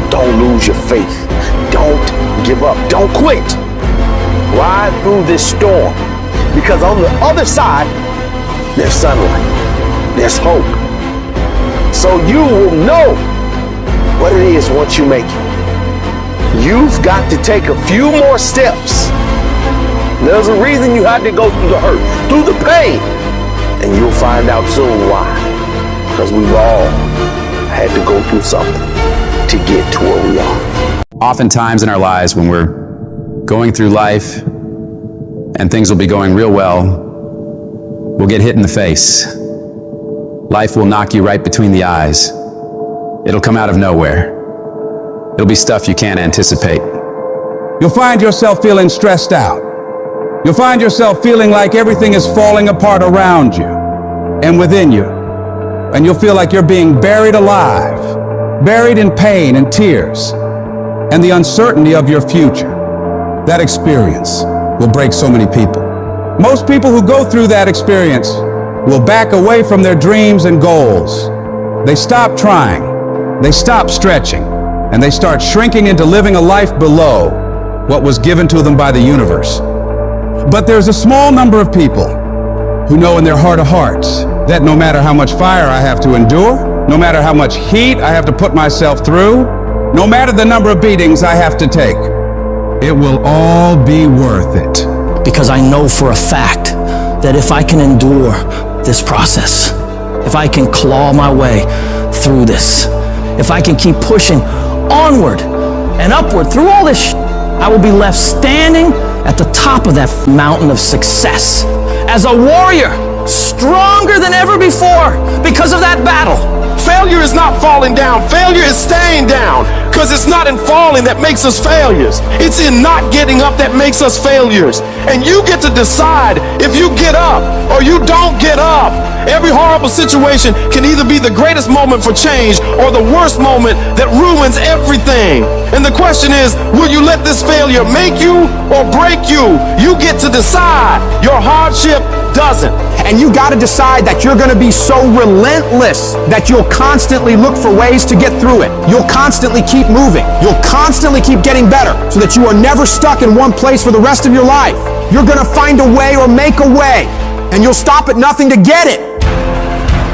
Don't lose your faith. Don't give up. Don't quit. Ride through this storm, because on the other side, there's sunlight. There's hope. So you will know what it is once you make it. You've got to take a few more steps. There's a reason you had to go through the hurt, through the pain, and you'll find out soon why. Because we've all had to go through something to get to where we are. Oftentimes in our lives when we're going through life and things will be going real well, we'll get hit in the face. Life will knock you right between the eyes. It'll come out of nowhere. It'll be stuff you can't anticipate. You'll find yourself feeling stressed out. You'll find yourself feeling like everything is falling apart around you and within you. And you'll feel like you're being buried alive, buried in pain and tears and the uncertainty of your future. That experience will break so many people. Most people who go through that experience will back away from their dreams and goals. They stop trying, they stop stretching, and they start shrinking into living a life below what was given to them by the universe. But there's a small number of people who know in their heart of hearts that no matter how much fire I have to endure, no matter how much heat I have to put myself through, no matter the number of beatings I have to take, it will all be worth it. Because I know for a fact that if I can endure this process, if I can claw my way through this, if I can keep pushing onward and upward through all this, I will be left standing at the top of that mountain of success as a warrior, stronger than ever before because of that battle. Failure is not falling down. Failure is staying down. Because it's not in falling that makes us failures. It's in not getting up that makes us failures. And you get to decide if you get up or you don't get up. Every horrible situation can either be the greatest moment for change or the worst moment that ruins everything. And the question is, will you let this failure make you or break you? You get to decide. Your hardship doesn't. And you got to decide that you're going to be so relentless that you'll constantly look for ways to get through it. You'll constantly keep moving. You'll constantly keep getting better so that you are never stuck in one place for the rest of your life. You're going to find a way or make a way, and you'll stop at nothing to get it.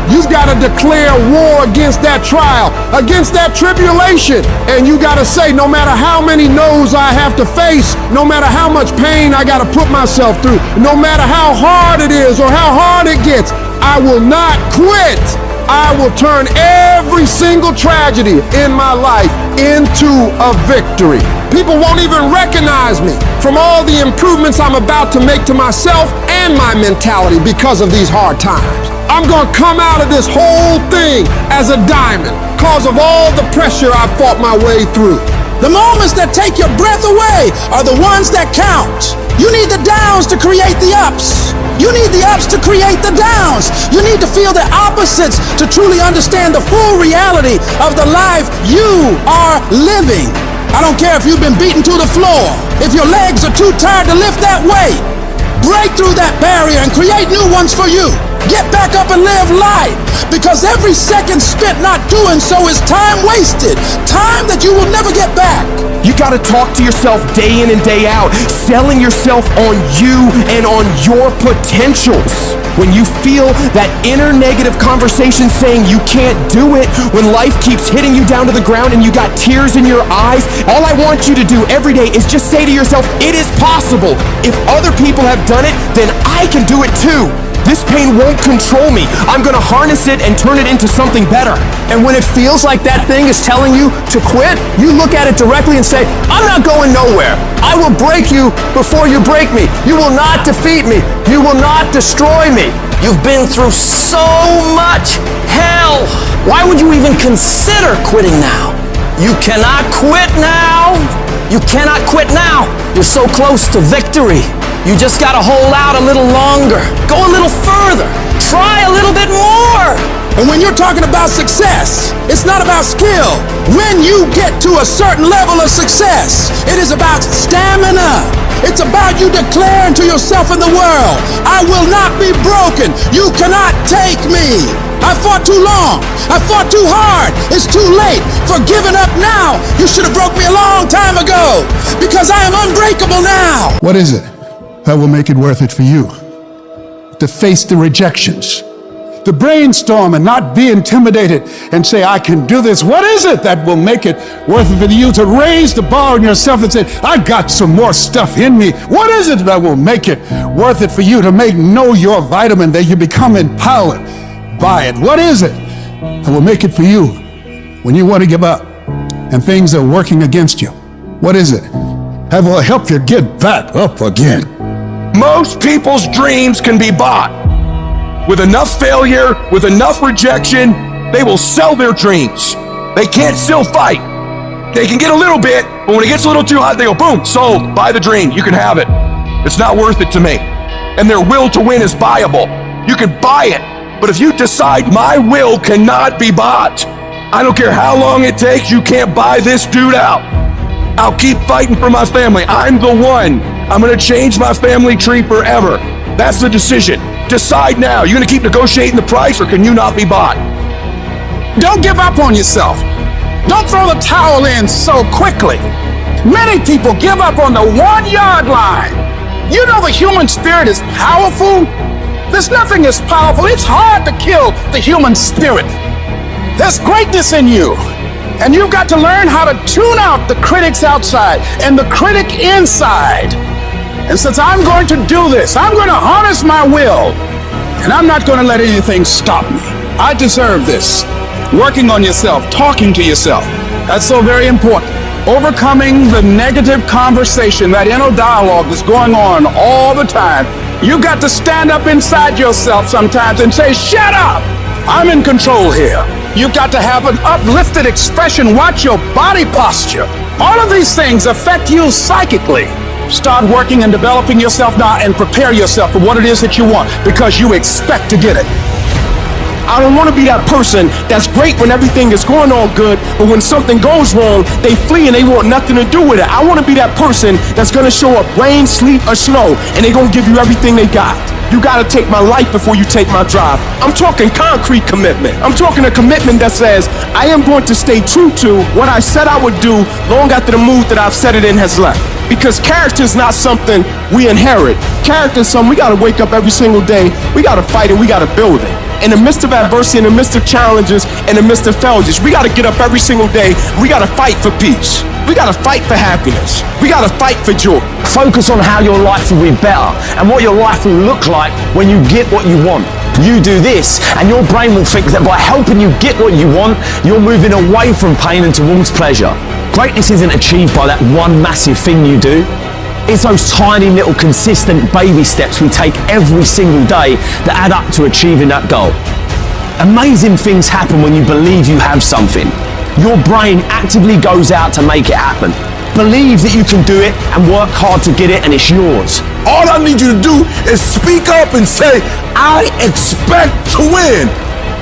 You've got to declare war against that trial, against that tribulation. And you got to say, no matter how many no's I have to face, no matter how much pain I got to put myself through, no matter how hard it is or how hard it gets, I will not quit. I will turn every single tragedy in my life into a victory. People won't even recognize me from all the improvements I'm about to make to myself and my mentality because of these hard times. I'm gonna come out of this whole thing as a diamond because of all the pressure I fought my way through. The moments that take your breath away are the ones that count. You need the downs to create the ups. You need the ups to create the downs. You need to feel the opposites to truly understand the full reality of the life you are living. I don't care if you've been beaten to the floor, if your legs are too tired to lift that weight. Break through that barrier and create new ones for you. Get back up and live life, because every second spent not doing so is time wasted, time that you will never get back. You gotta talk to yourself day in and day out, selling yourself on you and on your potentials. When you feel that inner negative conversation saying you can't do it, when life keeps hitting you down to the ground and you got tears in your eyes, all I want you to do every day is just say to yourself, it is possible. If other people have done it, then I can do it too. This pain won't control me. I'm gonna harness it and turn it into something better. And when it feels like that thing is telling you to quit, you look at it directly and say, I'm not going nowhere. I will break you before you break me. You will not defeat me. You will not destroy me. You've been through so much hell. Why would you even consider quitting now? You cannot quit now. You cannot quit now. You're so close to victory. You just gotta hold out a little longer. Go a little further. Try a little bit more. And when you're talking about success, it's not about skill. When you get to a certain level of success, it is about stamina. It's about you declaring to yourself in the world, I will not be broken. You cannot take me. I fought too long. I fought too hard. It's too late for giving up now. You should have broke me a long time ago because I am unbreakable now. What is it that will make it worth it for you? To face the rejections, to brainstorm and not be intimidated and say, I can do this. What is it that will make it worth it for you to raise the bar on yourself and say, I got some more stuff in me? What is it that will make it worth it for you to know your vitamin, that you become empowered by it? What is it that will make it for you when you want to give up and things are working against you? What is it that will help you get back up again? Most people's dreams can be bought. With enough failure, with enough rejection, they will sell their dreams. They can't still fight. They can get a little bit, but when it gets a little too hot, they go, boom, sold, buy the dream, you can have it. It's not worth it to me. And their will to win is buyable. You can buy it, but if you decide my will cannot be bought, I don't care how long it takes, you can't buy this dude out. I'll keep fighting for my family. I'm the one. I'm gonna change my family tree forever. That's the decision. Decide now. You gonna keep negotiating the price, or can you not be bought? Don't give up on yourself. Don't throw the towel in so quickly. Many people give up on the 1-yard line. You know the human spirit is powerful. There's nothing as powerful. It's hard to kill the human spirit. There's greatness in you. And you've got to learn how to tune out the critics outside and the critic inside. And since I'm going to do this, I'm going to harness my will, and I'm not going to let anything stop me. I deserve this. Working on yourself, talking to yourself, that's so very important. Overcoming the negative conversation, that inner dialogue that's going on all the time. You've got to stand up inside yourself sometimes and say, shut up, I'm in control here. You've got to have an uplifted expression. Watch your body posture. All of these things affect you psychically. Start working and developing yourself now and prepare yourself for what it is that you want, because you expect to get it. I don't want to be that person that's great when everything is going on good, but when something goes wrong, they flee and they want nothing to do with it. I want to be that person that's going to show up rain, sleet, or snow, and they're going to give you everything they got. You got to take my life before you take my drive. I'm talking concrete commitment. I'm talking a commitment that says, I am going to stay true to what I said I would do long after the mood that I've set it in has left. Because character is not something we inherit. Character is something we got to wake up every single day. We got to fight it. We got to build it. In the midst of adversity, in the midst of challenges, in the midst of failures, we got to get up every single day. We got to fight for peace. We got to fight for happiness. We got to fight for joy. Focus on how your life will be better and what your life will look like when you get what you want. You do this, and your brain will think that by helping you get what you want, you're moving away from pain and towards pleasure. Greatness isn't achieved by that one massive thing you do. It's those tiny little consistent baby steps we take every single day that add up to achieving that goal. Amazing things happen when you believe you have something. Your brain actively goes out to make it happen. Believe that you can do it and work hard to get it, and it's yours. All I need you to do is speak up and say, I expect to win.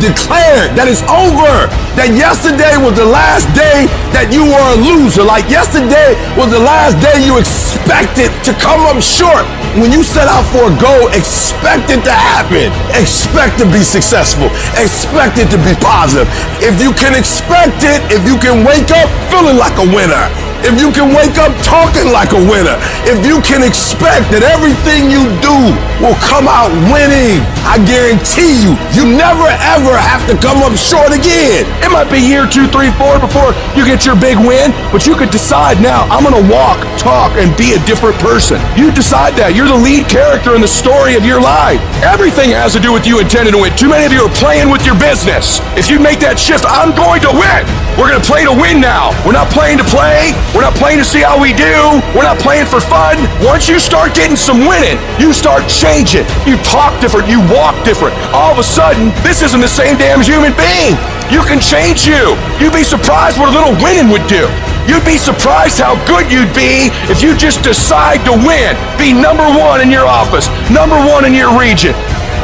Declare that it's over. That yesterday was the last day that you were a loser. Like yesterday was the last day you expected to come up short. When you set out for a goal, expect it to happen. Expect to be successful. Expect it to be positive. If you can expect it, if you can wake up feeling like a winner, if you can wake up talking like a winner, if you can expect that everything you do will come out winning, I guarantee you, you never ever have to come up short again. It might be year 2, 3, 4 before you get your big win, but you could decide now, I'm gonna walk, talk, and be a different person. You decide that. You're the lead character in the story of your life. Everything has to do with you intending to win. Too many of you are playing with your business. If you make that shift, I'm going to win. We're gonna play to win now. We're not playing to play. We're not playing to see how we do. We're not playing for fun. Once you start getting some winning, you start changing. You talk different. You walk different. All of a sudden, this isn't the same damn human being. You can change you. You'd be surprised what a little winning would do. You'd be surprised how good you'd be if you just decide to win. Be number one in your office, number one in your region.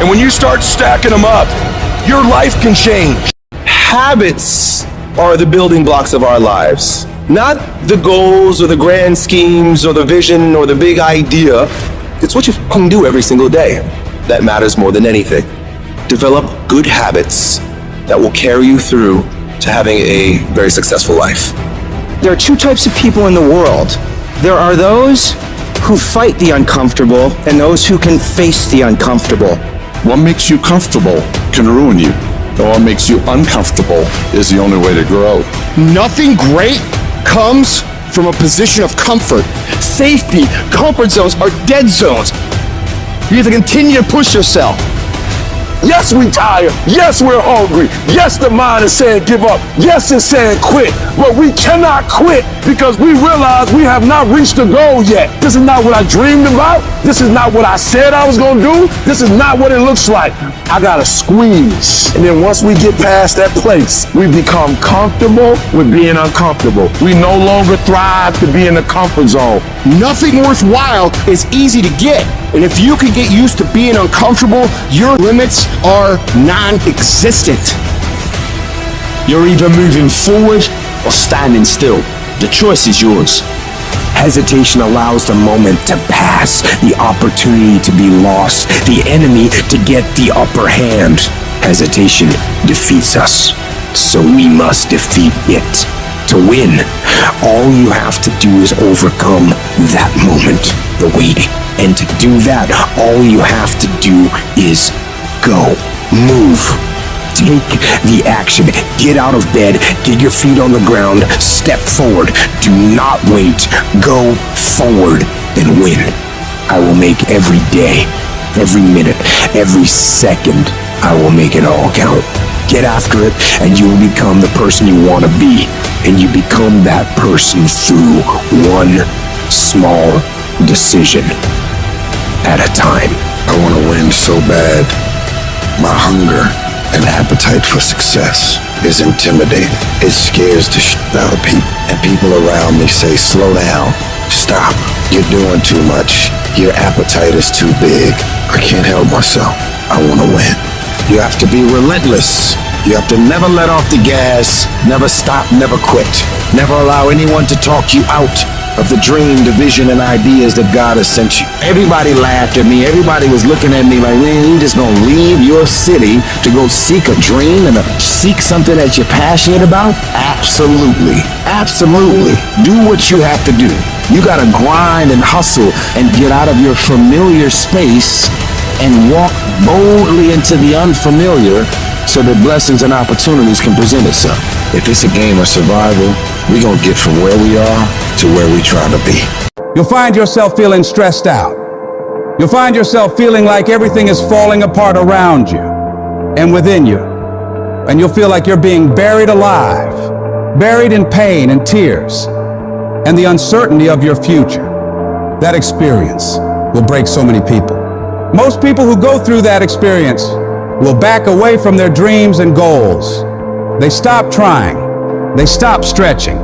And when you start stacking them up, your life can change. Habits are the building blocks of our lives. Not the goals or the grand schemes or the vision or the big idea. It's what you can do every single day that matters more than anything. Develop good habits that will carry you through to having a very successful life. There are two types of people in the world. There are those who fight the uncomfortable and those who can face the uncomfortable. What makes you comfortable can ruin you. And what makes you uncomfortable is the only way to grow. Nothing great comes from a position of comfort. Safety, comfort zones are dead zones. You have to continue to push yourself. Yes, we tired. Yes, we're hungry. Yes, the mind is saying give up. Yes, it's saying quit. But we cannot quit because we realize we have not reached the goal yet. This is not what I dreamed about. This is not what I said I was going to do. This is not what it looks like. I got to squeeze. And then once we get past that place, we become comfortable with being uncomfortable. We no longer thrive to be in the comfort zone. Nothing worthwhile is easy to get. And if you can get used to being uncomfortable, your limits are non-existent. You're either moving forward or standing still. The choice is yours. Hesitation allows the moment to pass, the opportunity to be lost, the enemy to get the upper hand. Hesitation defeats us, so we must defeat it. To win, all you have to do is overcome that moment, the waiting. And to do that, all you have to do is go, move, take the action, get out of bed, get your feet on the ground, step forward, do not wait, go forward and win. I will make every day, every minute, every second, I will make it all count. Get after it and you will become the person you want to be. And you become that person through one small decision at a time. I want to win so bad. My hunger and appetite for success is intimidating. It scares the shit out of people. And people around me say, slow down, stop. You're doing too much. Your appetite is too big. I can't help myself. I want to win. You have to be relentless. You have to never let off the gas, never stop, never quit. Never allow anyone to talk you out of the dream, the vision, and ideas that God has sent you. Everybody laughed at me. Everybody was looking at me like, man, you just gonna leave your city to go seek a dream and seek something that you're passionate about? Absolutely. Absolutely. Do what you have to do. You gotta grind and hustle and get out of your familiar space and walk boldly into the unfamiliar so that blessings and opportunities can present itself. If it's a game of survival, we're gonna get from where we are to where we try to be. You'll find yourself feeling stressed out. You'll find yourself feeling like everything is falling apart around you and within you. And you'll feel like you're being buried alive, buried in pain and tears and the uncertainty of your future. That experience will break so many people. Most people who go through that experience will back away from their dreams and goals. They stop trying, they stop stretching,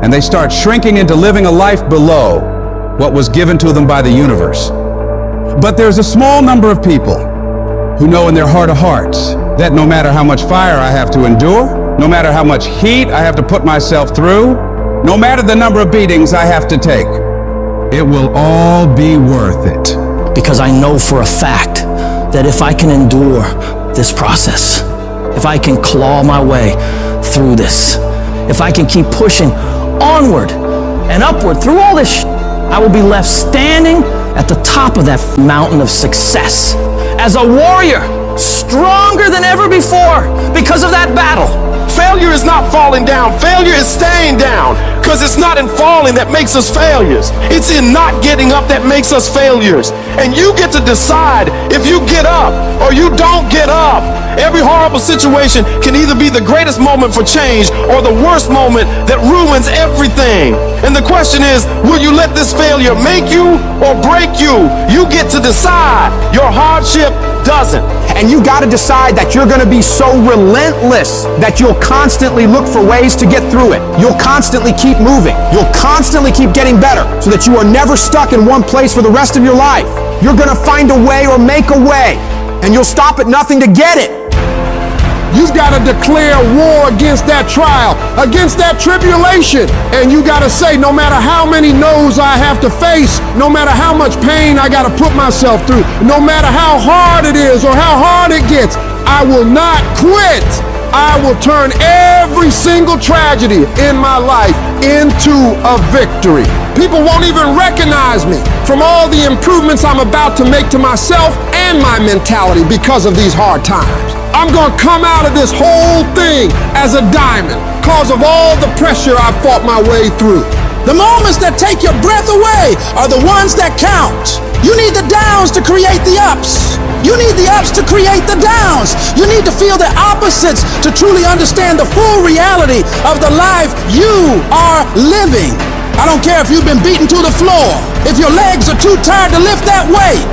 and they start shrinking into living a life below what was given to them by the universe. But there's a small number of people who know in their heart of hearts that no matter how much fire I have to endure, no matter how much heat I have to put myself through, no matter the number of beatings I have to take, it will all be worth it. Because I know for a fact that if I can endure this process, if I can claw my way through this, if I can keep pushing onward and upward through all this I will be left standing at the top of that mountain of success as a warrior, stronger than ever before because of that battle. Failure is not falling down. Failure is staying down, because it's not in falling that makes us failures. It's in not getting up that makes us failures. And you get to decide if you get up or you don't get up. Every horrible situation can either be the greatest moment for change or the worst moment that ruins everything. And the question is, will you let this failure make you or break you? You get to decide. Your hardship doesn't. And you got to decide that you're going to be so relentless that you'll constantly look for ways to get through it. You'll constantly keep moving. You'll constantly keep getting better so that you are never stuck in one place for the rest of your life. You're going to find a way or make a way, and you'll stop at nothing to get it. You've got to declare war against that trial, against that tribulation. And you got to say, no matter how many no's I have to face, no matter how much pain I got to put myself through, no matter how hard it is or how hard it gets, I will not quit. I will turn every single tragedy in my life into a victory. People won't even recognize me from all the improvements I'm about to make to myself and my mentality because of these hard times. I'm gonna come out of this whole thing as a diamond because of all the pressure I fought my way through. The moments that take your breath away are the ones that count. You need the downs to create the ups. You need the ups to create the downs. You need to feel the opposites to truly understand the full reality of the life you are living. I don't care if you've been beaten to the floor, if your legs are too tired to lift that weight.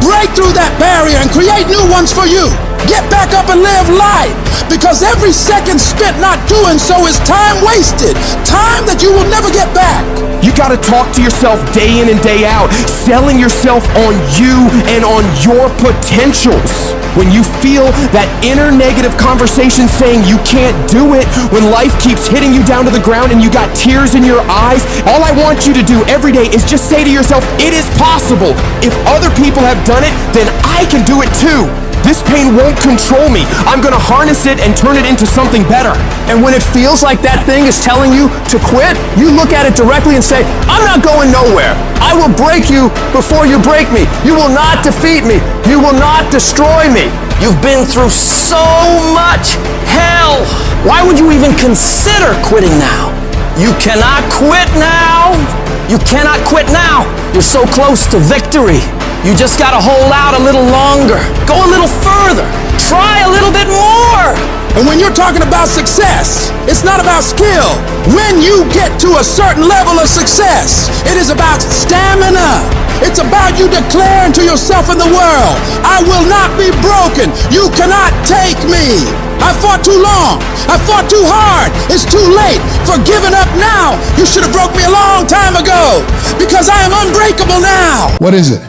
Break through that barrier and create new ones for you. Get back up and live life, because every second spent not doing so is time wasted, time that you will never get back. You gotta talk to yourself day in and day out, selling yourself on you and on your potentials. When you feel that inner negative conversation saying you can't do it, when life keeps hitting you down to the ground and you got tears in your eyes, all I want you to do every day is just say to yourself, it is possible. If other people have done it, then I can do it too. This pain won't control me. I'm gonna harness it and turn it into something better. And when it feels like that thing is telling you to quit, you look at it directly and say, I'm not going nowhere. I will break you before you break me. You will not defeat me. You will not destroy me. You've been through so much hell. Why would you even consider quitting now? You cannot quit now. You cannot quit now. You're so close to victory. You just gotta hold out a little longer. Go a little further. Try a little bit more. And when you're talking about success, it's not about skill. When you get to a certain level of success, it is about stamina. It's about you declaring to yourself in the world, I will not be broken. You cannot take me. I fought too long. I fought too hard. It's too late for giving up now. You should have broke me a long time ago, because I am unbreakable now. What is it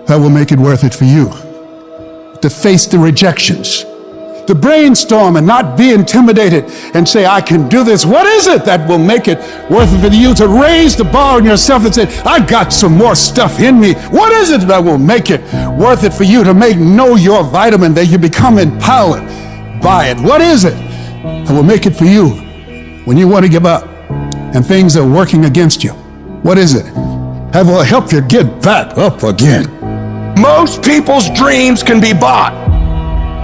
that will make it worth it for you? To face the rejections, to brainstorm and not be intimidated and say, I can do this. What is it that will make it worth it for you to raise the bar on yourself and say, I got some more stuff in me? What is it that will make it worth it for you to know your vitamin, that you become empowered by it? What is it that will make it for you when you want to give up and things are working against you? What is it that will help you get back up again? Most people's dreams can be bought.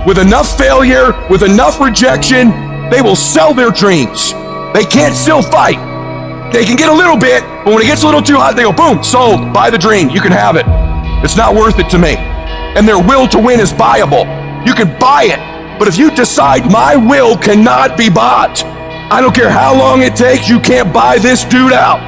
With enough failure, with enough rejection, they will sell their dreams. They can't still fight. They can get a little bit, but when it gets a little too hot, they go, boom, sold, buy the dream, you can have it. It's not worth it to me. And their will to win is buyable. You can buy it, but if you decide my will cannot be bought, I don't care how long it takes, you can't buy this dude out.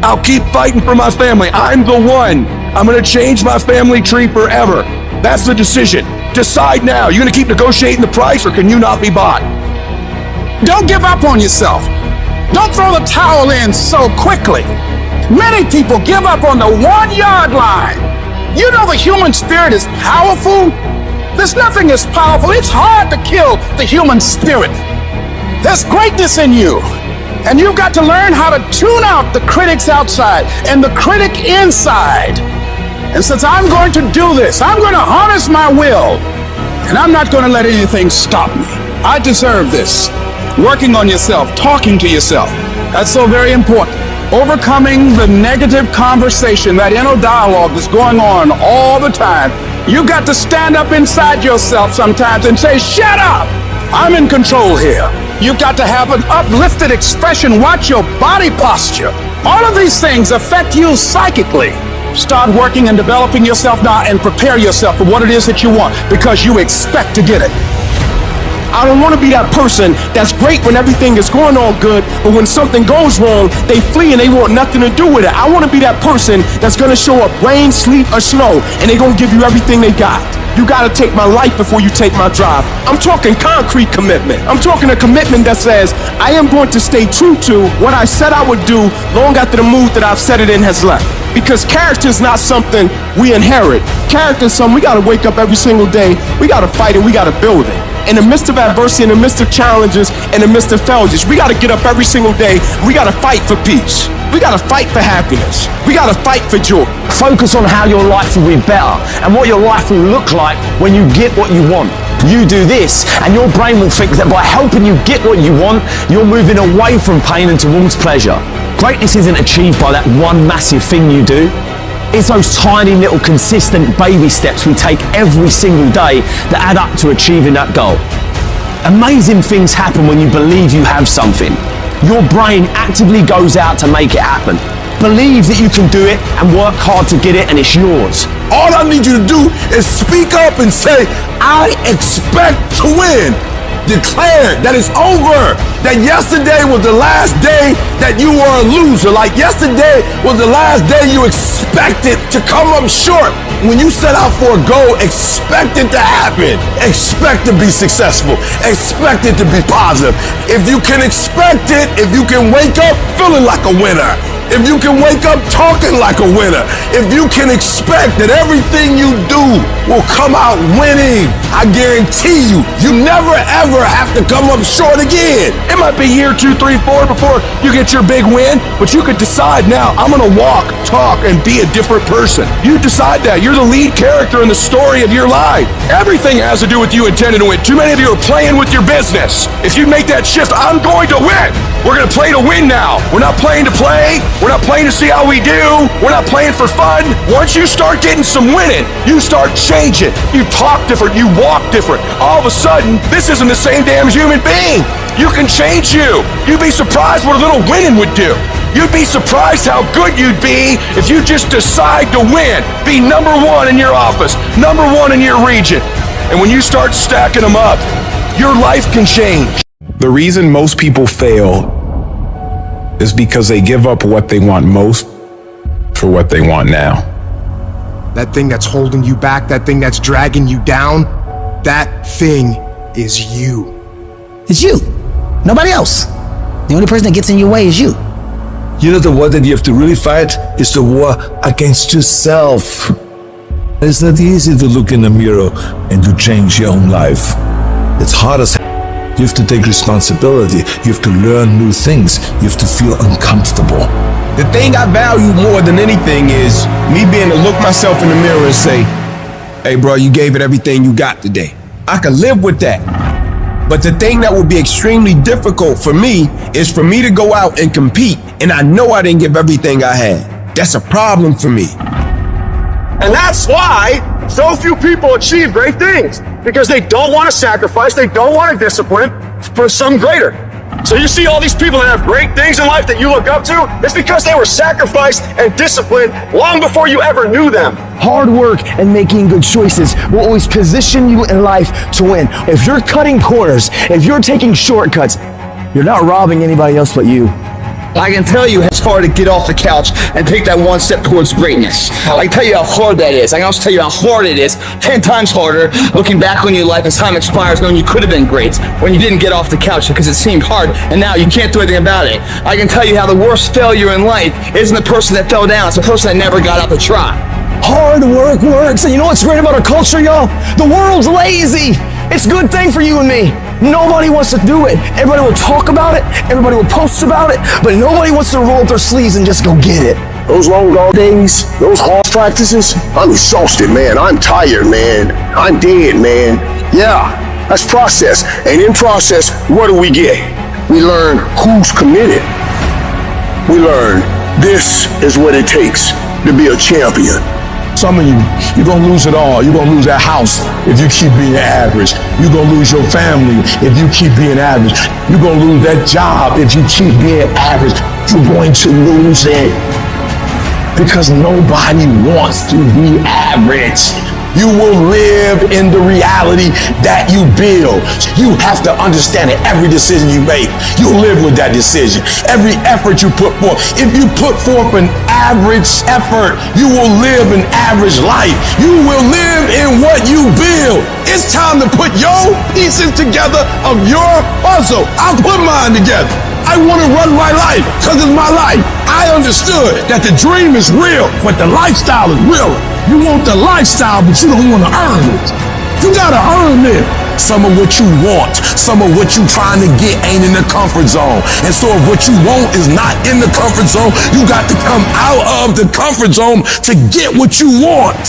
I'll keep fighting for my family. I'm the one. I'm gonna change my family tree forever. That's the decision. Decide now. You're gonna keep negotiating the price, or can you not be bought? Don't give up on yourself. Don't throw the towel in so quickly. Many people give up on the 1 yard line. You know the human spirit is powerful. There's nothing as powerful. It's hard to kill the human spirit. There's greatness in you. And you've got to learn how to tune out the critics outside and the critic inside. And since I'm going to do this, I'm going to harness my will, and I'm not going to let anything stop me. I deserve this. Working on yourself, talking to yourself, that's so very important. Overcoming the negative conversation, that inner dialogue that's going on all the time. You got to stand up inside yourself sometimes and say, shut up, I'm in control here. You've got to have an uplifted expression. Watch your body posture. All of these things affect you psychically. Start working and developing yourself now and prepare yourself for what it is that you want, because you expect to get it. I don't want to be that person that's great when everything is going on good, but when something goes wrong, they flee and they want nothing to do with it. I want to be that person that's going to show up rain, sleet, or snow, and they're going to give you everything they got. You got to take my life before you take my drive. I'm talking concrete commitment. I'm talking a commitment that says, I am going to stay true to what I said I would do long after the mood that I've set it in has left. Because character is not something we inherit. Character is something we got to wake up every single day. We got to fight it. We got to build it. In the midst of adversity, in the midst of challenges, in the midst of failures, we gotta get up every single day. We gotta fight for peace. We gotta fight for happiness. We gotta fight for joy. Focus on how your life will be better and what your life will look like when you get what you want. You do this, and your brain will think that by helping you get what you want, you're moving away from pain and towards pleasure. Greatness isn't achieved by that one massive thing you do. It's those tiny little consistent baby steps we take every single day that add up to achieving that goal. Amazing things happen when you believe you have something. Your brain actively goes out to make it happen. Believe that you can do it and work hard to get it, and it's yours. All I need you to do is speak up and say, I expect to win. Declare that it's over. That yesterday was the last day that you were a loser. Like yesterday was the last day you expected to come up short. When you set out for a goal, expect it to happen. Expect to be successful. Expect it to be positive. If you can expect it, if you can wake up feeling like a winner, if you can wake up talking like a winner, if you can expect that everything you do will come out winning, I guarantee you, you never ever have to come up short again. It might be year 2, 3, 4 before you get your big win, but you could decide now, I'm gonna walk, talk, and be a different person. You decide that. You're the lead character in the story of your life. Everything has to do with you intending to win. Too many of you are playing with your business. If you make that shift, I'm going to win. We're gonna play to win now. We're not playing to play. We're not playing to see how we do. We're not playing for fun. Once you start getting some winning, you start changing. You talk different. You walk different. All of a sudden, this isn't the same damn human being. You can change you. You'd be surprised what a little winning would do. You'd be surprised how good you'd be if you just decide to win. Be number one in your office, number one in your region. And when you start stacking them up, your life can change. The reason most people fail is because they give up what they want most for what they want now. That thing that's holding you back, that thing that's dragging you down, that thing is you. It's you. Nobody else. The only person that gets in your way is you. You know, the war that you have to really fight is the war against yourself. It's not easy to look in the mirror and to change your own life. It's hard as hell. You have to take responsibility. You have to learn new things. You have to feel uncomfortable. The thing I value more than anything is me being able to look myself in the mirror and say, hey bro, you gave it everything you got today. I can live with that. But the thing that would be extremely difficult for me is for me to go out and compete and I know I didn't give everything I had. That's a problem for me. And that's why so few people achieve great things, because they don't want to sacrifice, they don't want to discipline for some greater. So you see all these people that have great things in life that you look up to, it's because they were sacrificed and disciplined long before you ever knew them. Hard work and making good choices will always position you in life to win. If you're cutting corners, if you're taking shortcuts, you're not robbing anybody else but you. I can tell you it's hard to get off the couch and take that one step towards greatness. I can tell you how hard that is. I can also tell you how hard it is, 10 times harder, looking back on your life as time expires, knowing you could have been great when you didn't get off the couch because it seemed hard and now you can't do anything about it. I can tell you how the worst failure in life isn't the person that fell down, it's the person that never got up to try. Hard work works, and you know what's great about our culture, y'all? The world's lazy. It's a good thing for you and me. Nobody wants to do it. Everybody will talk about it, everybody will post about it, but nobody wants to roll up their sleeves and just go get it. Those long dog days, those hard practices, I'm exhausted, man. I'm tired, man. I'm dead, man. Yeah, that's process. And in process, what do we get? We learn who's committed. We learn this is what it takes to be a champion. Some of you're gonna lose it all. You're gonna lose that house if you keep being average. You're gonna lose your family if you keep being average. You're gonna lose that job if you keep being average. You're going to lose it because nobody wants to be average. You will live in the reality that you build. You have to understand that every decision you make, you live with that decision. Every effort you put forth. If you put forth an average effort, you will live an average life. You will live in what you build. It's time to put your pieces together of your puzzle. I'll put mine together. I want to run my life because it's my life. I understood that the dream is real, but the lifestyle is real. You want the lifestyle, but you don't want to earn it. You gotta earn it. Some of what you want, some of what you trying to get ain't in the comfort zone. And so if what you want is not in the comfort zone, you got to come out of the comfort zone to get what you want.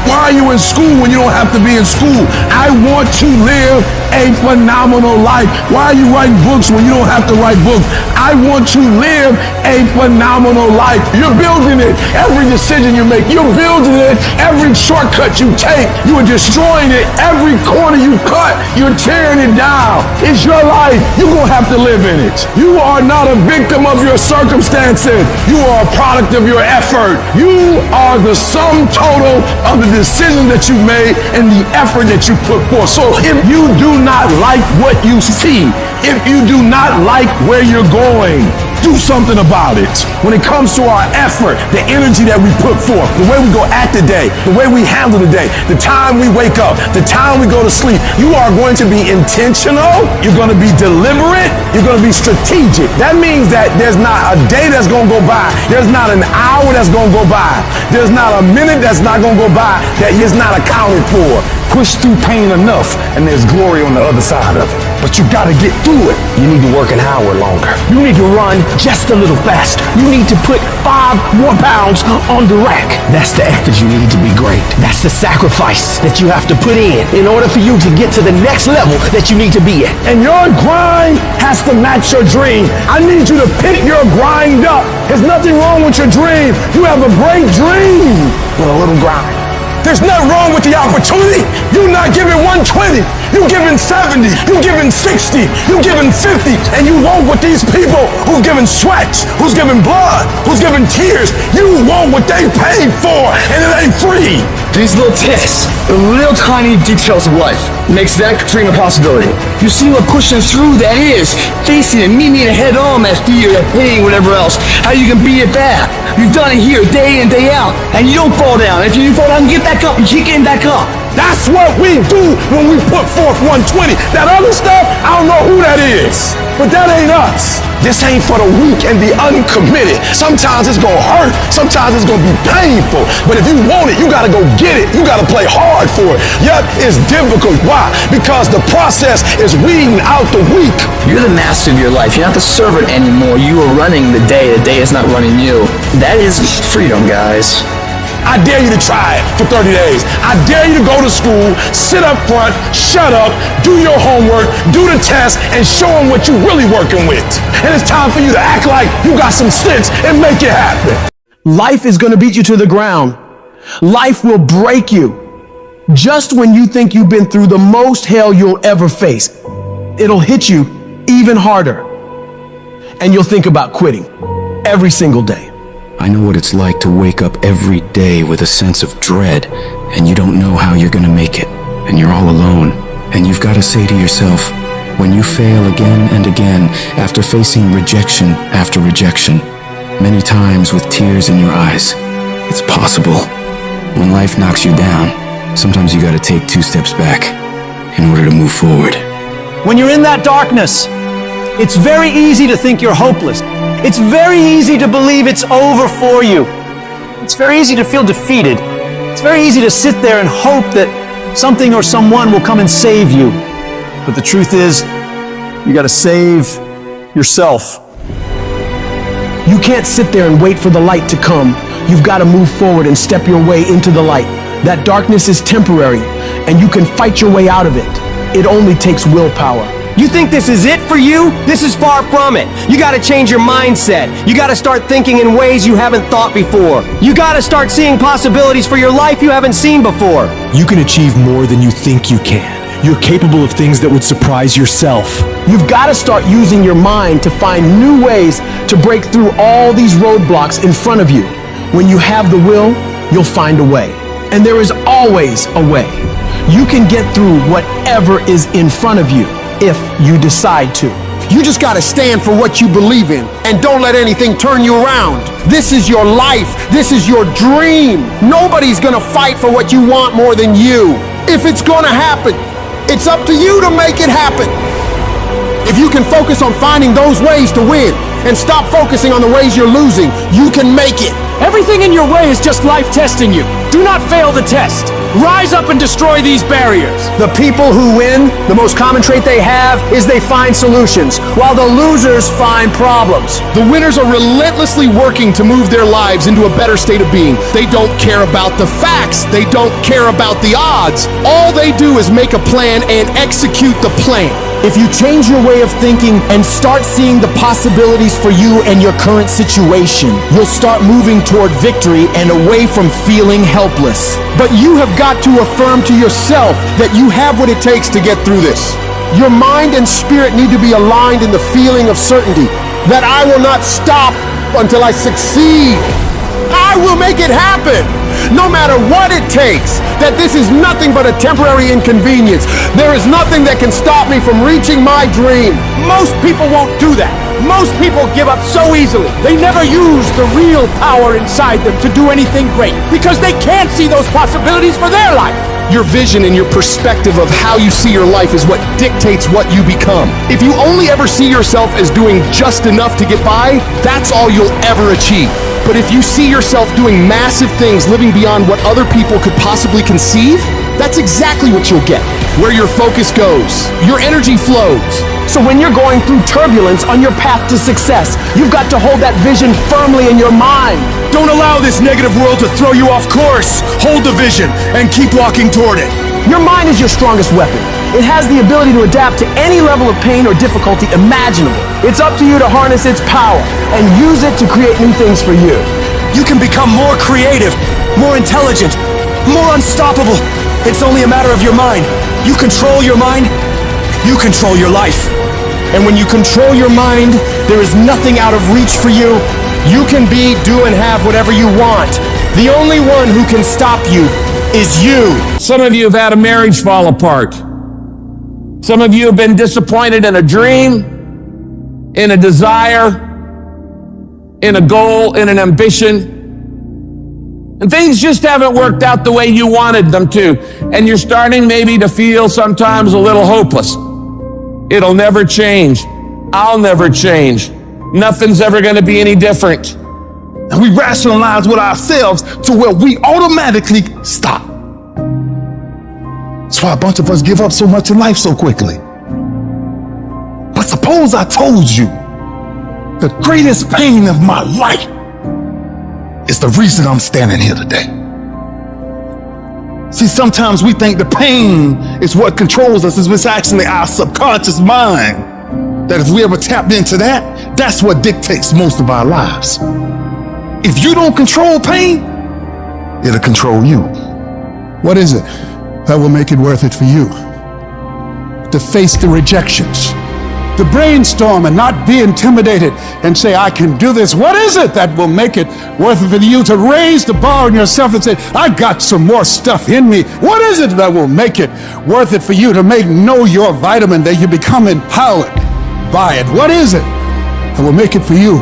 Why are you in school when you don't have to be in school? I want to live a phenomenal life. Why are you writing books when you don't have to write books? I want to live a phenomenal life. You're building it. Every decision you make, you're building it. Every shortcut you take, you are destroying it. Every corner you cut, you're tearing it down. It's your life. You're going to have to live in it. You are not a victim of your circumstances. You are a product of your effort. You are the sum total of the decision that you made and the effort that you put forth. So if you do not like what you see, if you do not like where you're going, do something about it. When it comes to our effort, the energy that we put forth, the way we go at the day, the way we handle the day, the time we wake up, the time we go to sleep, you are going to be intentional, you're going to be deliberate, you're going to be strategic. That means that there's not a day that's going to go by, there's not an hour that's going to go by, there's not a minute that's not going to go by that is not accounted for. Push through pain enough and there's glory on the other side of it. But you gotta get through it. You need to work an hour longer. You need to run just a little faster. You need to put 5 more pounds on the rack. That's the effort you need to be great. That's the sacrifice that you have to put in order for you to get to the next level that you need to be at. And your grind has to match your dream. I need you to pick your grind up. There's nothing wrong with your dream. You have a great dream with a little grind. There's nothing wrong with the opportunity. You're not giving 120. You're giving 70. You're giving 60. You're giving 50. And you want what these people who's giving sweat, who's giving blood, who's giving tears, you want what they paid for, and it ain't free. These little tests, the little tiny details of life, makes that dream a possibility. You see what pushing through that is, facing it, meeting it head on, that fear, that pain, whatever else, how you can beat it back. You've done it here day in, day out, and you don't fall down. If you fall down, get back up, you keep getting back up. That's what we do when we put forth 120. That other stuff, I don't know who that is, but that ain't us. This ain't for the weak and the uncommitted. Sometimes it's gonna hurt, sometimes it's gonna be painful, but if you want it, you gotta go get it. You gotta play hard for it. Yep, it's difficult. Why? Because the process is weeding out the weak. You're the master of your life. You're not the servant anymore. You are running the day is not running you. That is freedom, guys. I dare you to try it for 30 days. I dare you to go to school, sit up front, shut up, do your homework, do the test, and show them what you're really working with. And it's time for you to act like you got some sense and make it happen. Life is going to beat you to the ground. Life will break you. Just when you think you've been through the most hell you'll ever face, it'll hit you even harder. And you'll think about quitting every single day. I know what it's like to wake up every day with a sense of dread, and you don't know how you're gonna make it, and you're all alone. And you've got to say to yourself, when you fail again and again, after facing rejection after rejection, many times with tears in your eyes, it's possible. When life knocks you down, sometimes you gotta take 2 steps back in order to move forward. When you're in that darkness, it's very easy to think you're hopeless. It's very easy to believe it's over for you. It's very easy to feel defeated. It's very easy to sit there and hope that something or someone will come and save you. But the truth is, you gotta save yourself. You can't sit there and wait for the light to come. You've got to move forward and step your way into the light. That darkness is temporary, and you can fight your way out of it. It only takes willpower. You think this is it for you? This is far from it. You gotta change your mindset. You gotta start thinking in ways you haven't thought before. You gotta start seeing possibilities for your life you haven't seen before. You can achieve more than you think you can. You're capable of things that would surprise yourself. You've got to start using your mind to find new ways to break through all these roadblocks in front of you. When you have the will, you'll find a way. And there is always a way. You can get through whatever is in front of you if you decide to. You just gotta stand for what you believe in and don't let anything turn you around. This is your life. This is your dream. Nobody's gonna fight for what you want more than you. If it's gonna happen, it's up to you to make it happen. If you can focus on finding those ways to win and stop focusing on the ways you're losing, you can make it. Everything in your way is just life testing you. Do Do not fail the test. Rise up and destroy these barriers. The people who win, the most common trait they have is they find solutions, while the losers find problems. The winners are relentlessly working to move their lives into a better state of being. They don't care about the facts. They don't care about the odds. All they do is make a plan and execute the plan. If you change your way of thinking and start seeing the possibilities for you and your current situation, you'll start moving toward victory and away from feeling helpless. But you have got to affirm to yourself that you have what it takes to get through this. Your mind and spirit need to be aligned in the feeling of certainty that I will not stop until I succeed. I will make it happen, no matter what it takes, that this is nothing but a temporary inconvenience. There is nothing that can stop me from reaching my dream. Most people won't do that. Most people give up so easily. They never use the real power inside them to do anything great because they can't see those possibilities for their life. Your vision and your perspective of how you see your life is what dictates what you become. If you only ever see yourself as doing just enough to get by, that's all you'll ever achieve. But if you see yourself doing massive things, living beyond what other people could possibly conceive, that's exactly what you'll get. Where your focus goes, your energy flows. So when you're going through turbulence on your path to success, you've got to hold that vision firmly in your mind. Don't allow this negative world to throw you off course. Hold the vision and keep walking toward it. Your mind is your strongest weapon. It has the ability to adapt to any level of pain or difficulty imaginable. It's up to you to harness its power and use it to create new things for you. You can become more creative, more intelligent, more unstoppable. It's only a matter of your mind. You control your mind, you control your life. And when you control your mind, there is nothing out of reach for you. You can be, do, and have whatever you want. The only one who can stop you is you. Some of you have had a marriage fall apart. Some of you have been disappointed in a dream, in a desire, in a goal, in an ambition. And things just haven't worked out the way you wanted them to. And you're starting maybe to feel sometimes a little hopeless. It'll never change. I'll never change. Nothing's ever going to be any different. And we rationalize with ourselves to where we automatically stop. That's why a bunch of us give up so much in life so quickly. But suppose I told you the greatest pain of my life is the reason I'm standing here today. See, sometimes we think the pain is what controls us. It's actually our subconscious mind. That if we ever tapped into that, that's what dictates most of our lives. If you don't control pain, it'll control you. What is it that will make it worth it for you? To face the rejections, to brainstorm and not be intimidated and say, I can do this. What is it that will make it worth it for you to raise the bar on yourself and say, I got some more stuff in me? What is it that will make it worth it for you to know your vitamin, that you become empowered by it? What is it that will make it for you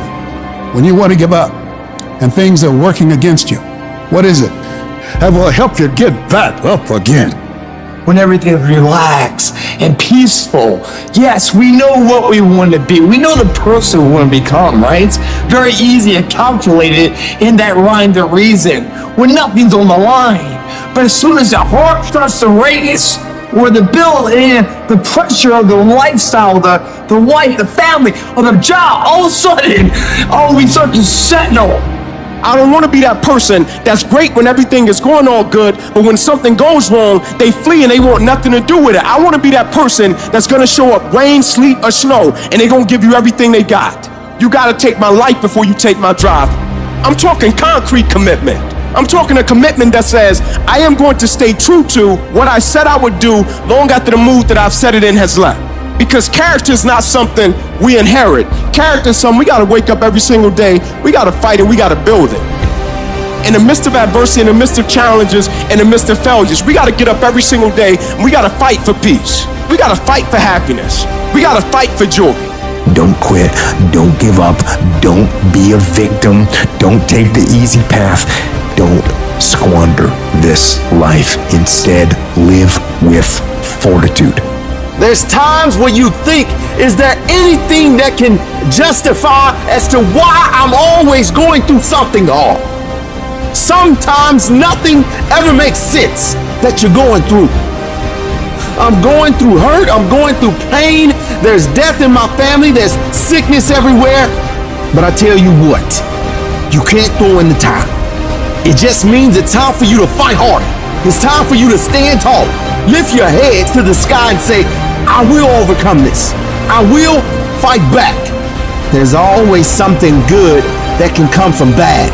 when you want to give up and things are working against you? What is it that will help you get back up again? When everything's relaxed and peaceful. Yes, we know what we want to be. We know the person we want to become, right? It's very easy to calculate it in that rhyme to reason when nothing's on the line. But as soon as the heart starts to race, or the bill and the pressure of the lifestyle, the wife, the family, or the job, all of a sudden, we start to settle. I don't want to be that person that's great when everything is going all good, but when something goes wrong, they flee and they want nothing to do with it. I want to be that person that's going to show up rain, sleet, or snow, and they're going to give you everything they got. You got to take my life before you take my drive. I'm talking concrete commitment. I'm talking a commitment that says, I am going to stay true to what I said I would do long after the mood that I've set it in has left. Because character is not something we inherit. Character is something we got to wake up every single day. We got to fight it. We got to build it. In the midst of adversity, in the midst of challenges, in the midst of failures, we got to get up every single day and we got to fight for peace. We got to fight for happiness. We got to fight for joy. Don't quit. Don't give up. Don't be a victim. Don't take the easy path. Don't squander this life. Instead, live with fortitude. There's times when you think, is there anything that can justify as to why I'm always going through something hard? Sometimes nothing ever makes sense that you're going through. I'm going through hurt, I'm going through pain, there's death in my family, there's sickness everywhere. But I tell you what, you can't throw in the towel. It just means it's time for you to fight harder. It's time for you to stand tall. Lift your heads to the sky and say, I will overcome this. I will fight back. There's always something good that can come from bad.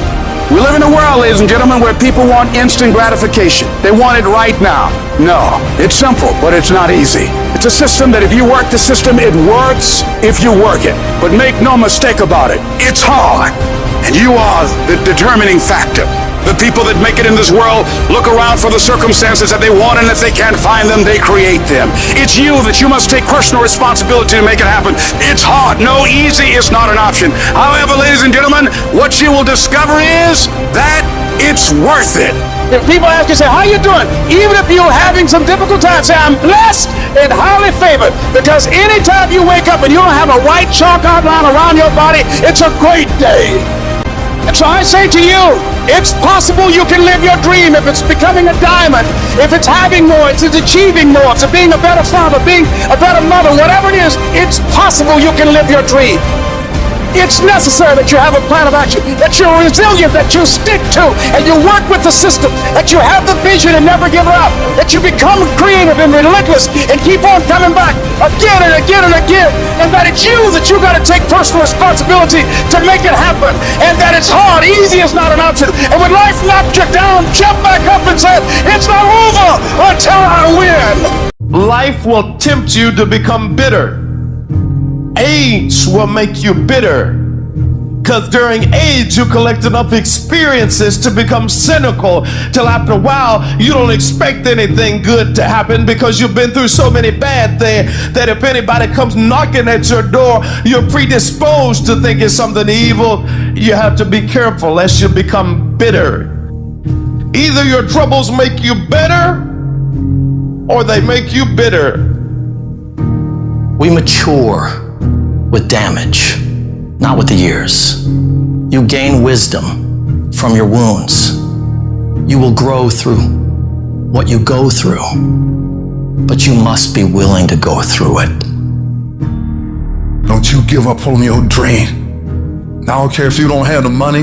We live in a world, ladies and gentlemen, where people want instant gratification. They want it right now. No, it's simple, but it's not easy. It's a system that if you work the system, it works if you work it. But make no mistake about it, it's hard. And you are the determining factor. The people that make it in this world look around for the circumstances that they want, and if they can't find them, they create them. It's you that you must take personal responsibility to make it happen. It's hard. No, easy is not an option. However, ladies and gentlemen, what you will discover is that it's worth it. If people ask you, say, how you doing? Even if you're having some difficult times, say, I'm blessed and highly favored. Because anytime you wake up and you don't have a white chalk outline around your body, it's a great day. And so I say to you, it's possible you can live your dream if it's becoming a diamond, if it's having more, it's achieving more, it's being a better father, being a better mother, whatever it is, it's possible you can live your dream. It's necessary that you have a plan of action, that you're resilient, that you stick to, and you work with the system, that you have the vision and never give up, that you become creative and relentless and keep on coming back again and again and again, and that it's you that you got to take personal responsibility to make it happen, and that it's hard. Easy is not an option. And when life knocks you down, jump back up and say, it's not over until I win. Life will tempt you to become bitter. Age will make you bitter, because during age you collect enough experiences to become cynical, till after a while you don't expect anything good to happen because you've been through so many bad things that if anybody comes knocking at your door, you're predisposed to think it's something evil. You have to be careful lest you become bitter. Either your troubles make you better or they make you bitter. We mature with damage, not with the years. You gain wisdom from your wounds. You will grow through what you go through, but you must be willing to go through it. Don't you give up on your dream. I don't care if you don't have the money,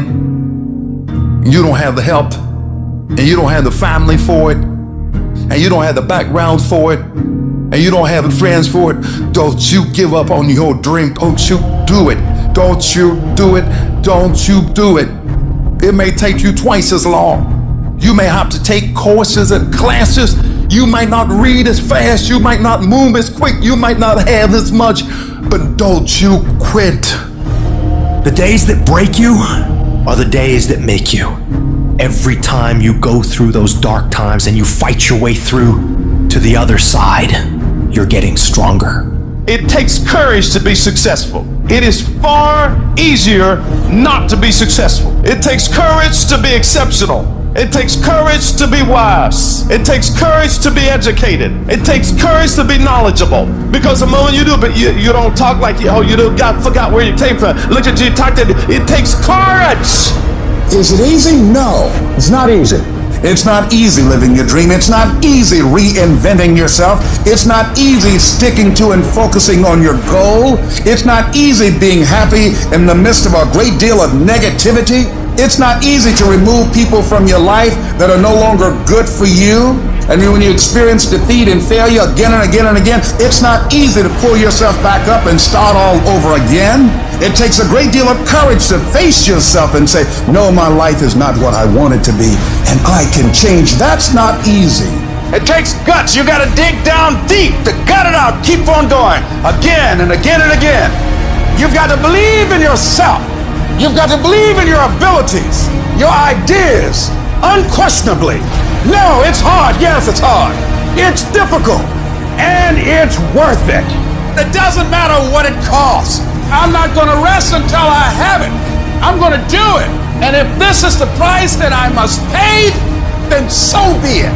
you don't have the help, and you don't have the family for it, and you don't have the background for it, and you don't have the friends for it. Don't you give up on your dream. Don't you do it. Don't you do it. Don't you do it. It may take you twice as long. You may have to take courses and classes. You might not read as fast. You might not move as quick. You might not have as much. But don't you quit. The days that break you are the days that make you. Every time you go through those dark times and you fight your way through to the other side, you're getting stronger. It takes courage to be successful. It is far easier not to be successful. It takes courage to be exceptional. It takes courage to be wise. It takes courage to be educated. It takes courage to be knowledgeable. Because the moment you do it, but you don't talk like you forgot where you came from. Look at you, talk that. It takes courage. Is it easy? No, it's not easy. It's not easy living your dream. It's not easy reinventing yourself. It's not easy sticking to and focusing on your goal. It's not easy being happy in the midst of a great deal of negativity. It's not easy to remove people from your life that are no longer good for you. And when you experience defeat and failure again and again and again, it's not easy to pull yourself back up and start all over again. It takes a great deal of courage to face yourself and say, no, my life is not what I want it to be, and I can change. That's not easy. It takes guts. You got to dig down deep to gut it out. Keep on going again and again and again. You've got to believe in yourself. You've got to believe in your abilities, your ideas, unquestionably. No, it's hard. Yes, it's hard. It's difficult. And it's worth it. It doesn't matter what it costs. I'm not going to rest until I have it. I'm going to do it. And if this is the price that I must pay, then so be it.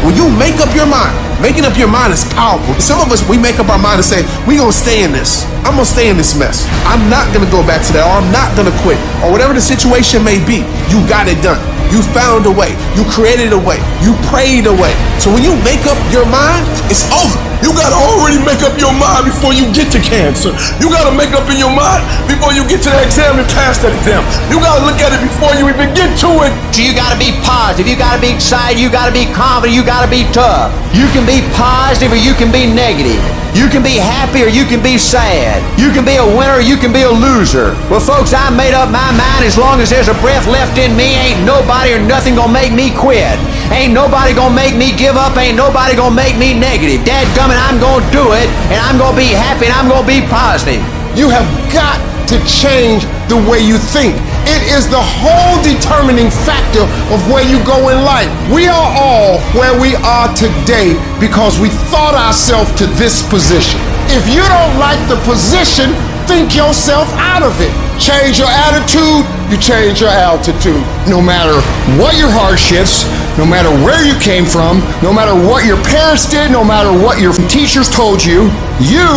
When you make up your mind Making up your mind is powerful. Some of us, we make up our mind and say, we gonna stay in this. I'm gonna stay in this mess. I'm not gonna go back to that, or I'm not gonna quit, or whatever the situation may be. You got it done. You found a way. You created a way. You prayed a way. So when you make up your mind, it's over. You gotta already make up your mind before you get to cancer. You gotta make up in your mind before you get to that exam and pass that exam. You gotta look at it before you even get to it. So you gotta be positive, you gotta be excited, you gotta be confident, you gotta be tough. You can be positive or you can be negative. You can be happy or you can be sad. You can be a winner or you can be a loser. Well, folks, I made up my mind. As long as there's a breath left in me, ain't nobody or nothing gonna make me quit. Ain't nobody gonna make me give up. Ain't nobody gonna make me negative. Dadgummit, I'm gonna do it, and I'm gonna be happy, and I'm gonna be positive. You have got to change the way you think. It is the whole determining factor of where you go in life. We are all where we are today because we thought ourselves to this position. If you don't like the position, think yourself out of it. Change your attitude, you change your altitude. No matter what your hardships, no matter where you came from, no matter what your parents did, no matter what your teachers told you, you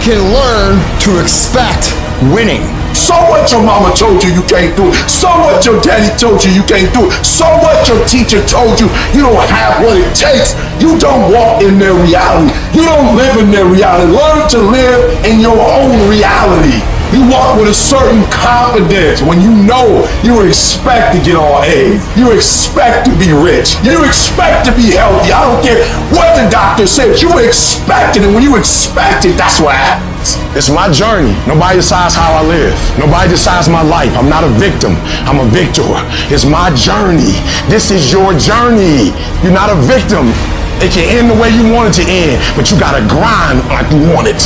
can learn to expect winning. So what your mama told you you can't do it. So what your daddy told you you can't do it. So what your teacher told you you don't have what it takes. You don't walk in their reality. You don't live in their reality. Learn to live in your own reality. You walk with a certain confidence when you know you expect to get all A's. You expect to be rich. You expect to be healthy. I don't care what the doctor says. You expect it, and when you expect it, that's what happens. It's my journey. Nobody decides how I live. Nobody decides my life. I'm not a victim. I'm a victor. It's my journey. This is your journey. You're not a victim. It can end the way you want it to end, but you gotta grind like you want it.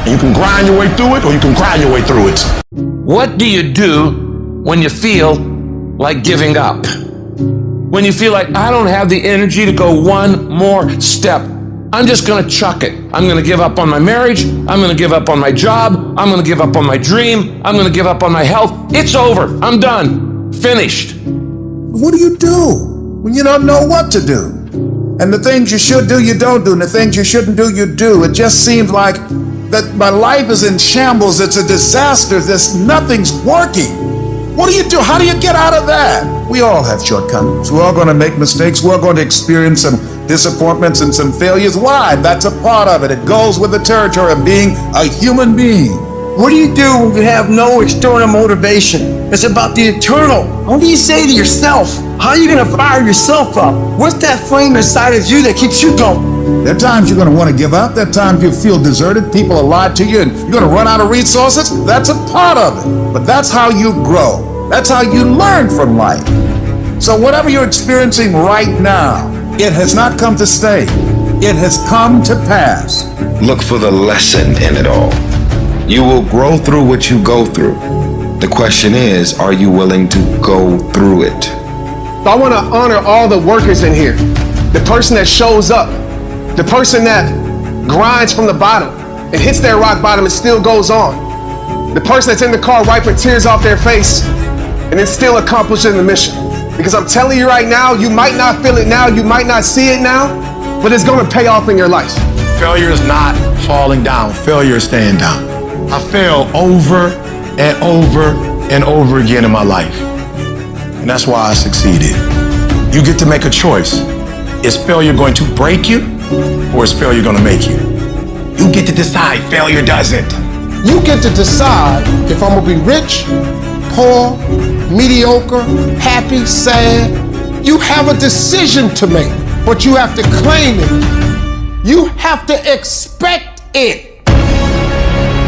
You can grind your way through it, or you can grind your way through it. What do you do when you feel like giving up? When you feel like, I don't have the energy to go one more step. I'm just gonna chuck it. I'm gonna give up on my marriage. I'm gonna give up on my job. I'm gonna give up on my dream. I'm gonna give up on my health. It's over. I'm done. Finished. What do you do when you don't know what to do? And the things you should do, you don't do. And the things you shouldn't do, you do. It just seems like that my life is in shambles. It's a disaster. Nothing's working. What do you do? How do you get out of that? We all have shortcomings. We're all going to make mistakes. We're going to experience some disappointments and some failures. Why? That's a part of it. It goes with the territory of being a human being. What do you do when you have no external motivation? It's about the eternal. What do you say to yourself? How are you going to fire yourself up? What's that flame inside of you that keeps you going? There are times you're going to want to give up. There are times you feel deserted. People are lied to you and you're going to run out of resources. That's a part of it. But that's how you grow. That's how you learn from life. So whatever you're experiencing right now, it has not come to stay. It has come to pass. Look for the lesson in it all. You will grow through what you go through. The question is, are you willing to go through it? I want to honor all the workers in here. The person that shows up, the person that grinds from the bottom and hits their rock bottom and still goes on. The person that's in the car wiping tears off their face and then still accomplishing the mission. Because I'm telling you right now, you might not feel it now, you might not see it now, but it's going to pay off in your life. Failure is not falling down. Failure is staying down. I fail over and over and over again in my life. And that's why I succeeded. You get to make a choice. Is failure going to break you, or is failure going to make you? You get to decide. Failure doesn't. You get to decide if I'm gonna be rich, poor, mediocre, happy, sad. You have a decision to make, but you have to claim it. You have to expect it.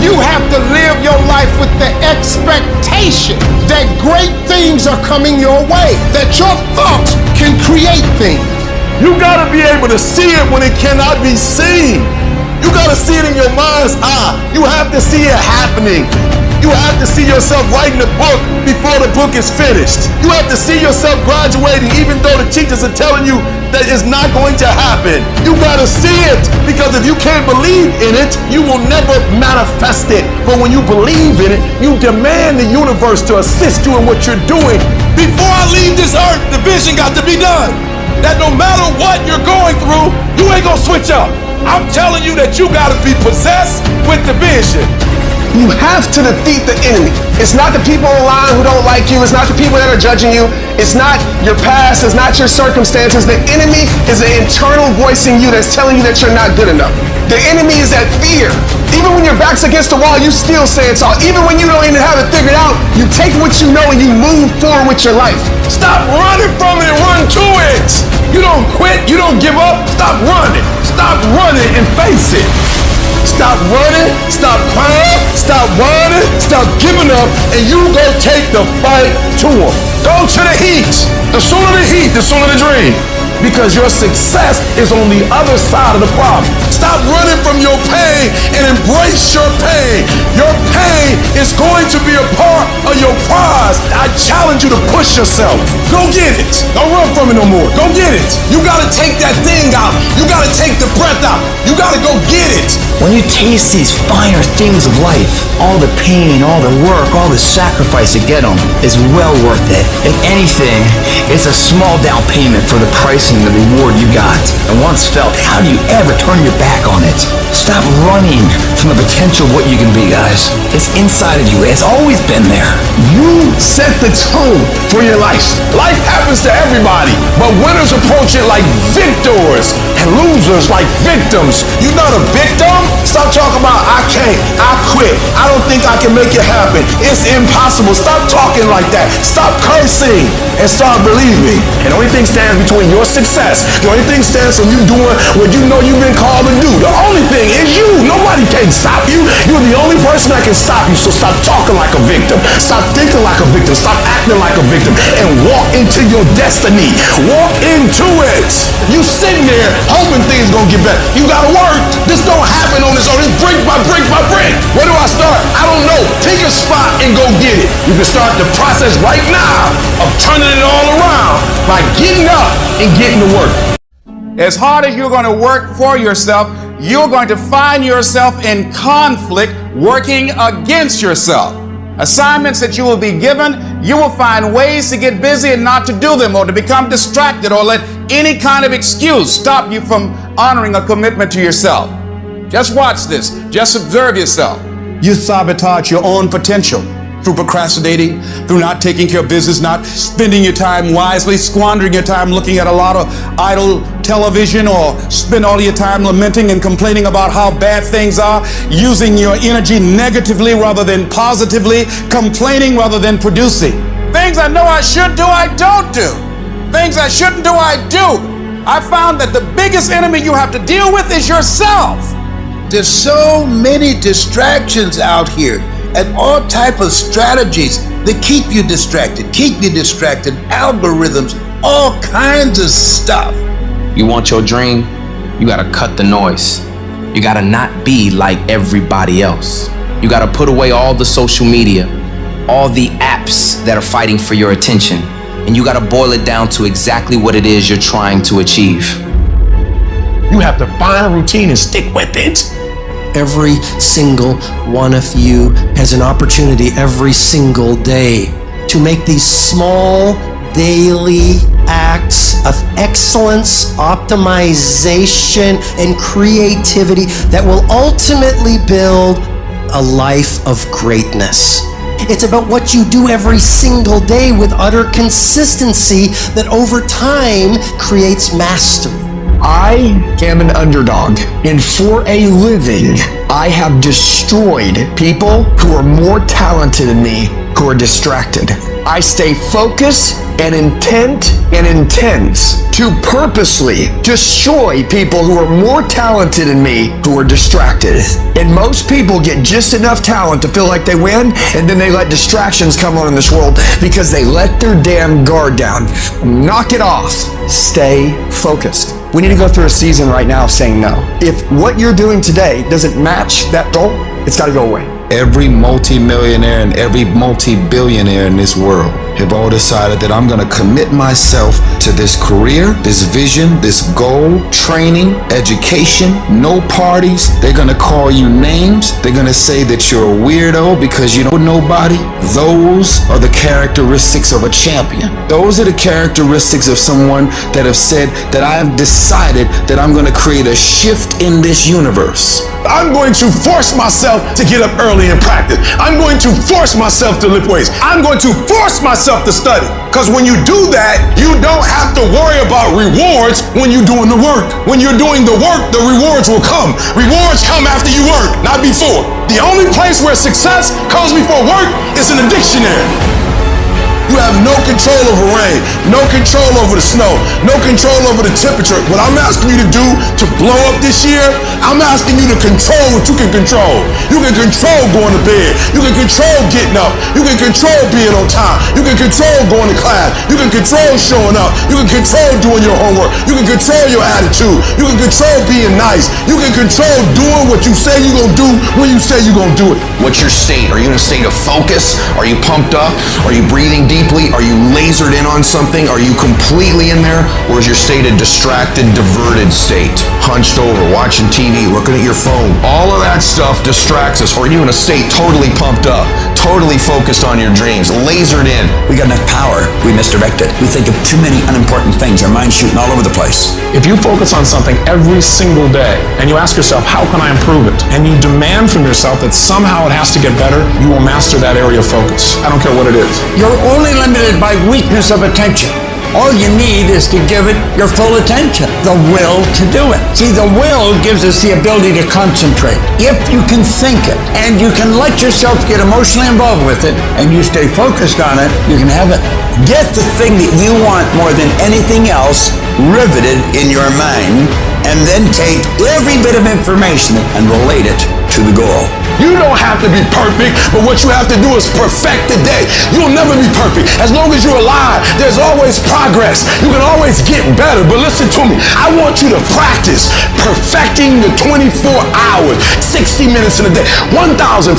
You have to live your life with the expectation that great things are coming your way, that your thoughts can create things. You gotta be able to see it when it cannot be seen. You gotta see it in your mind's eye. You have to see it happening. You have to see yourself writing a book before the book is finished. You have to see yourself graduating even though the teachers are telling you that it's not going to happen. You gotta see it, because if you can't believe in it, you will never manifest it. But when you believe in it, you demand the universe to assist you in what you're doing. Before I leave this earth, the vision got to be done. That no matter what you're going going through, you ain't gonna switch up. I'm telling you that you gotta be possessed with the vision. You have to defeat the enemy. It's not the people online who don't like you. It's not the people that are judging you. It's not your past. It's not your circumstances. The enemy is an internal voice in you that's telling you that you're not good enough. The enemy is that fear. Even when your back's against the wall, you still say it's all. Even when you don't even have it figured out, you take what you know and you move forward with your life. Stop running from it and run to it. You don't quit. You don't give up. Stop running. Stop running and face it. Stop running, stop crying, stop whining, stop giving up, and you go take the fight to them. Go to the heat. The sooner the heat, the sooner the dream. Because your success is on the other side of the problem. Stop running from your pain and embrace your pain. Your pain is going to be a part of your prize. I challenge you to push yourself. Go get it. Don't run from it no more. Go get it. You gotta take that thing out. You gotta take the breath out. You gotta go get it. When you taste these finer things of life, all the pain, all the work, all the sacrifice to get them is well worth it. If anything, it's a small down payment for the price and the reward you got. And once felt, how do you ever turn your back on it? Stop running from the potential of what you can be, guys. It's inside of you. It's always been there. You set the tone for your life. Life happens to everybody, but winners approach it like victors and losers like victims. You're not a victim. Stop talking about I can't, I quit, I don't think I can make it happen. It's impossible. Stop talking like that. Stop cursing and start believing. And the only thing stands between your success, the only thing stands from you doing what you know you've been called to do. The only thing is you. Nobody can stop you. You're the only person that can stop you. So stop talking like a victim. Stop thinking like a victim. Stop acting like a victim. And walk into your destiny. Walk into it. You sitting there hoping things gonna get better. You gotta work. This don't happen on its own. It's brick by brick by brick. Where do I start? I don't know. Pick a spot and go get it. You can start the process right now of turning it all around by getting up and getting to work. As hard as you're going to work for yourself, you're going to find yourself in conflict working against yourself. Assignments that you will be given, you will find ways to get busy and not to do them, or to become distracted, or let any kind of excuse stop you from honoring a commitment to yourself. Just watch this. Just observe yourself. You sabotage your own potential through procrastinating, through not taking care of business, not spending your time wisely, squandering your time looking at a lot of idle television, or spend all your time lamenting and complaining about how bad things are, using your energy negatively rather than positively, complaining rather than producing. Things I know I should do, I don't do. Things I shouldn't do, I do. I found that the biggest enemy you have to deal with is yourself. There's so many distractions out here, and all type of strategies that keep you distracted, algorithms, all kinds of stuff. You want your dream? You gotta cut the noise. You gotta not be like everybody else. You gotta put away all the social media, all the apps that are fighting for your attention, and you gotta boil it down to exactly what it is you're trying to achieve. You have to find a routine and stick with it. Every single one of you has an opportunity every single day to make these small daily acts of excellence, optimization, and creativity that will ultimately build a life of greatness. It's about what you do every single day with utter consistency that over time creates mastery. I am an underdog, and for a living, I have destroyed people who are more talented than me, who are distracted. I stay focused and intent and intense to purposely destroy people who are more talented than me, who are distracted. And most people get just enough talent to feel like they win, and then they let distractions come on in this world because they let their damn guard down. Knock it off. Stay focused. We need to go through a season right now of saying no. If what you're doing today doesn't match that goal, it's got to go away. Every multi-millionaire and every multi-billionaire in this world have all decided that I'm going to commit myself to this career, this vision, this goal, training, education, no parties. They're going to call you names. They're going to say that you're a weirdo because you know nobody. Those are the characteristics of a champion. Those are the characteristics of someone that have said that I have decided that I'm going to create a shift in this universe. I'm going to force myself to get up early and practice. I'm going to force myself to lift weights. I'm going to force myself to study. Because when you do that, you don't have to worry about rewards when you're doing the work. When you're doing the work, the rewards will come. Rewards come after you work, not before. The only place where success comes before work is in the dictionary. You have no control over rain, no control over the snow, no control over the temperature. What I'm asking you to do to blow up this year, I'm asking you to control what you can control. You can control going to bed. You can control getting up. You can control being on time. You can control going to class. You can control showing up. You can control doing your homework. You can control your attitude. You can control being nice. You can control doing what you say you're going to do when you say you're going to do it. What's your state? Are you in a state of focus? Are you pumped up? Are you breathing deeply? Are you lasered in on something? Are you completely in there? Or is your state a distracted, diverted state? Hunched over, watching TV, looking at your phone. All of that stuff distracts us. Or are you in a state totally pumped up, totally focused on your dreams, lasered in? We got enough power, we misdirect it. We think of too many unimportant things. Our mind's shooting all over the place. If you focus on something every single day and you ask yourself, how can I improve it? And you demand from yourself that somehow it has to get better, you will master that area of focus. I don't care what it is. You're only limited by weakness of attention. All you need is to give it your full attention, the will to do it. See, the will gives us the ability to concentrate. If you can think it and you can let yourself get emotionally involved with it and you stay focused on it, you can have it. Get the thing that you want more than anything else riveted in your mind, and then take every bit of information and relate it to the goal. You don't have to be perfect, but what you have to do is perfect the day. You'll never be perfect. As long as you're alive, there's always progress. You can always get better, but listen to me. I want you to practice perfecting the 24 hours, 60 minutes in a day, 1,440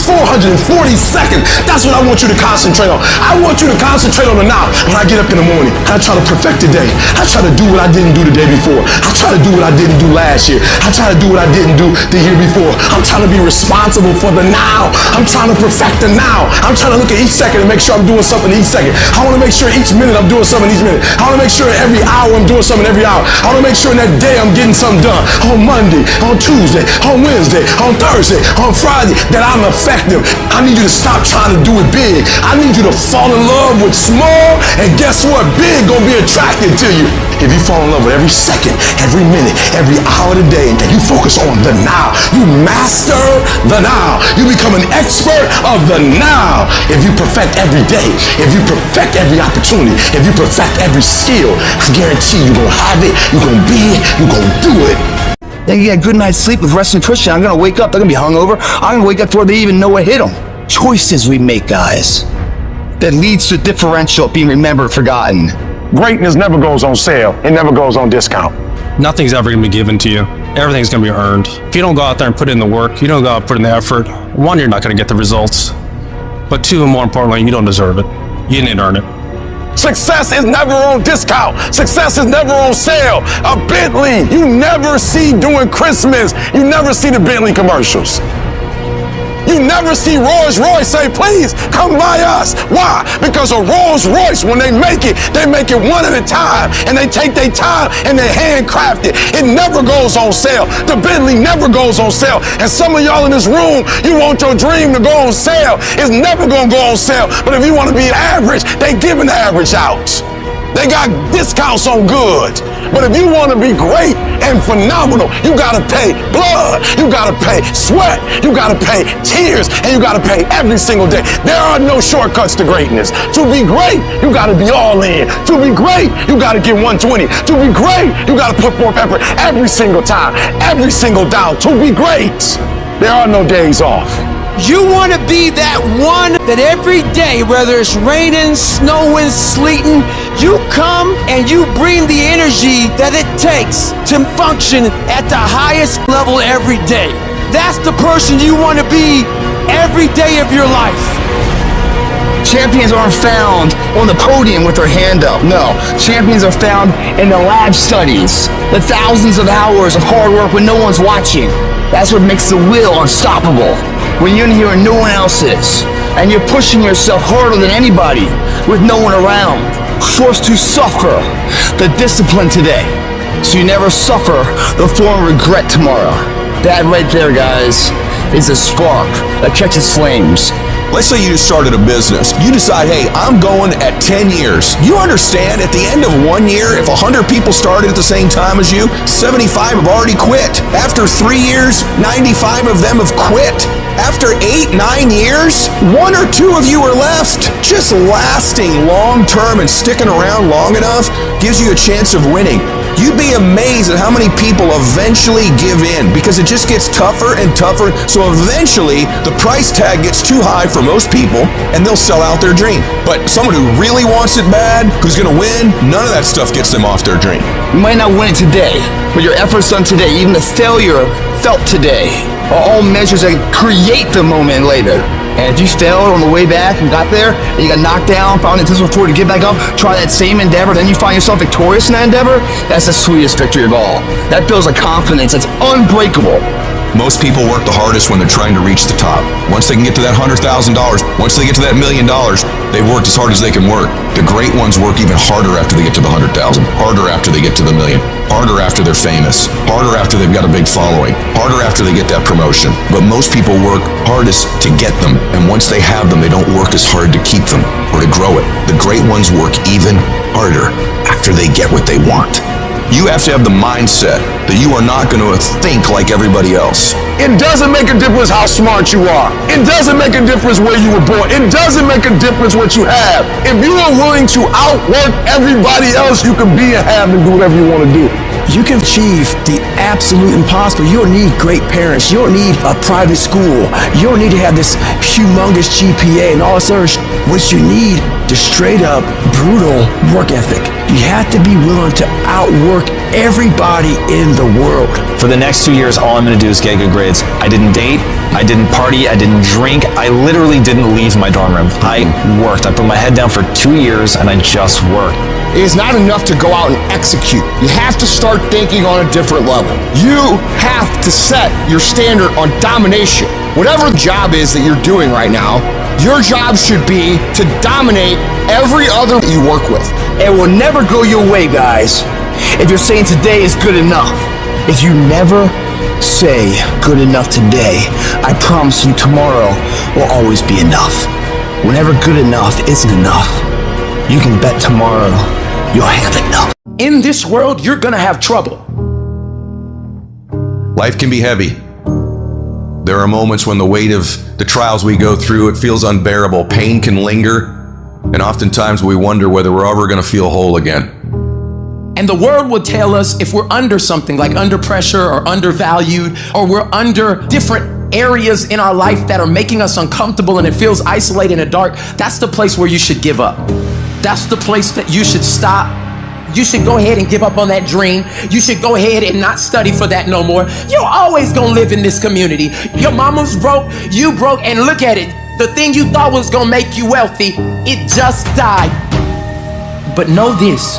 seconds. That's what I want you to concentrate on. I want you to concentrate on the now. When I get up in the morning, I try to perfect the day. I try to do what I didn't do the day before. I try to do what I didn't do last year. I try to do what I didn't do the year before. I'm trying to be responsible for the now. I'm trying to perfect the now. I'm trying to look at each second and make sure I'm doing something each second. I want to make sure each minute I'm doing something each minute. I want to make sure every hour I'm doing something every hour. I want to make sure in that day I'm getting something done. On Monday, on Tuesday, on Wednesday, on Thursday, on Friday, that I'm effective. I need you to stop trying to do it big. I need you to fall in love with small, and guess what? Big gonna be attracted to you. If you fall in love with every second, every minute, every hour of the day, and you focus on the now, you master the now. You become an expert of the now. If you perfect every day, if you perfect every opportunity, if you perfect every skill, I guarantee you're gonna have it, you're gonna be it, you're gonna do it. They get a good night's sleep with rest and nutrition. I'm gonna wake up, they're gonna be hungover. I'm gonna wake up before they even know what hit them. Choices we make, guys, that leads to differential being remembered, forgotten. Greatness never goes on sale. It never goes on discount. Nothing's ever going to be given to you. Everything's going to be earned. If you don't go out there and put in the work, you don't go out and put in the effort, one, you're not going to get the results. But two, and more importantly, you don't deserve it. You didn't earn it. Success is never on discount. Success is never on sale. A Bentley, you never see during Christmas. You never see the Bentley commercials. You never see Rolls Royce say, please come by us. Why? Because a Rolls Royce, when they make it one at a time. And they take their time and they handcraft it. It never goes on sale. The Bentley never goes on sale. And some of y'all in this room, you want your dream to go on sale. It's never going to go on sale. But if you want to be average, they giving the average out. They got discounts on goods. But if you want to be great and phenomenal, you got to pay blood. You got to pay sweat. You got to pay tears. And you got to pay every single day. There are no shortcuts to greatness. To be great, you got to be all in. To be great, you got to get 120. To be great, you got to put forth effort every single time, every single down. To be great, there are no days off. You want to be that one that every day, whether it's raining, snowing, sleeting, you come and you bring the energy that it takes to function at the highest level every day. That's the person you want to be every day of your life. Champions aren't found on the podium with their hand up. No, champions are found in the lab studies, the thousands of hours of hard work when no one's watching. That's what makes the will unstoppable. When you're in here and no one else is, and you're pushing yourself harder than anybody with no one around, forced to suffer the discipline today, so you never suffer the form of regret tomorrow. That right there, guys, is a spark that catches flames. Let's say you just started a business. You decide, hey, I'm going at 10 years. You understand at the end of 1 year, if 100 people started at the same time as you, 75 have already quit. After 3 years, 95 of them have quit. After 8, 9 years, 1 or 2 of you are left. Just lasting long term and sticking around long enough gives you a chance of winning. You'd be amazed at how many people eventually give in because it just gets tougher and tougher. So eventually the price tag gets too high for most people and they'll sell out their dream. But someone who really wants it bad, who's going to win, none of that stuff gets them off their dream. You might not win it today, but your efforts done today, even the failure felt today, are all measures that create the moment later. And if you failed on the way back and got there, and you got knocked down, found intentional forward to get back up, try that same endeavor, then you find yourself victorious in that endeavor, that's the sweetest victory of all. That builds a confidence that's unbreakable. Most people work the hardest when they're trying to reach the top. Once they can get to that $100,000, once they get to that $1 million, they've worked as hard as they can work. The great ones work even harder after they get to the 100,000, harder after they get to the million, harder after they're famous, harder after they've got a big following, harder after they get that promotion. But most people work hardest to get them, and once they have them, they don't work as hard to keep them or to grow it. The great ones work even harder after they get what they want. You have to have the mindset that you are not going to think like everybody else. It doesn't make a difference how smart you are. It doesn't make a difference where you were born. It doesn't make a difference what you have. If you are willing to outwork everybody else, you can be and have and do whatever you want to do. You can achieve the absolute impossible. You don't need great parents. You don't need a private school. You don't need to have this humongous GPA and all this other What you need is straight up brutal work ethic. You have to be willing to outwork everybody in the world. For the next 2 years, all I'm going to do is get good grades. I didn't date, I didn't party, I didn't drink. I literally didn't leave my dorm room. I worked. I put my head down for 2 years and I just worked. It is not enough to go out and execute. You have to start thinking on a different level. You have to set your standard on domination. Whatever job is that you're doing right now, your job should be to dominate every other you work with. It will never go your way, guys, if you're saying today is good enough. If you never say good enough today, I promise you tomorrow will always be enough. Whenever good enough isn't enough, you can bet tomorrow you'll have enough. In this world, you're gonna have trouble. Life can be heavy. There are moments when the weight of the trials we go through, it feels unbearable. Pain can linger, and oftentimes we wonder whether we're ever going to feel whole again. And the world will tell us if we're under something, like under pressure or undervalued, or we're under different areas in our life that are making us uncomfortable and it feels isolated and dark, that's the place where you should give up. That's the place that you should stop. You should go ahead and give up on that dream. You should go ahead and not study for that no more. You're always gonna live in this community. Your mama's broke, you broke, and look at it. The thing you thought was gonna make you wealthy, it just died. But know this,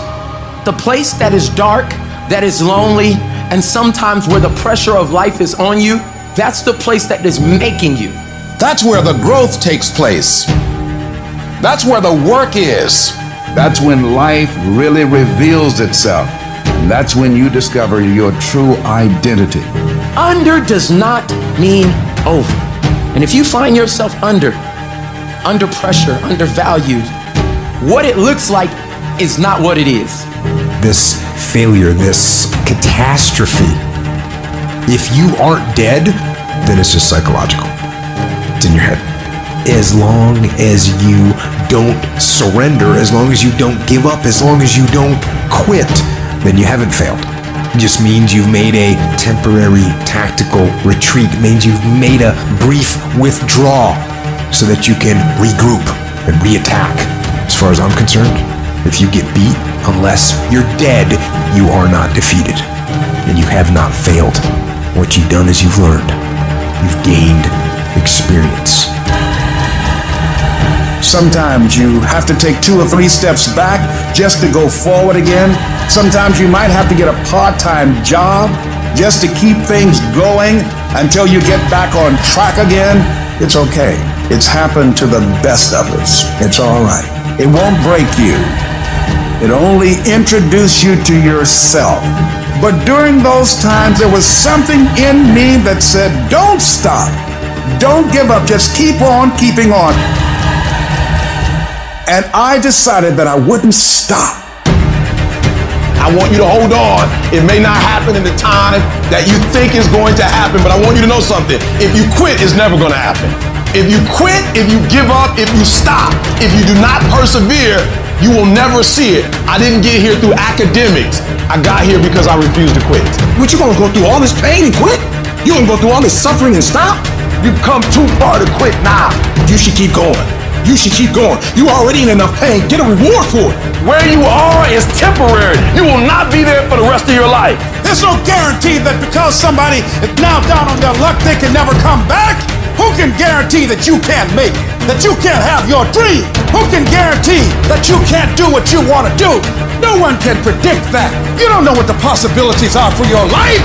the place that is dark, that is lonely, and sometimes where the pressure of life is on you, that's the place that is making you. That's where the growth takes place. That's where the work is. That's when life really reveals itself. And that's when you discover your true identity. Under does not mean over. And if you find yourself under pressure, undervalued, what it looks like is not what it is. This failure, this catastrophe, if you aren't dead, then it's just psychological. It's in your head. As long as you don't surrender, as long as you don't give up, as long as you don't quit, then you haven't failed. It just means you've made a temporary tactical retreat. It means you've made a brief withdrawal so that you can regroup and reattack. As far as I'm concerned, if you get beat, unless you're dead, you are not defeated. And you have not failed. What you've done is you've learned. You've gained experience. Sometimes you have to take 2 or 3 steps back just to go forward again. Sometimes you might have to get a part-time job just to keep things going until you get back on track again. It's okay. It's happened to the best of us. It's all right. It won't break you. It only introduces you to yourself. But during those times, there was something in me that said, don't stop. Don't give up. Just keep on keeping on. And I decided that I wouldn't stop. I want you to hold on. It may not happen in the time that you think is going to happen, but I want you to know something. If you quit, it's never going to happen. If you quit, if you give up, if you stop, if you do not persevere, you will never see it. I didn't get here through academics. I got here because I refused to quit. What, you gonna go through all this pain and quit? You gonna go through all this suffering and stop? You've come too far to quit now. You should keep going. You should keep going. You already in enough pain. Get a reward for it. Where you are is temporary. You will not be there for the rest of your life. There's no guarantee that because somebody is now down on their luck, they can never come back. Who can guarantee that you can't make it? That you can't have your dream? Who can guarantee that you can't do what you want to do? No one can predict that. You don't know what the possibilities are for your life.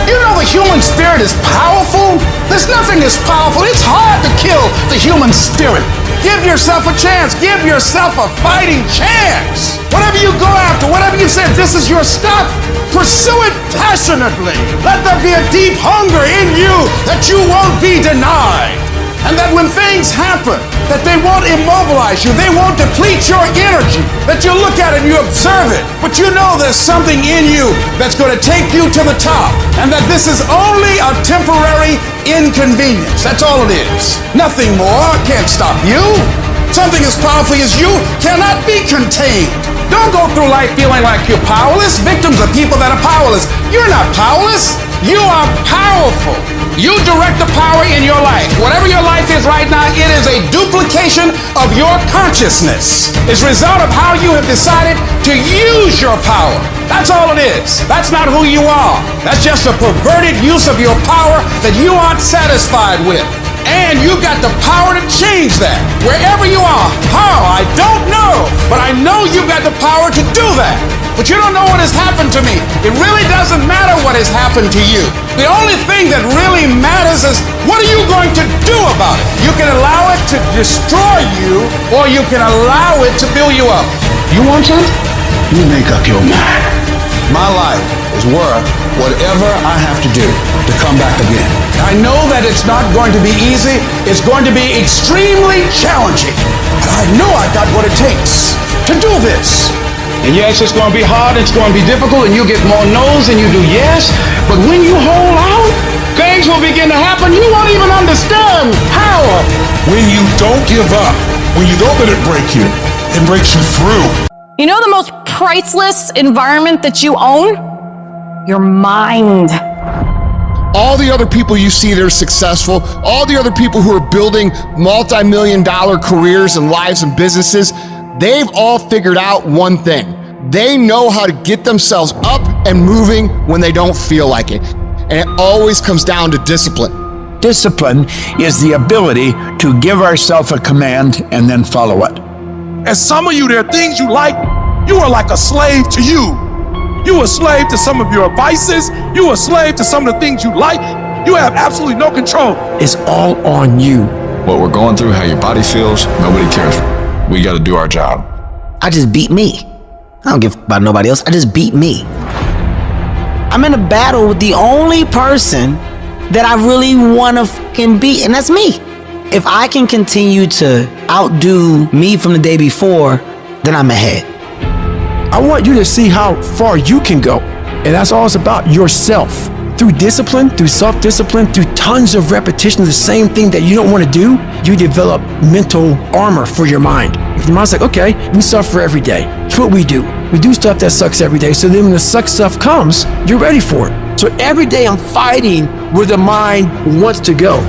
You know the human spirit is powerful? There's nothing as powerful. It's hard to kill the human spirit. Give yourself a chance. Give yourself a fighting chance. Whatever you go after, whatever you say, this is your stuff, pursue it passionately. Let there be a deep hunger in you that you won't be denied. And that when things happen, that they won't immobilize you, they won't deplete your energy, that you look at it and you observe it, but you know there's something in you that's going to take you to the top, and that this is only a temporary inconvenience. That's all it is. Nothing more can't stop you. Something as powerful as you cannot be contained. Don't go through life feeling like you're powerless. Victims are people that are powerless. You're not powerless. You are powerful. You direct the power in your life. Whatever your life is right now, it is a duplication of your consciousness. It's a result of how you have decided to use your power. That's all it is. That's not who you are. That's just a perverted use of your power that you aren't satisfied with. And you've got the power to change that. Wherever you are. How? I don't know. But I know you've got the power to do that. But you don't know what has happened to me. It really doesn't matter what has happened to you. The only thing that really matters is what are you going to do about it? You can allow it to destroy you, or you can allow it to build you up. You want something? You make up your mind. My life is worth whatever I have to do to come back again. I know that it's not going to be easy. It's going to be extremely challenging. But I know I got what it takes to do this. And yes, it's going to be hard, it's going to be difficult, and you get more no's than you do yes. But when you hold out, things will begin to happen. You won't even understand how. When you don't give up, when you don't let it break you, it breaks you through. You know the most priceless environment that you own? Your mind. All the other people you see that are successful, all the other people who are building multi-million-dollar careers and lives and businesses, they've all figured out one thing. They know how to get themselves up and moving when they don't feel like it. And it always comes down to discipline. Discipline is the ability to give ourselves a command and then follow it. And some of you, there are things you like, you are like a slave to you. You are a slave to some of your vices. You are a slave to some of the things you like. You have absolutely no control. It's all on you. What we're going through, how your body feels, nobody cares. We got to do our job. I just beat me. I don't give about nobody else. I just beat me. I'm in a battle with the only person that I really want to fucking beat, and that's me. If I can continue to outdo me from the day before, then I'm ahead. I want you to see how far you can go. And that's all it's about, yourself. Through discipline, through self-discipline, through tons of repetition of the same thing that you don't want to do, you develop mental armor for your mind. Your mind's like, okay, we suffer every day. It's what we do. We do stuff that sucks every day. So then when the suck stuff comes, you're ready for it. So every day I'm fighting where the mind wants to go.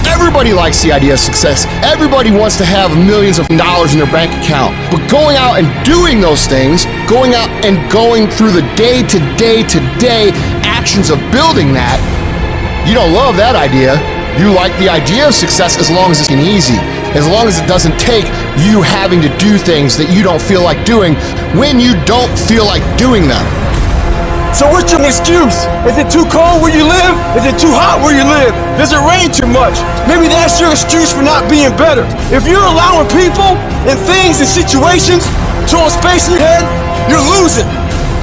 Everybody likes the idea of success. Everybody wants to have millions of dollars in their bank account. But going out and doing those things, going out and going through the day-to-day actions of building that, you don't love that idea. You like the idea of success as long as it's easy, as long as it doesn't take you having to do things that you don't feel like doing when you don't feel like doing them. So what's your excuse? Is it too cold where you live? Is it too hot where you live? Does it rain too much? Maybe that's your excuse for not being better. If you're allowing people and things and situations to have space in your head, you're losing.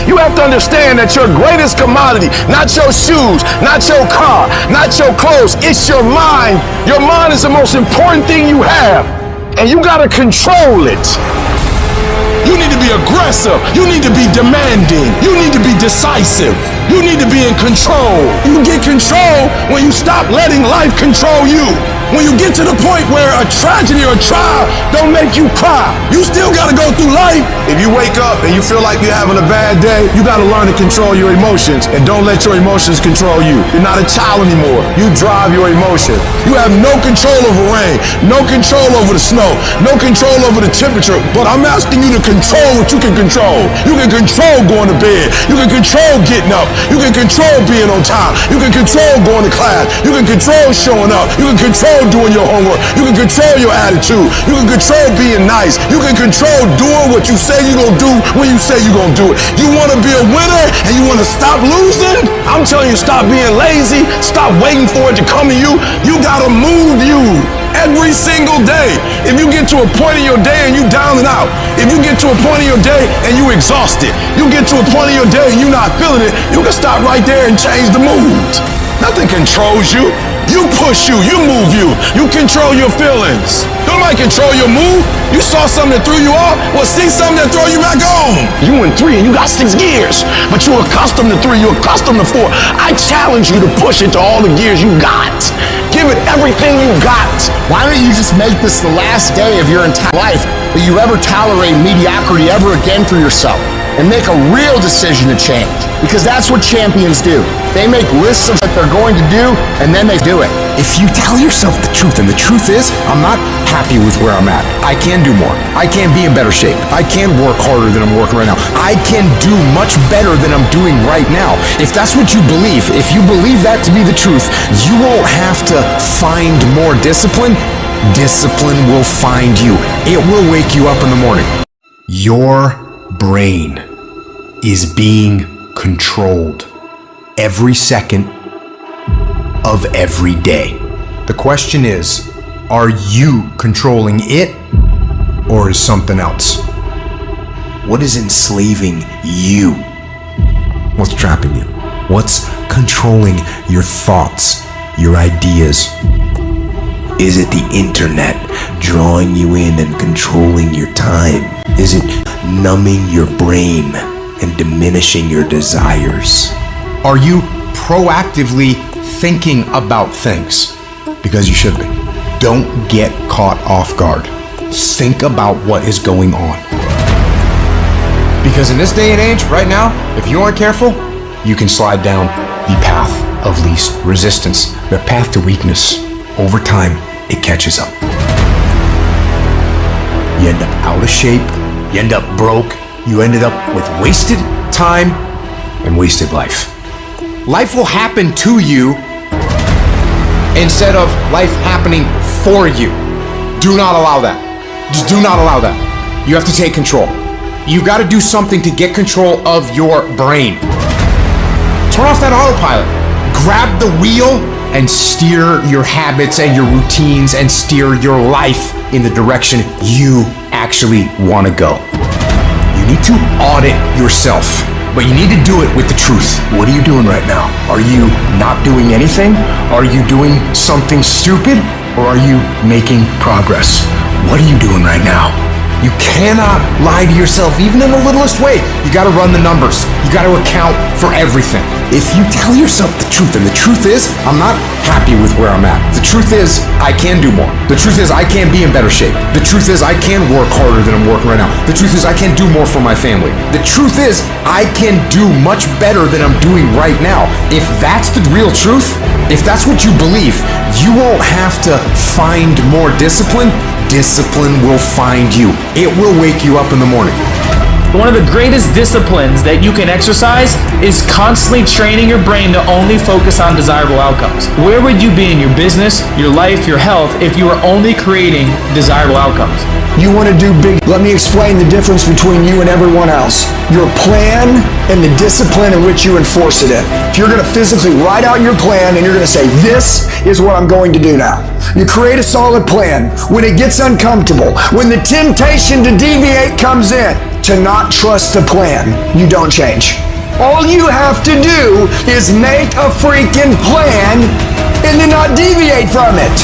You have to understand that your greatest commodity, not your shoes, not your car, not your clothes, it's your mind. Your mind is the most important thing you have, and you gotta control it. You need to be aggressive. You need to be demanding. You need to be decisive. You need to be in control. You get control when you stop letting life control you. When you get to the point where a tragedy or a trial don't make you cry, you still gotta go through life. If you wake up and you feel like you're having a bad day, you gotta learn to control your emotions and don't let your emotions control you. You're not a child anymore. You drive your emotion. You have no control over rain, no control over the snow, no control over the temperature, but I'm asking you to control what you can control. You can control going to bed. You can control getting up. You can control being on time. You can control going to class. You can control showing up. You can control doing your homework. You can control your attitude. You can control being nice. You can control doing what you say you're going to do when you say you're going to do it. You want to be a winner and you want to stop losing? I'm telling you, stop being lazy. Stop waiting for it to come to you. You got to move you every single day. If you get to a point in your day and you down and out, if you get to a point in your day and you exhausted, you get to a point in your day and you're not feeling it, you can stop right there and change the mood. Nothing controls you. You push you move you. You control your feelings. Nobody control your mood. You saw something that threw you off, well, see something that throw you back on. You in 3 and you got 6 gears, but you're accustomed to 3, you're accustomed to 4. I challenge you to push it to all the gears you got. Give it everything you got. Why don't you just make this the last day of your entire life that you ever tolerate mediocrity ever again for yourself and make a real decision to change? Because that's what champions do. They make lists of what they're going to do, and then they do it. If you tell yourself the truth, and the truth is, I'm not happy with where I'm at. I can do more. I can be in better shape. I can work harder than I'm working right now. I can do much better than I'm doing right now. If that's what you believe, if you believe that to be the truth, you won't have to find more discipline. Discipline will find you. It will wake you up in the morning. Your brain is being controlled every second of every day. The question is, are you controlling it, or is something else? What is enslaving you? What's trapping you? What's controlling your thoughts, your ideas? Is it the internet drawing you in and controlling your time? Is it numbing your brain and diminishing your desires? Are you proactively thinking about things? Because you should be. Don't get caught off guard. Think about what is going on. Because in this day and age, right now, if you aren't careful, you can slide down the path of least resistance, the path to weakness. Over time, it catches up. You end up out of shape, you end up broke, you ended up with wasted time and wasted life. Life will happen to you instead of life happening for you. Do not allow that. Just do not allow that. You have to take control. You've got to do something to get control of your brain. Turn off that autopilot. Grab the wheel and steer your habits and your routines and steer your life in the direction you actually want to go. You need to audit yourself, but you need to do it with the truth. What are you doing right now? Are you not doing anything? Are you doing something stupid? Or are you making progress? What are you doing right now? You cannot lie to yourself, even in the littlest way. You gotta run the numbers. You gotta account for everything. If you tell yourself the truth, and the truth is, I'm not happy with where I'm at. The truth is, I can do more. The truth is, I can be in better shape. The truth is, I can work harder than I'm working right now. The truth is, I can do more for my family. The truth is, I can do much better than I'm doing right now. If that's the real truth, if that's what you believe, you won't have to find more discipline. Discipline will find you. It will wake you up in the morning. One of the greatest disciplines that you can exercise is constantly training your brain to only focus on desirable outcomes. Where would you be in your business, your life, your health if you were only creating desirable outcomes? You want to do big. Let me explain the difference between you and everyone else. Your plan and the discipline in which you enforce it in. If you're going to physically write out your plan and you're going to say, this is what I'm going to do now. You create a solid plan. When it gets uncomfortable, when the temptation to deviate comes in, to not trust the plan, you don't change. All you have to do is make a freaking plan and then not deviate from it.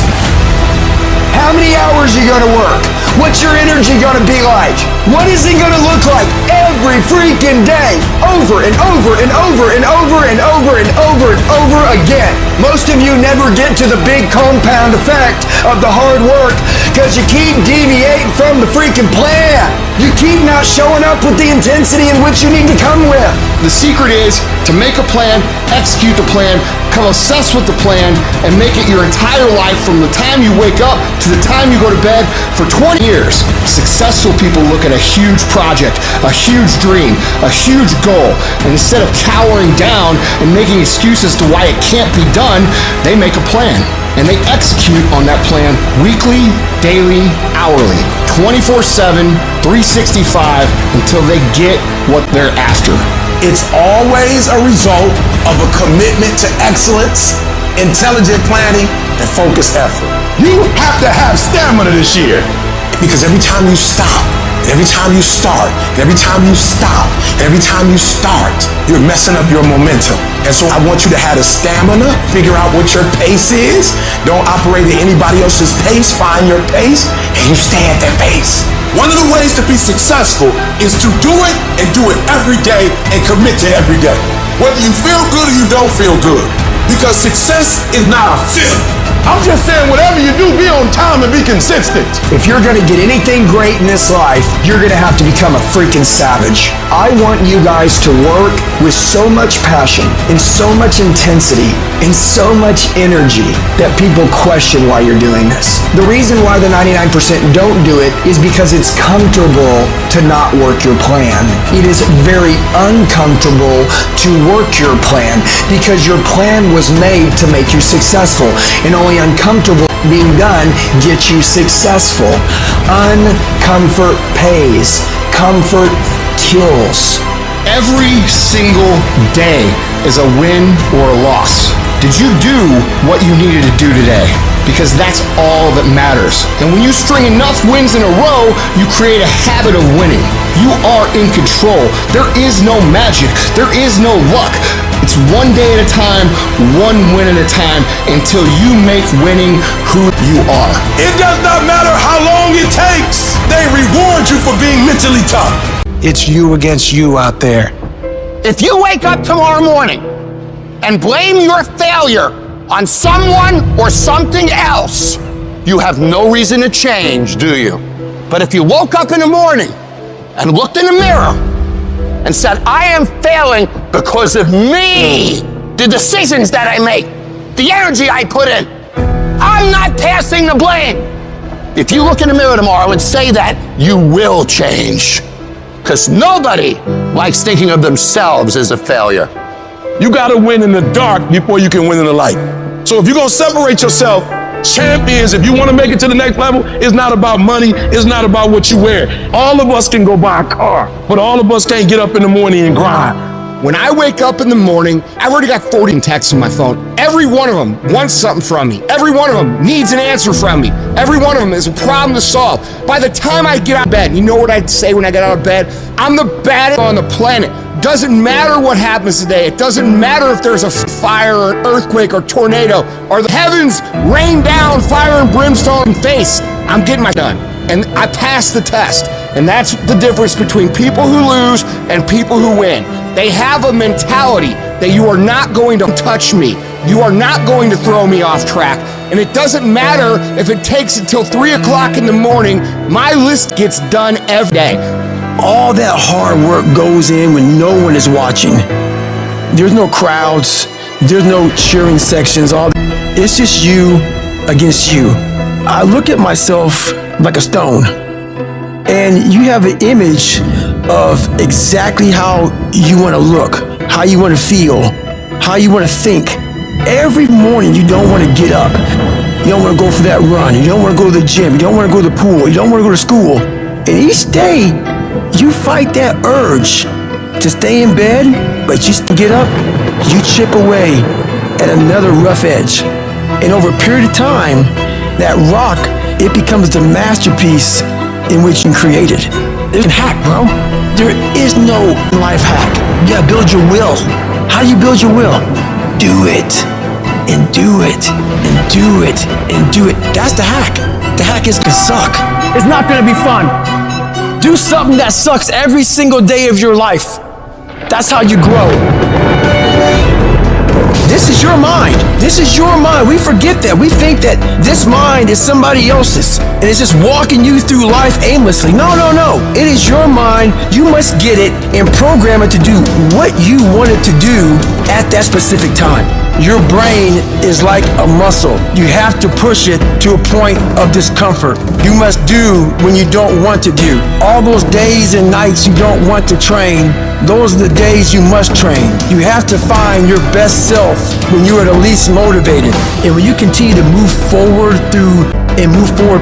How many hours are you going to work? What's your energy going to be like? What is it going to look like every freaking day? Over and over and over and over and over and over and over again. Most of you never get to the big compound effect of the hard work because you keep deviating from the freaking plan. You keep not showing up with the intensity in which you need to come with. The secret is to make a plan, execute the plan, become obsessed with the plan, and make it your entire life from the time you wake up to the time you go to bed for 20 years. Successful people look at a huge project, a huge dream, a huge goal, and instead of cowering down and making excuses to why it can't be done, they make a plan. And they execute on that plan weekly, daily, hourly, 24/7, 365 until they get what they're after. It's always a result of a commitment to excellence, intelligent planning, and focused effort. You have to have stamina this year because every time you stop, every time you start, every time you stop, every time you start, you're messing up your momentum. And so I want you to have the stamina, figure out what your pace is. Don't operate at anybody else's pace. Find your pace and you stay at that pace. One of the ways to be successful is to do it and do it every day and commit to every day. Whether you feel good or you don't feel good. Because success is not a feeling. I'm just saying whatever you do, be on time and be consistent. If you're going to get anything great in this life, you're going to have to become a freaking savage. I want you guys to work with so much passion and so much intensity and so much energy that people question why you're doing this. The reason why the 99% don't do it is because it's comfortable to not work your plan. It is very uncomfortable to work your plan because your plan was made to make you successful, and only uncomfortable being done gets you successful. Uncomfort pays. Comfort kills. Every single day is a win or a loss. Did you do what you needed to do today? Because that's all that matters. And when you string enough wins in a row, you create a habit of winning. You are in control. There is no magic. There is no luck. It's one day at a time, one win at a time, until you make winning who you are. It does not matter how long it takes. They reward you for being mentally tough. It's you against you out there. If you wake up tomorrow morning and blame your failure on someone or something else, you have no reason to change, do you? But if you woke up in the morning and looked in the mirror and said, I am failing because of me, the decisions that I make, the energy I put in, I'm not passing the blame. If you look in the mirror tomorrow and say that, you will change. Because nobody likes thinking of themselves as a failure. You gotta win in the dark before you can win in the light. So if you're gonna separate yourself, champions, if you wanna make it to the next level, it's not about money, it's not about what you wear. All of us can go buy a car, but all of us can't get up in the morning and grind. When I wake up in the morning, I've already got 40 texts on my phone. Every one of them wants something from me. Every one of them needs an answer from me. Every one of them is a problem to solve. By the time I get out of bed, you know what I'd say when I get out of bed? I'm the baddest on the planet. Doesn't matter what happens today. It doesn't matter if there's a fire or an earthquake or tornado or the heavens rain down fire and brimstone in face. I'm getting my done. And I passed the test. And that's the difference between people who lose and people who win. They have a mentality that you are not going to touch me. You are not going to throw me off track. And it doesn't matter if it takes until 3 o'clock in the morning. My list gets done every day. All that hard work goes in when no one is watching. There's no crowds. There's no cheering sections. It's just you against you. I look at myself like a stone. And you have an image of exactly how you want to look, how you want to feel, how you want to think. Every morning you don't want to get up. You don't want to go for that run. You don't want to go to the gym. You don't want to go to the pool. You don't want to go to school. And each day you fight that urge to stay in bed, but you still get up, you chip away at another rough edge. And over a period of time, that rock, it becomes the masterpiece in which you created. There's a hack, bro. There is no life hack. You gotta build your will. How do you build your will? Do it, and do it, and do it, and do it. That's the hack. The hack is gonna suck. It's not gonna be fun. Do something that sucks every single day of your life. That's how you grow. This is your mind. This is your mind. We forget that. We think that this mind is somebody else's and it's just walking you through life aimlessly. No, no, no. It is your mind. You must get it and program it to do what you want it to do at that specific time. Your brain is like a muscle. You have to push it to a point of discomfort. You must do when you don't want to do. All those days and nights you don't want to train, those are the days you must train. You have to find your best self when you are the least motivated. And when you continue to move forward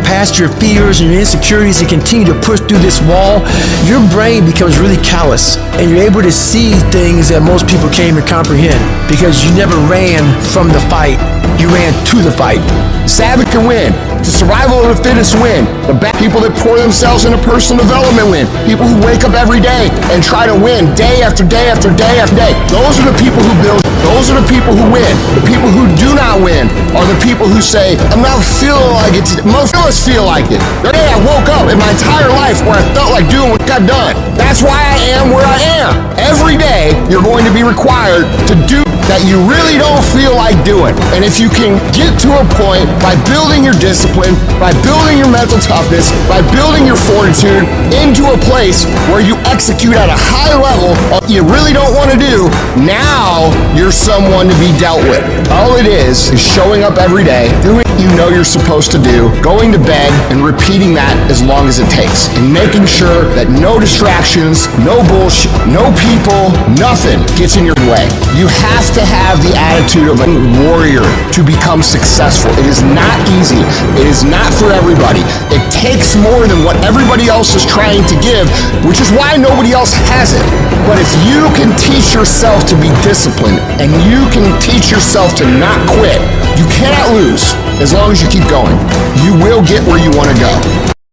past your fears and your insecurities and continue to push through this wall, your brain becomes really callous and you're able to see things that most people can't even comprehend because you never ran from the fight, you ran to the fight. Savage can win. The survival of the fittest win. The people that pour themselves into personal development win. People who wake up every day and try to win day after day after day after day. Those are the people who build. Those are the people who win. The people who do not win are the people who say, I'm not feeling like it. Most of us feel like it. The day I woke up in my entire life where I felt like doing what I got done. That's why I am where I am. Every day you're going to be required to do that you really don't feel like doing. And if you can get to a point by building your discipline, by building your mental toughness, by building your fortitude into a place where you execute at a high level of what you really don't want to do, now you're someone to be dealt with. All it is showing up every day, doing what you know you're supposed to do, going to bed and repeating that as long as it takes, and making sure that no distractions, no bullshit, no people, nothing gets in your way. You have to have the attitude of a warrior to become successful. It is not easy. It is not for everybody. It takes more than what everybody else is trying to give, which is why nobody else has it. But if you can teach yourself to be disciplined and you can teach yourself to not quit, you cannot lose as long as you keep going. You will get where you want to go.